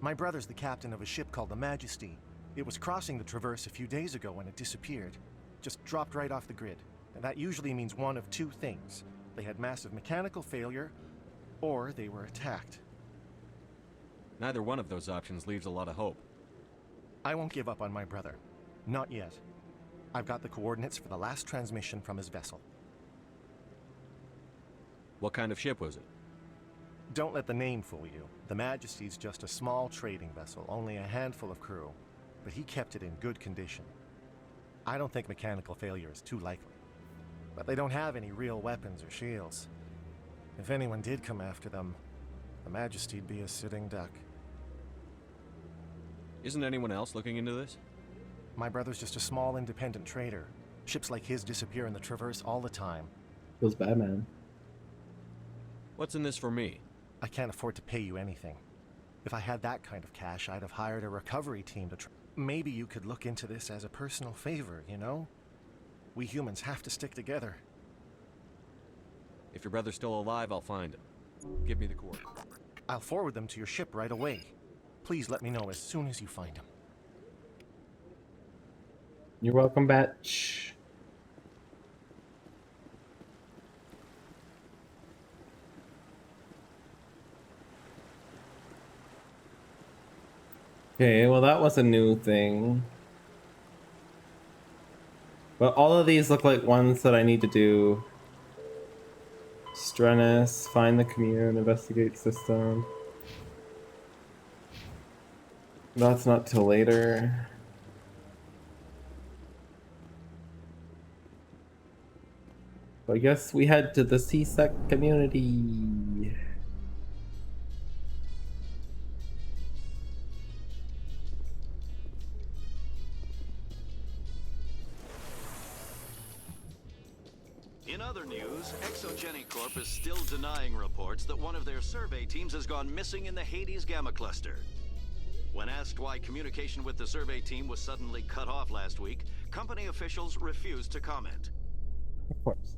My brother's the captain of a ship called the Majesty. It was crossing the Traverse a few days ago when it disappeared. Just dropped right off the grid. And that usually means one of two things. They had massive mechanical failure, or they were attacked. Neither one of those options leaves a lot of hope. I won't give up on my brother. Not yet. I've got the coordinates for the last transmission from his vessel. What kind of ship was it? Don't let the name fool you. The Majesty's just a small trading vessel, only a handful of crew. But he kept it in good condition. I don't think mechanical failure is too likely. But they don't have any real weapons or shields. If anyone did come after them, the Majesty'd be a sitting duck. Isn't anyone else looking into this? My brother's just a small independent trader. Ships like his disappear in the Traverse all the time. Feels bad, man. What's in this for me? I can't afford to pay you anything. If I had that kind of cash, I'd have hired a recovery team to Maybe you could look into this as a personal favor, you know? We humans have to stick together. If your brother's still alive, I'll find him. Give me the coordinates. I'll forward them to your ship right away. Please let me know as soon as you find him. You're welcome, Batch. Okay, well that was a new thing. But all of these look like ones that I need to do. Strenus, find the commune, investigate system. That's not till later. So I guess we head to the CSEC community. In other news, Exogeny Corp is still denying reports that one of their survey teams has gone missing in the Hades Gamma Cluster. When asked why communication with the survey team was suddenly cut off last week, company officials refused to comment. Of course.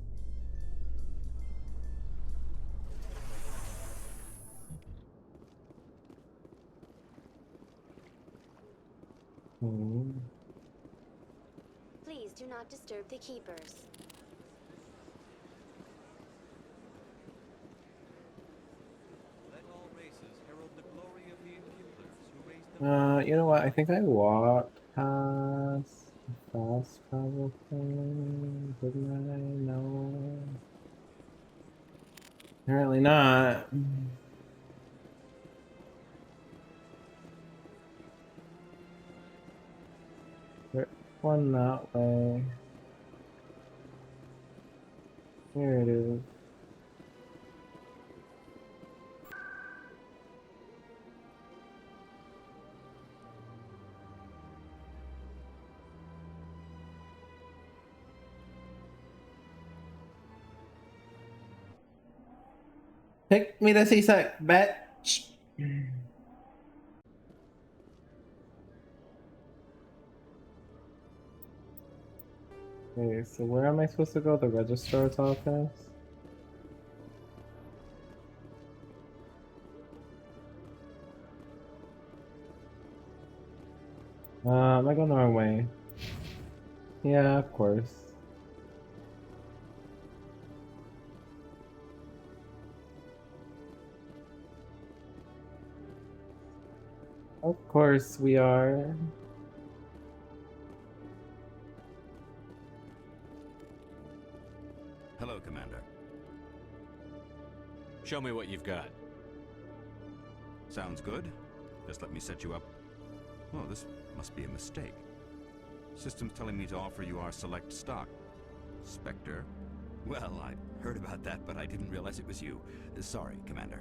Please do not disturb the keepers. You know what? I think I walked past fast travel thing, didn't I? No. Apparently not. There's one that way. Here it is. Pick me the CSEC, bitch. Okay, so where am I supposed to go? The registrar's office? Am I going the wrong way? Yeah, of course. Of course we are. Hello, Commander. Show me what you've got. Sounds good. Just let me set you up. Oh, this must be a mistake. System's telling me to offer you our select stock. Spectre. Well, I heard about that, but I didn't realize it was you. Sorry, Commander.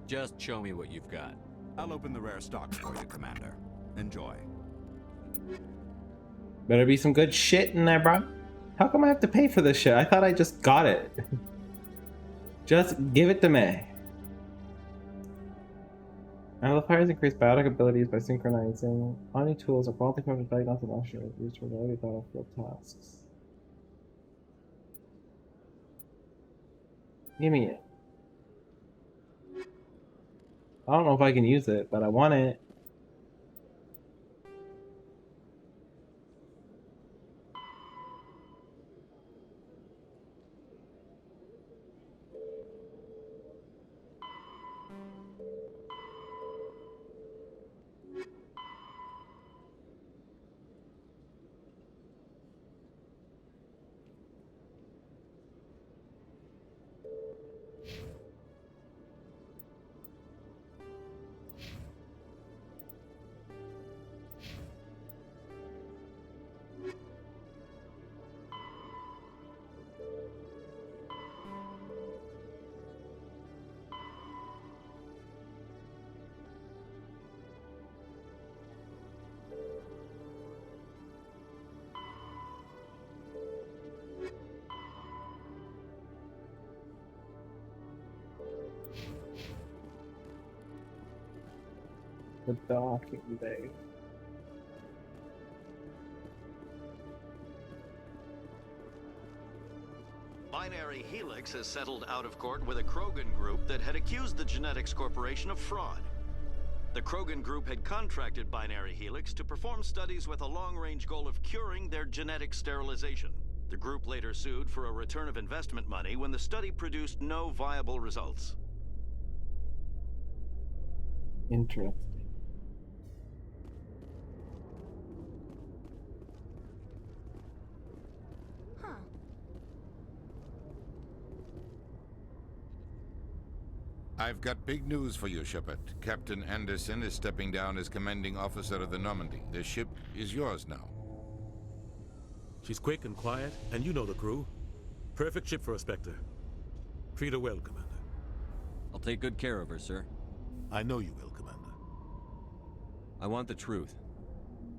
Just show me what you've got. I'll open the rare stock for you, Commander. Enjoy. Better be some good shit in there, bro. How come I have to pay for this shit? I thought I just got it. Just give it to me. Amplifiers increase biotic abilities by synchronizing. Omni tools are multi-purpose diagnostic instruments used for various battlefield tasks. Give me it. I don't know if I can use it, but I want it. The docking bay. Binary Helix has settled out of court with a Krogan group that had accused the Genetics Corporation of fraud. The Krogan group had contracted Binary Helix to perform studies with a long-range goal of curing their genetic sterilization. The group later sued for a return of investment money when the study produced no viable results. Interesting. I've got big news for you, Shepard. Captain Anderson is stepping down as commanding officer of the Normandy. The ship is yours now. She's quick and quiet, and you know the crew. Perfect ship for a Spectre. Treat her well, Commander. I'll take good care of her, sir. I know you will, Commander. I want the truth.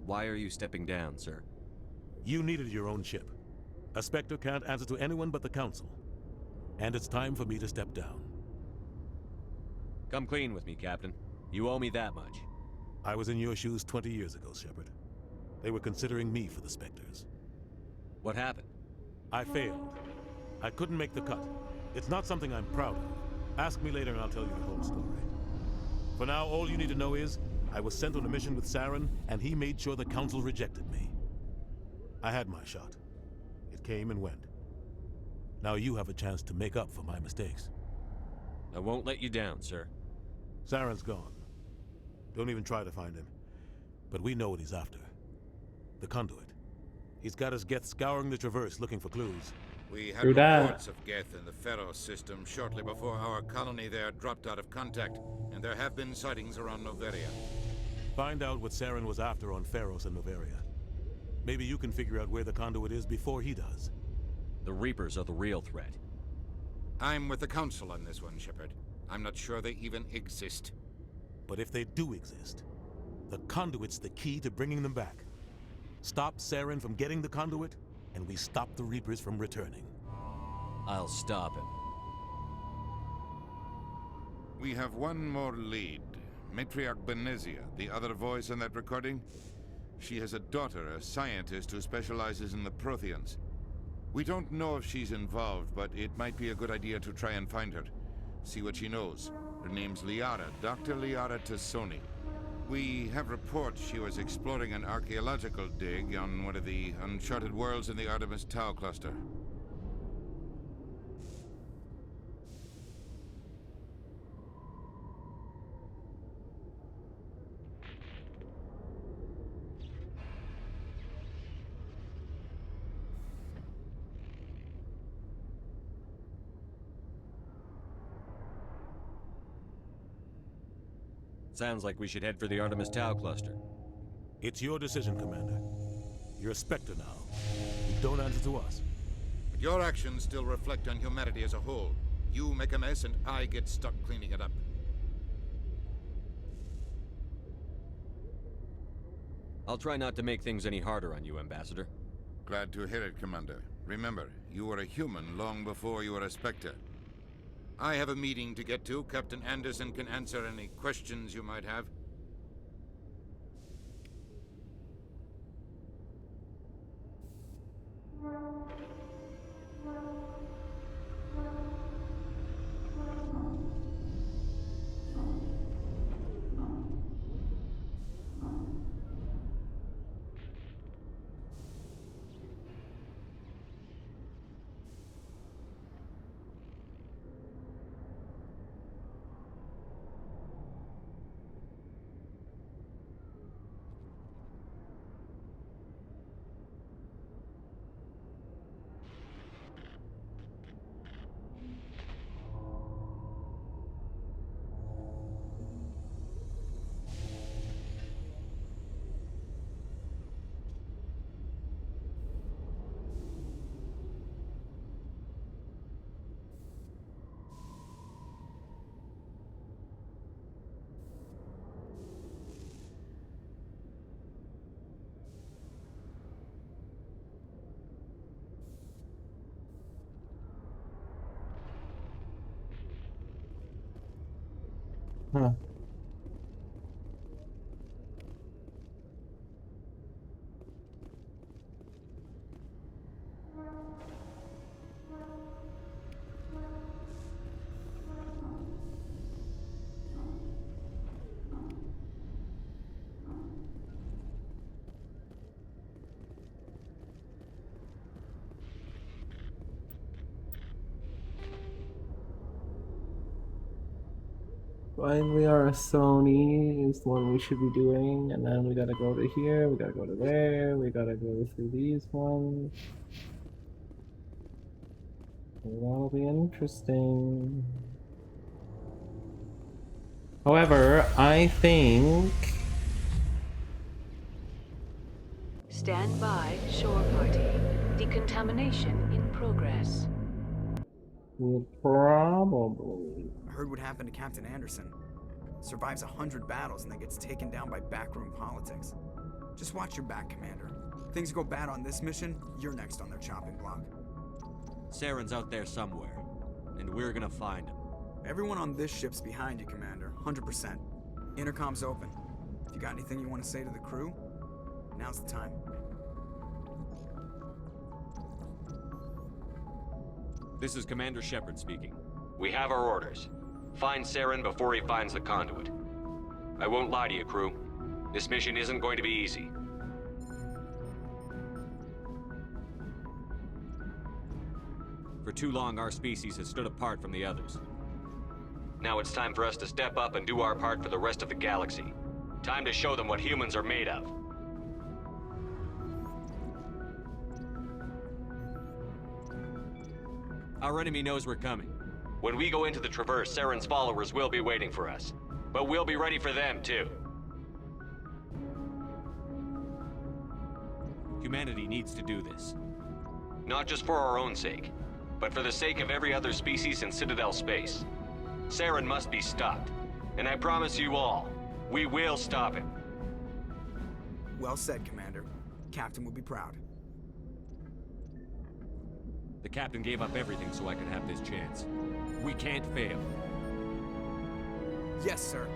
Why are you stepping down, sir? You needed your own ship. A Spectre can't answer to anyone but the Council. And it's time for me to step down. Come clean with me, Captain. You owe me that much. I was in your shoes 20 years ago, Shepard. They were considering me for the Spectres. What happened? I failed. I couldn't make the cut. It's not something I'm proud of. Ask me later and I'll tell you the whole story. For now, all you need to know is, I was sent on a mission with Saren, and he made sure the Council rejected me. I had my shot. It came and went. Now you have a chance to make up for my mistakes. I won't let you down, sir. Saren's gone. Don't even try to find him. But we know what he's after. The Conduit. He's got his Geth scouring the Traverse looking for clues. We had reports of Geth in the Pharaoh system shortly before our colony there dropped out of contact, and there have been sightings around Noveria. Find out what Saren was after on Pharos and Noveria. Maybe you can figure out where the Conduit is before he does. The Reapers are the real threat. I'm with the Council on this one, Shepard. I'm not sure they even exist. But if they do exist, the Conduit's the key to bringing them back. Stop Saren from getting the Conduit, and we stop the Reapers from returning. I'll stop him. We have one more lead. Matriarch Benezia, the other voice in that recording. She has a daughter, a scientist who specializes in the Protheans. We don't know if she's involved, but it might be a good idea to try and find her. See what she knows. Her name's Liara, Dr. Liara Tassoni. We have reports she was exploring an archaeological dig on one of the uncharted worlds in the Artemis Tau cluster. Sounds like we should head for the Artemis Tau cluster. It's your decision, Commander. You're a Spectre now. You don't answer to us. But your actions still reflect on humanity as a whole. You make a mess and I get stuck cleaning it up. I'll try not to make things any harder on you, Ambassador. Glad to hear it, Commander. Remember, you were a human long before you were a Spectre. I have a meeting to get to. Captain Anderson can answer any questions you might have. Huh. Finally, our Sony is the one we should be doing, and then we gotta go to here, we gotta go to there, we gotta go through these ones. That'll be interesting. However, I think... Stand by, shore party. Decontamination in progress. We'll probably... I heard what happened to Captain Anderson. Survives 100 battles and then gets taken down by backroom politics. Just watch your back, Commander. Things go bad on this mission, you're next on their chopping block. Saren's out there somewhere, and we're gonna find him. Everyone on this ship's behind you, Commander. 100%. Intercom's open. If you got anything you want to say to the crew, now's the time. This is Commander Shepard speaking. We have our orders. Find Saren before he finds the conduit. I won't lie to you, crew. This mission isn't going to be easy. For too long, our species has stood apart from the others. Now it's time for us to step up and do our part for the rest of the galaxy. Time to show them what humans are made of. Our enemy knows we're coming. When we go into the Traverse, Saren's followers will be waiting for us. But we'll be ready for them, too. Humanity needs to do this. Not just for our own sake, but for the sake of every other species in Citadel space. Saren must be stopped. And I promise you all, we will stop him. Well said, Commander. Captain will be proud. The captain gave up everything so I could have this chance. We can't fail. Yes, sir.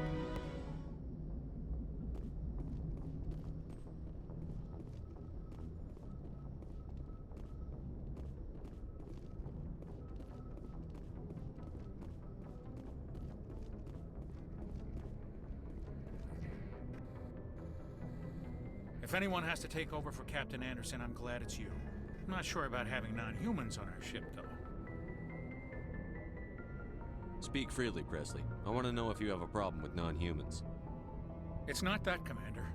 If anyone has to take over for Captain Anderson, I'm glad it's you. I'm not sure about having non-humans on our ship, though. Speak freely, Presley. I want to know if you have a problem with non-humans. It's not that, Commander.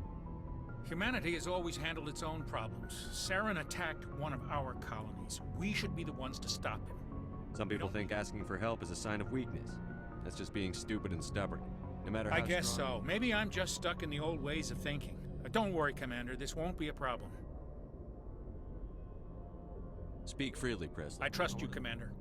Humanity has always handled its own problems. Saren attacked one of our colonies. We should be the ones to stop him. Some people think asking for help is a sign of weakness. That's just being stupid and stubborn. No matter how I guess strong... so. Maybe I'm just stuck in the old ways of thinking. But don't worry, Commander. This won't be a problem. Speak freely, Presley. I trust you, Commander.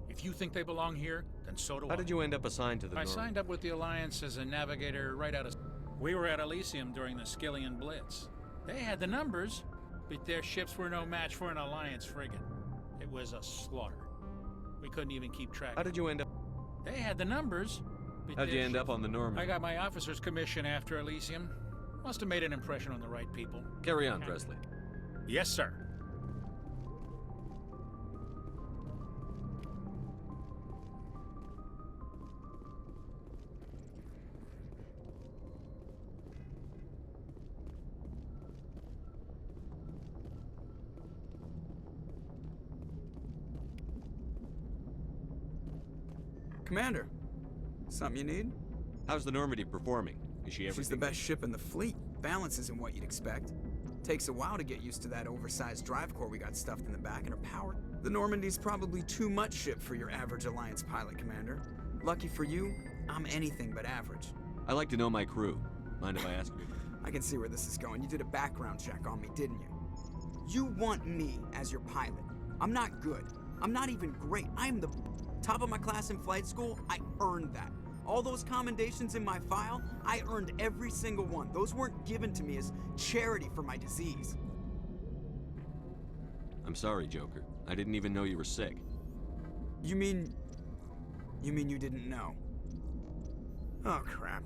If you think they belong here, then so do I. How did you end up assigned to the I Normandy? signed up with the Alliance as a navigator right out of... We were at Elysium during the Skillian Blitz. They had the numbers, but their ships were no match for an Alliance frigate. It was a slaughter. We couldn't even keep track. How did you end up? They had the numbers. But How'd you end up on the Normandy? I got my officer's commission after Elysium. Must have made an impression on the right people. Carry on, Presley. Yes, sir. Commander, something you need? How's the Normandy performing? Is she everything? She's the best ship in the fleet. Balance isn't what you'd expect. Takes a while to get used to that oversized drive core we got stuffed in the back, and her power. The Normandy's probably too much ship for your average Alliance pilot, Commander. Lucky for you, I'm anything but average. I like to know my crew. Mind if I ask you? I can see where this is going. You did a background check on me, didn't you? You want me as your pilot. I'm not good. I'm not even great. I'm the top of my class in flight school. I earned that. All those commendations in my file, I earned every single one. Those weren't given to me as charity for my disease. I'm sorry, Joker. I didn't even know you were sick. You mean you didn't know? Oh, crap.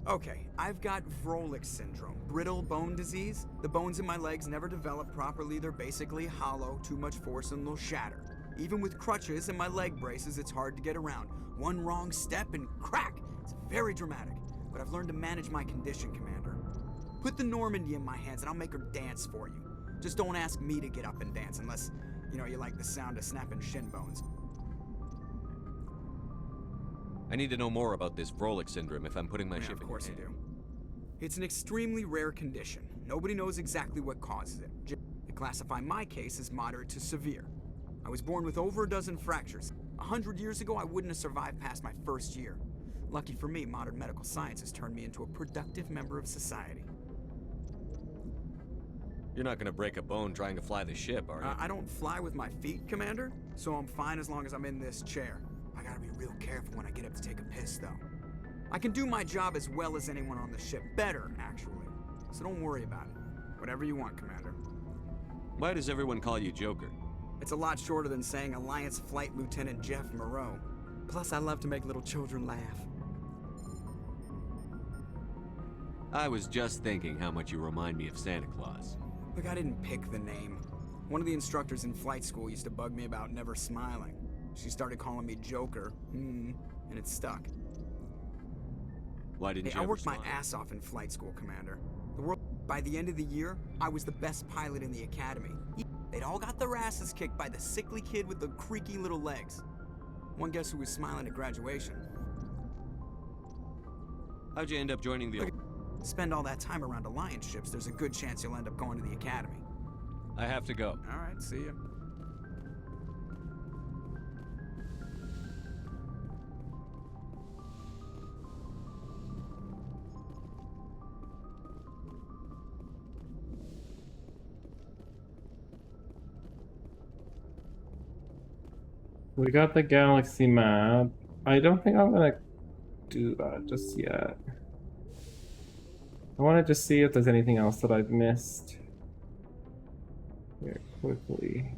Okay, I've got Vrolik syndrome, brittle bone disease. The bones in my legs never develop properly. They're basically hollow, too much force and they'll shatter. Even with crutches and my leg braces, it's hard to get around. One wrong step and crack! It's very dramatic, but I've learned to manage my condition, Commander. Put the Normandy in my hands and I'll make her dance for you. Just don't ask me to get up and dance unless, you like the sound of snapping shin bones. I need to know more about this Vrolik syndrome if I'm putting my ship in. Of course you do. It's an extremely rare condition. Nobody knows exactly what causes it. They classify my case as moderate to severe. I was born with over a dozen fractures. 100 years ago, I wouldn't have survived past my first year. Lucky for me, modern medical science has turned me into a productive member of society. You're not gonna break a bone trying to fly the ship, are you? I don't fly with my feet, Commander, so I'm fine as long as I'm in this chair. I gotta be real careful when I get up to take a piss, though. I can do my job as well as anyone on the ship. Better, actually. So don't worry about it. Whatever you want, Commander. Why does everyone call you Joker? It's a lot shorter than saying Alliance Flight Lieutenant Jeff Moreau. Plus, I love to make little children laugh. I was just thinking how much you remind me of Santa Claus. Look, I didn't pick the name. One of the instructors in flight school used to bug me about never smiling. She started calling me Joker, and it stuck. Why didn't you I ever worked smile? my ass off in flight school, Commander. By the end of the year, I was the best pilot in the academy. They'd all got their asses kicked by the sickly kid with the creaky little legs. One guess who was smiling at graduation? How'd you end up joining the... Spend all that time around Alliance ships, there's a good chance you'll end up going to the academy. I have to go. All right, see ya. We got the galaxy map. I don't think I'm gonna do that just yet. I want to just see if there's anything else that I've missed here quickly.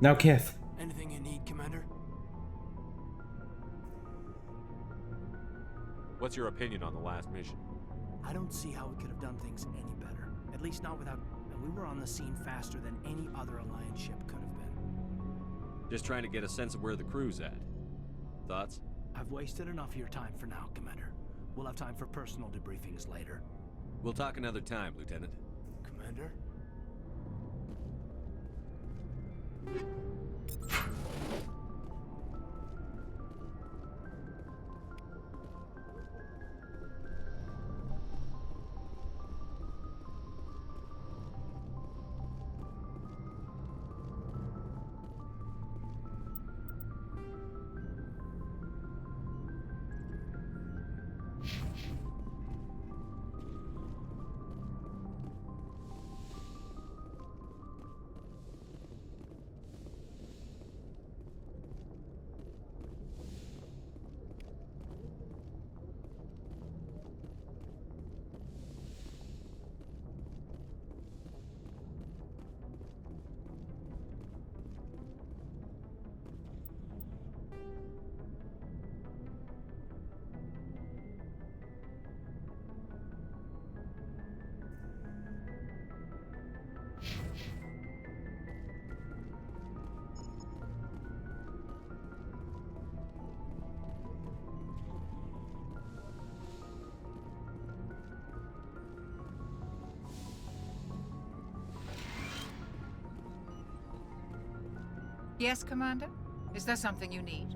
Now, Kith. Anything you need, Commander? What's your opinion on the last mission? I don't see how we could have done things any better. At least not without... And we were on the scene faster than any other Alliance ship could have been. Just trying to get a sense of where the crew's at. Thoughts? I've wasted enough of your time for now, Commander. We'll have time for personal debriefings later. We'll talk another time, Lieutenant. Commander? Yes, Commander? Is there something you need?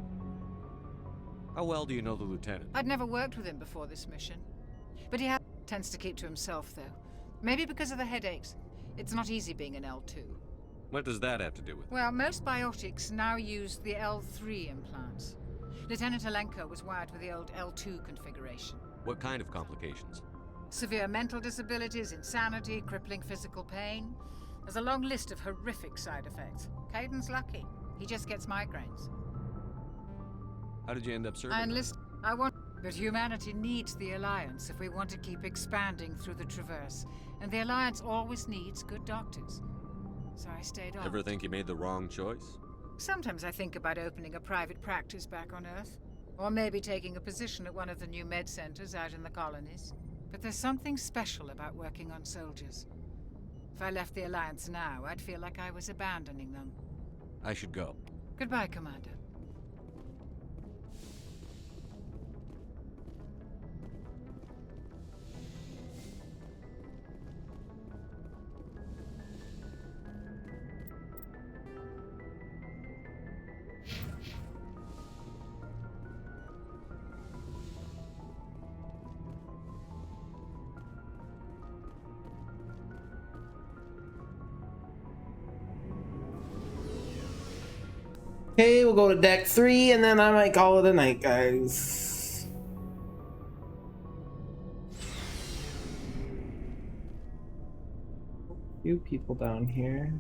How well do you know the Lieutenant? I'd never worked with him before this mission. But he tends to keep to himself, though. Maybe because of the headaches. It's not easy being an L2. What does that have to do with it? Well, most biotics now use the L3 implants. Lieutenant Alenko was wired with the old L2 configuration. What kind of complications? Severe mental disabilities, insanity, crippling physical pain. There's a long list of horrific side effects. Caden's lucky. He just gets migraines. How did you end up serving? But humanity needs the Alliance if we want to keep expanding through the Traverse. And the Alliance always needs good doctors. So I stayed on. Ever think you made the wrong choice? Sometimes I think about opening a private practice back on Earth. Or maybe taking a position at one of the new med centers out in the colonies. But there's something special about working on soldiers. If I left the Alliance now, I'd feel like I was abandoning them. I should go. Goodbye, Commander. Okay, we'll go to deck 3 and then I might call it a night, guys. A few people down here.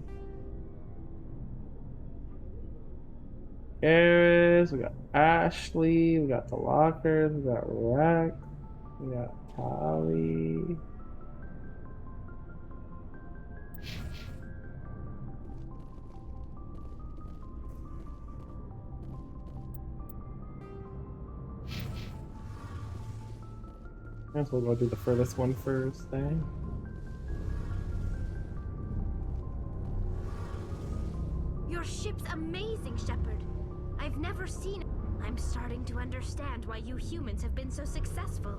Eris, we got Ashley, we got the Lockers, we got Rex, we got Holly. I guess we'll go do the furthest one first then. Your ship's amazing, Shepard. I've never seen it. I'm starting to understand why you humans have been so successful.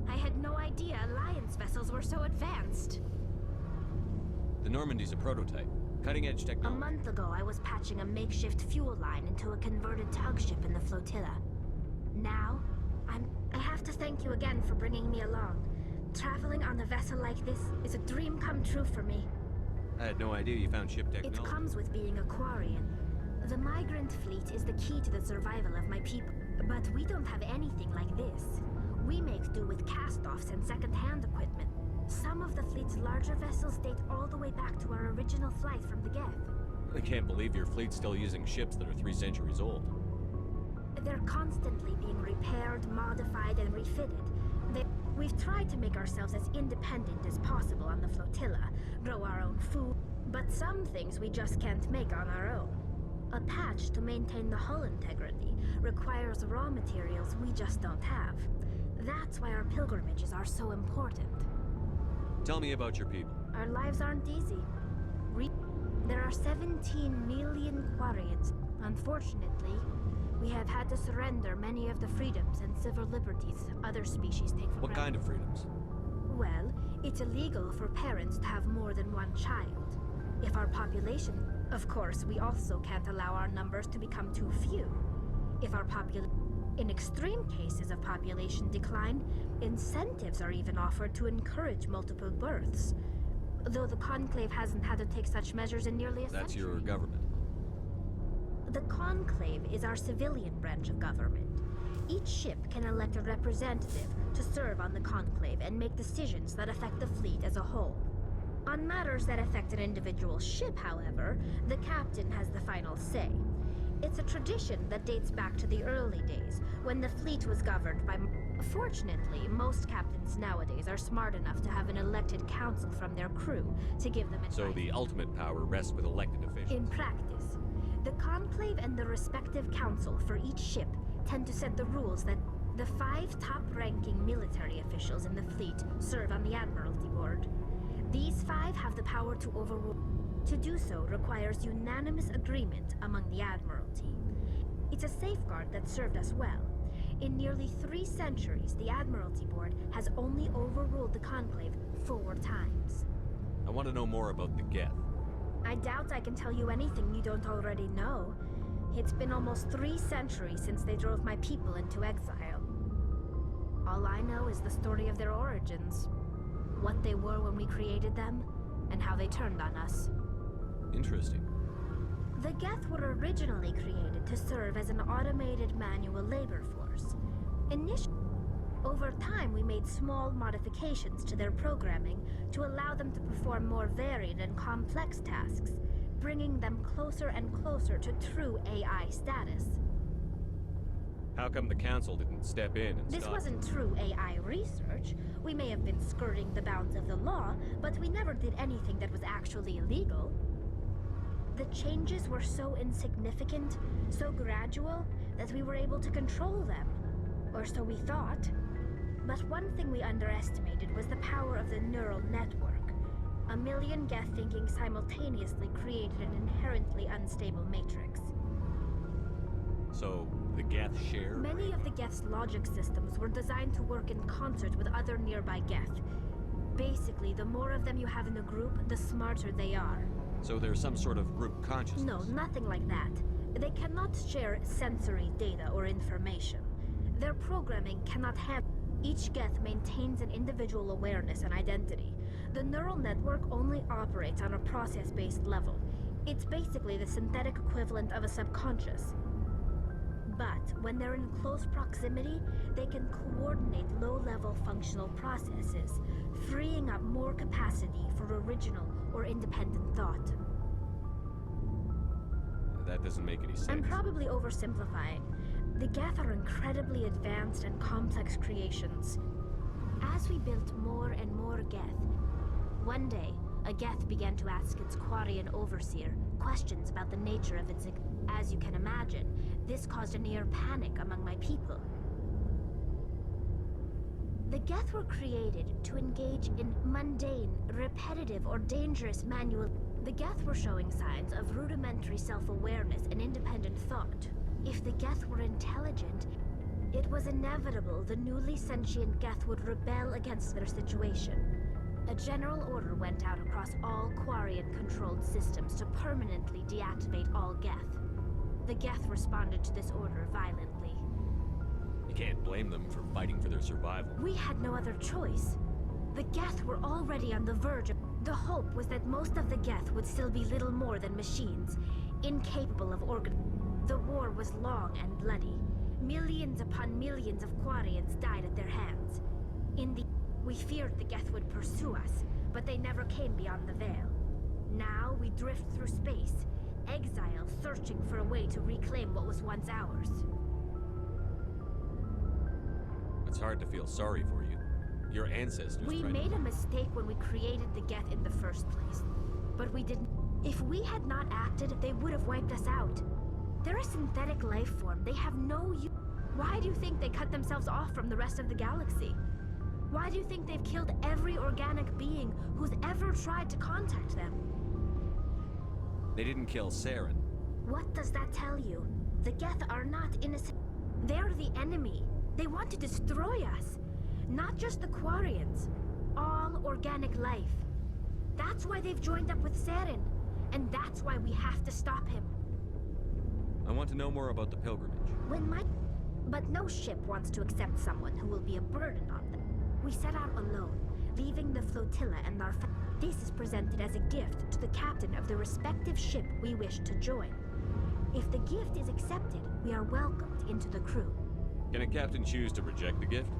I had no idea Alliance vessels were so advanced. The Normandy's a prototype. Cutting-edge technology. A month ago, I was patching a makeshift fuel line into a converted tug ship in the flotilla. Now, I have to thank you again for bringing me along. Traveling on a vessel like this is a dream come true for me. I had no idea you found ship technology. It comes with being a Quarian. The migrant fleet is the key to the survival of my people. But we don't have anything like this. We make do with cast-offs and second-hand equipment. Some of the fleet's larger vessels date all the way back to our original flight from the Geth. I can't believe your fleet's still using ships that are 3 centuries old. They're constantly being repaired, modified, and refitted. We've tried to make ourselves as independent as possible on the flotilla, grow our own food, but some things we just can't make on our own. A patch to maintain the hull integrity requires raw materials we just don't have. That's why our pilgrimages are so important. Tell me about your people. Our lives aren't easy. There are 17 million Quarians. Unfortunately, we have had to surrender many of the freedoms and civil liberties other species take for granted. What kind of freedoms? Well, it's illegal for parents to have more than one child. If our population... Of course, we also can't allow our numbers to become too few. If our In extreme cases of population decline, incentives are even offered to encourage multiple births. Though the Conclave hasn't had to take such measures in nearly a century. That's your government. The Conclave is our civilian branch of government. Each ship can elect a representative to serve on the Conclave and make decisions that affect the fleet as a whole. On matters that affect an individual ship, however, the captain has the final say. It's a tradition that dates back to the early days, when the fleet was governed by... Fortunately, most captains nowadays are smart enough to have an elected council from their crew to give them advice. So the ultimate power rests with elected officials. In practice, the Conclave and the respective council for each ship tend to set the rules that the 5 top-ranking military officials in the fleet serve on the Admiralty Board. These 5 have the power to overrule. To do so requires unanimous agreement among the Admiralty. It's a safeguard that served us well. In nearly 3 centuries, the Admiralty Board has only overruled the Conclave 4 times. I want to know more about the Geth. I doubt I can tell you anything you don't already know. It's been almost 3 centuries since they drove my people into exile. All I know is the story of their origins. What they were when we created them, and how they turned on us. Interesting. The Geth were originally created to serve as an automated manual labor force. Over time, we made small modifications to their programming to allow them to perform more varied and complex tasks, bringing them closer and closer to true AI status. How come the Council didn't step in and This stop? wasn't true AI research. We may have been skirting the bounds of the law, but we never did anything that was actually illegal. The changes were so insignificant, so gradual, that we were able to control them. Or so we thought. But one thing we underestimated was the power of the neural network. A million Geth thinking simultaneously created an inherently unstable matrix. So, the Geth share? Many of the Geth's logic systems were designed to work in concert with other nearby Geth. Basically, the more of them you have in a group, the smarter they are. So there's some sort of group consciousness? No, nothing like that. They cannot share sensory data or information. Their programming cannot have... Each Geth maintains an individual awareness and identity. The neural network only operates on a process-based level. It's basically the synthetic equivalent of a subconscious. But when they're in close proximity, they can coordinate low-level functional processes, freeing up more capacity for original or independent thought. That doesn't make any sense. I'm probably oversimplifying. The Geth are incredibly advanced and complex creations. As we built more and more Geth, one day, a Geth began to ask its Quarian overseer questions about the nature of its... As you can imagine, this caused a near panic among my people. The Geth were created to engage in mundane, repetitive, or dangerous manual... The Geth were showing signs of rudimentary self-awareness and independent thought. If the Geth were intelligent, it was inevitable the newly sentient Geth would rebel against their situation. A general order went out across all Quarian-controlled systems to permanently deactivate all Geth. The Geth responded to this order violently. You can't blame them for fighting for their survival. We had no other choice. The Geth were already on the verge of... The hope was that most of the Geth would still be little more than machines, incapable of The war was long and bloody. Millions upon millions of Quarians died at their hands. We feared the Geth would pursue us, but they never came beyond the Veil. Now we drift through space, exile, searching for a way to reclaim what was once ours. It's hard to feel sorry for you. Your ancestors We tried made a mistake when we created the Geth in the first place. But we didn't... If we had not acted, they would have wiped us out. They're a synthetic life form. They have no use. Why do you think they cut themselves off from the rest of the galaxy? Why do you think they've killed every organic being who's ever tried to contact them? They didn't kill Saren. What does that tell you? The Geth are not innocent. They're the enemy. They want to destroy us. Not just the Quarians. All organic life. That's why they've joined up with Saren. And that's why we have to stop him. I want to know more about the pilgrimage. But no ship wants to accept someone who will be a burden on them. We set out alone, leaving the flotilla and our This is presented as a gift to the captain of the respective ship we wish to join. If the gift is accepted, we are welcomed into the crew. Can a captain choose to reject the gift?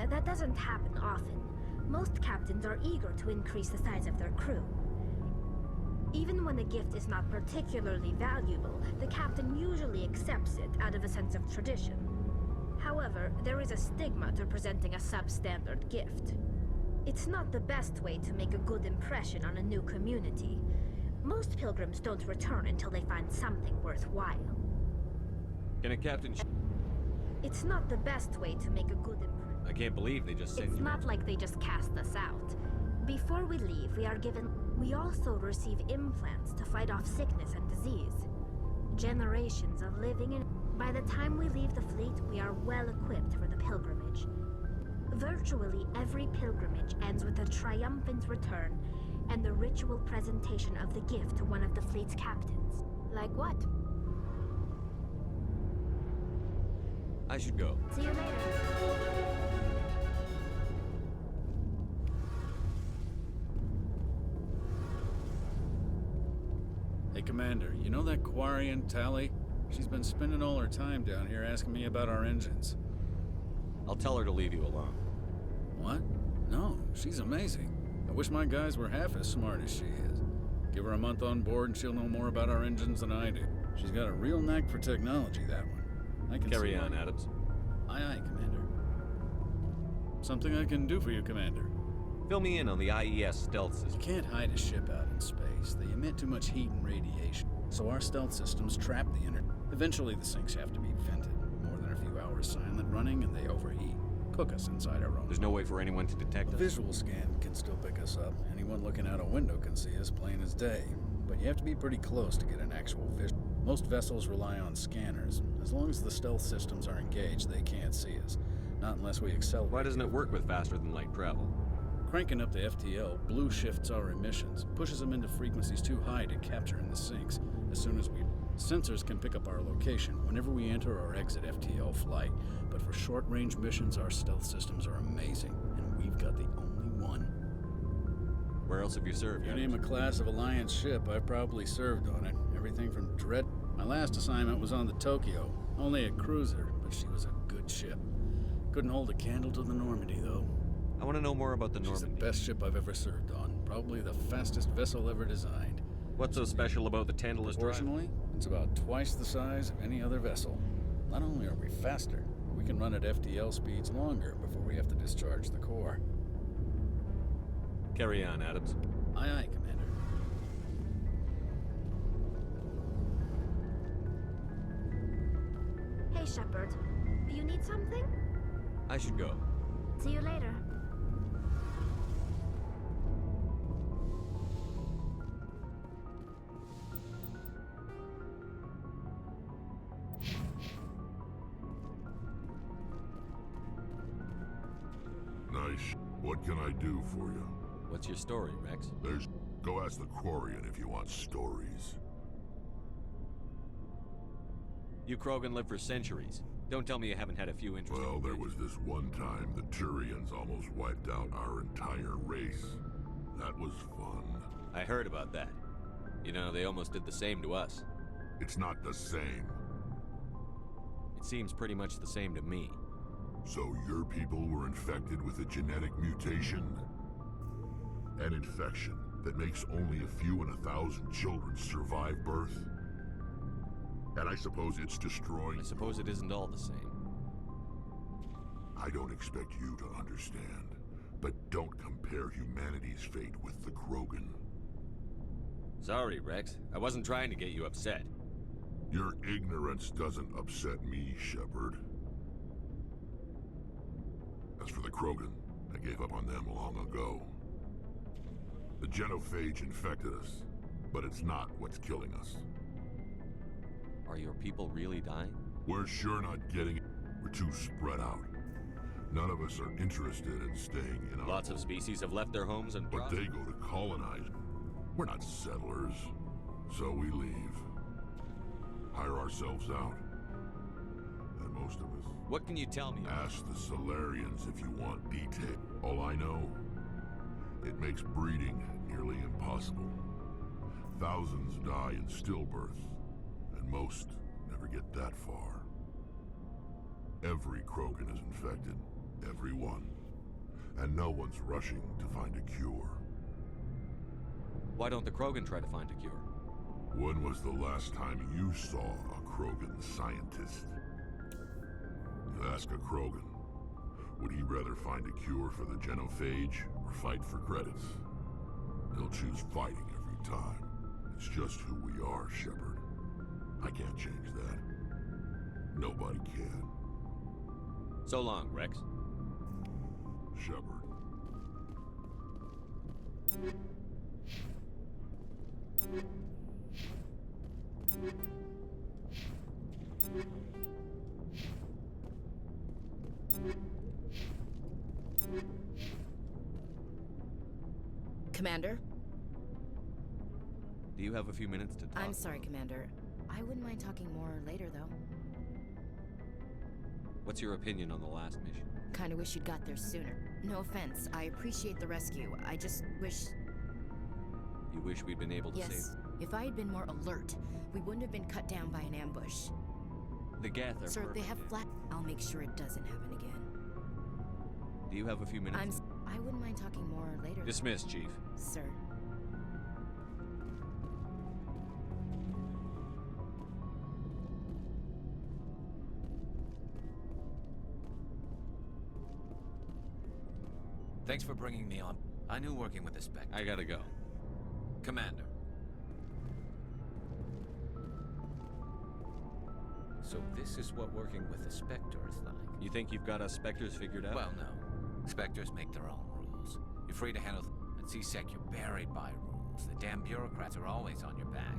That doesn't happen often. Most captains are eager to increase the size of their crew. Even when the gift is not particularly valuable, the captain usually accepts it out of a sense of tradition. However, there is a stigma to presenting a substandard gift. It's not the best way to make a good impression on a new community. Most pilgrims don't return until they find something worthwhile. Can a captain... It's not the best way to make a good impression. I can't believe they just sent It's you... not like they just cast us out. Before we leave, we also receive implants to fight off sickness and disease. Generations of living in... By the time we leave the fleet, we are well equipped for the pilgrimage. Virtually every pilgrimage ends with a triumphant return, and the ritual presentation of the gift to one of the fleet's captains. Like what? I should go. See you later. Hey, Commander, you know that Quarian, Tally? She's been spending all her time down here asking me about our engines. I'll tell her to leave you alone. What? No, she's amazing. I wish my guys were half as smart as she is. Give her a month on board and she'll know more about our engines than I do. She's got a real knack for technology, that one. I can Carry on, Adams. Aye, aye, Commander. Something I can do for you, Commander. Fill me in on the IES stealth system. You can't hide a ship out in space. They emit too much heat and radiation, so our stealth systems trap the internet. Eventually, the sinks have to be vented. More than a few hours silent running, and they overheat. Cook us inside our own. There's no way for anyone to detect A us? visual scan can still pick us up. Anyone looking out a window can see us plain as day. But you have to be pretty close to get an actual visual. Most vessels rely on scanners. As long as the stealth systems are engaged, they can't see us. Not unless we accelerate. Why doesn't it work with faster than light travel? Cranking up the FTL blue shifts our emissions, pushes them into frequencies too high to capture in the sinks. As soon as we... Sensors can pick up our location whenever we enter or exit FTL flight. But for short-range missions, our stealth systems are amazing, and we've got the only one. Where else have you served? You name a class of Alliance ship, I've probably served on it. Everything from Dread... My last assignment was on the Tokyo. Only a cruiser, but she was a good ship. Couldn't hold a candle to the Normandy, though. I want to know more about the Normandy. She's the best ship I've ever served on. Probably the fastest vessel ever designed. What's so special about the Tantalus drive? Proportionally, it's about twice the size of any other vessel. Not only are we faster, we can run at FTL speeds longer before we have to discharge the core. Carry on, Adams. Aye, aye, Commander. Hey, Shepard. Do you need something? I should go. See you later. Nice. What can I do for you? What's your story, Rex? Go ask the Quarian if you want stories. You Krogan lived for centuries. Don't tell me you haven't had a few interesting... Well, there was this one time the Turians almost wiped out our entire race. That was fun. I heard about that. You know, they almost did the same to us. It's not the same. It seems pretty much the same to me. So your people were infected with a genetic mutation? An infection that makes only a few in 1,000 children survive birth? And I suppose it's destroying... I suppose it isn't all the same. I don't expect you to understand, but don't compare humanity's fate with the Krogan. Sorry, Rex. I wasn't trying to get you upset. Your ignorance doesn't upset me, Shepard. As for the Krogan, I gave up on them long ago. The genophage infected us, but it's not what's killing us. Are your people really dying? We're sure not getting it. We're too spread out. None of us are interested in staying in our... Lots of species have left their homes and... But they go to colonize. We're not settlers. So we leave. Hire ourselves out. And most of us... What can you tell me? Ask the Solarians if you want detail. All I know, it makes breeding nearly impossible. Thousands die in stillbirth, and most never get that far. Every Krogan is infected, every one. And no one's rushing to find a cure. Why don't the Krogan try to find a cure? When was the last time you saw a Krogan scientist? You ask a Krogan, would he rather find a cure for the genophage or fight for credits? He'll choose fighting every time. It's just who we are, Shepard. I can't change that. Nobody can. So long, Rex. Shepard. Commander, Do you have a few minutes to talk? I'm sorry, Commander. I wouldn't mind talking more later, though. What's your opinion on the last mission? Kinda wish you'd got there sooner. No offense, I appreciate the rescue. I just wish... You wish we'd been able to save... Yes. If I had been more alert, we wouldn't have been cut down by an ambush. The Geth are Sir, perfect. they have flat... I'll make sure it doesn't happen again. Do you have a few minutes? I wouldn't mind talking more later. Dismissed, Chief. Sir. Thanks for bringing me on. I knew working with the Spectre. I gotta go. Commander. So this is what working with the Spectre is like. You think you've got us Spectres figured out? Well, no. Spectres make their own rules. You're free to handle at CSEC, you're buried by rules. The damn bureaucrats are always on your back.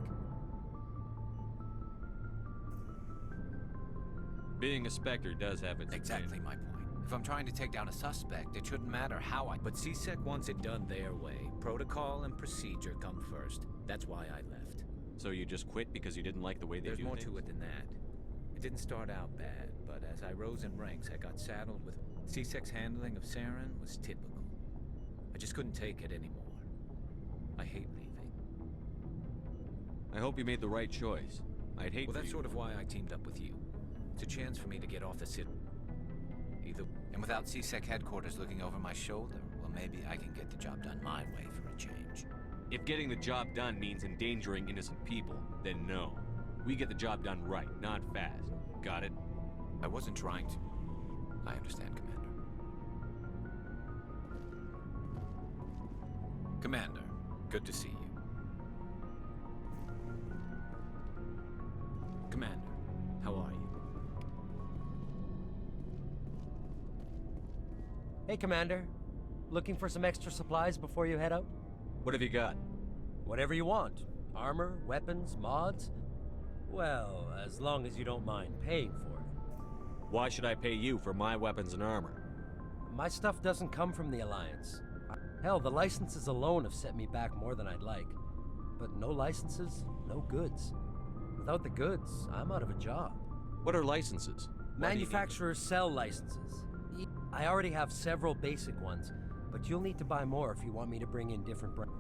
Being a Spectre does have its Exactly my point. If I'm trying to take down a suspect, it shouldn't matter how I... But CSEC wants it done their way. Protocol and procedure come first. That's why I left. So you just quit because you didn't like the way they do There's more things? to it than that. It didn't start out bad, but as I rose in ranks, I got saddled with... CSEC's handling of Saren was typical. I just couldn't take it anymore. I hate leaving. I hope you made the right choice. I'd hate Well, for that's you sort of why I teamed up with you. It's a chance for me to get off the city. Either... And without CSEC headquarters looking over my shoulder, well, maybe I can get the job done my way for a change. If getting the job done means endangering innocent people, then no. We get the job done right, not fast. Got it? I wasn't trying to. I understand, Commander. Commander, good to see you. Commander, how are you? Hey, Commander. Looking for some extra supplies before you head out? What have you got? Whatever you want. Armor, weapons, mods. Well, as long as you don't mind paying for it. Why should I pay you for my weapons and armor? My stuff doesn't come from the Alliance. Hell, the licenses alone have set me back more than I'd like. But no licenses, no goods. Without the goods, I'm out of a job. What are licenses? Manufacturers sell licenses. I already have several basic ones, but you'll need to buy more if you want me to bring in different brands.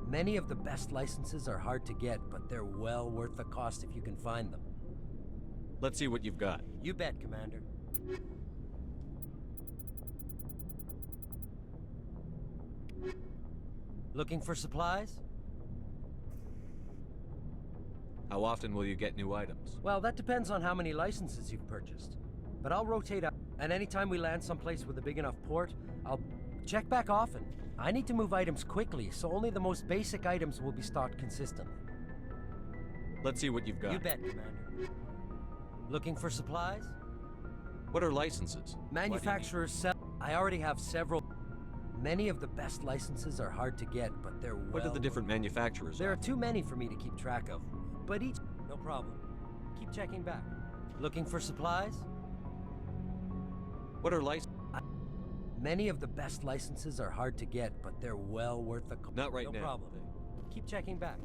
Many of the best licenses are hard to get, but they're well worth the cost if you can find them. Let's see what you've got. You bet, Commander. Looking for supplies? How often will you get new items? Well, that depends on how many licenses you've purchased. But I'll rotate out, and anytime we land someplace with a big enough port, I'll check back often. I need to move items quickly, so only the most basic items will be stocked consistently. Let's see what you've got. You bet, Commander. Looking for supplies? What are licenses? Manufacturers sell... I already have several... Many of the best licenses are hard to get, but they're well... What are the different manufacturers? There are too many for me to keep track of, but each... No problem. Keep checking back. Looking for supplies? What are licenses? Many of the best licenses are hard to get, but they're well worth the... Not right now. No problem. Keep checking back.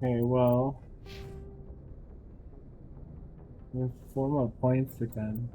Okay, well. 4 more points again.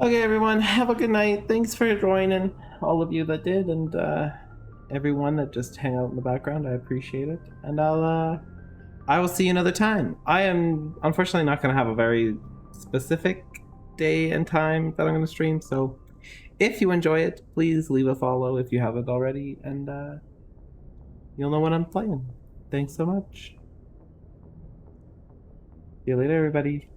Okay, everyone, have a good night. Thanks for joining, all of you that did, and everyone that just hang out in the background. I appreciate it. And I will see you another time. I am unfortunately not going to have a very specific day and time that I'm going to stream, so if you enjoy it, please leave a follow if you haven't already, and you'll know when I'm playing. Thanks so much. See you later, everybody.